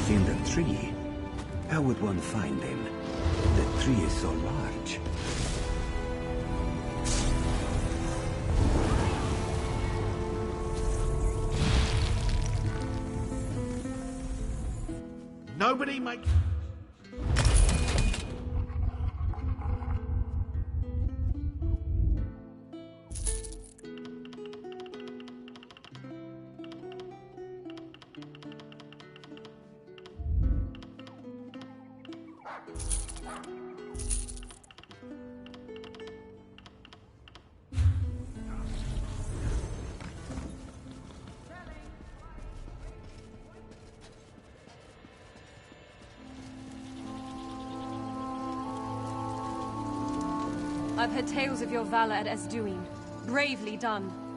In the tree? How would one find him? The tree is so large. Nobody make... I've heard tales of your valor at Esduin. Bravely done.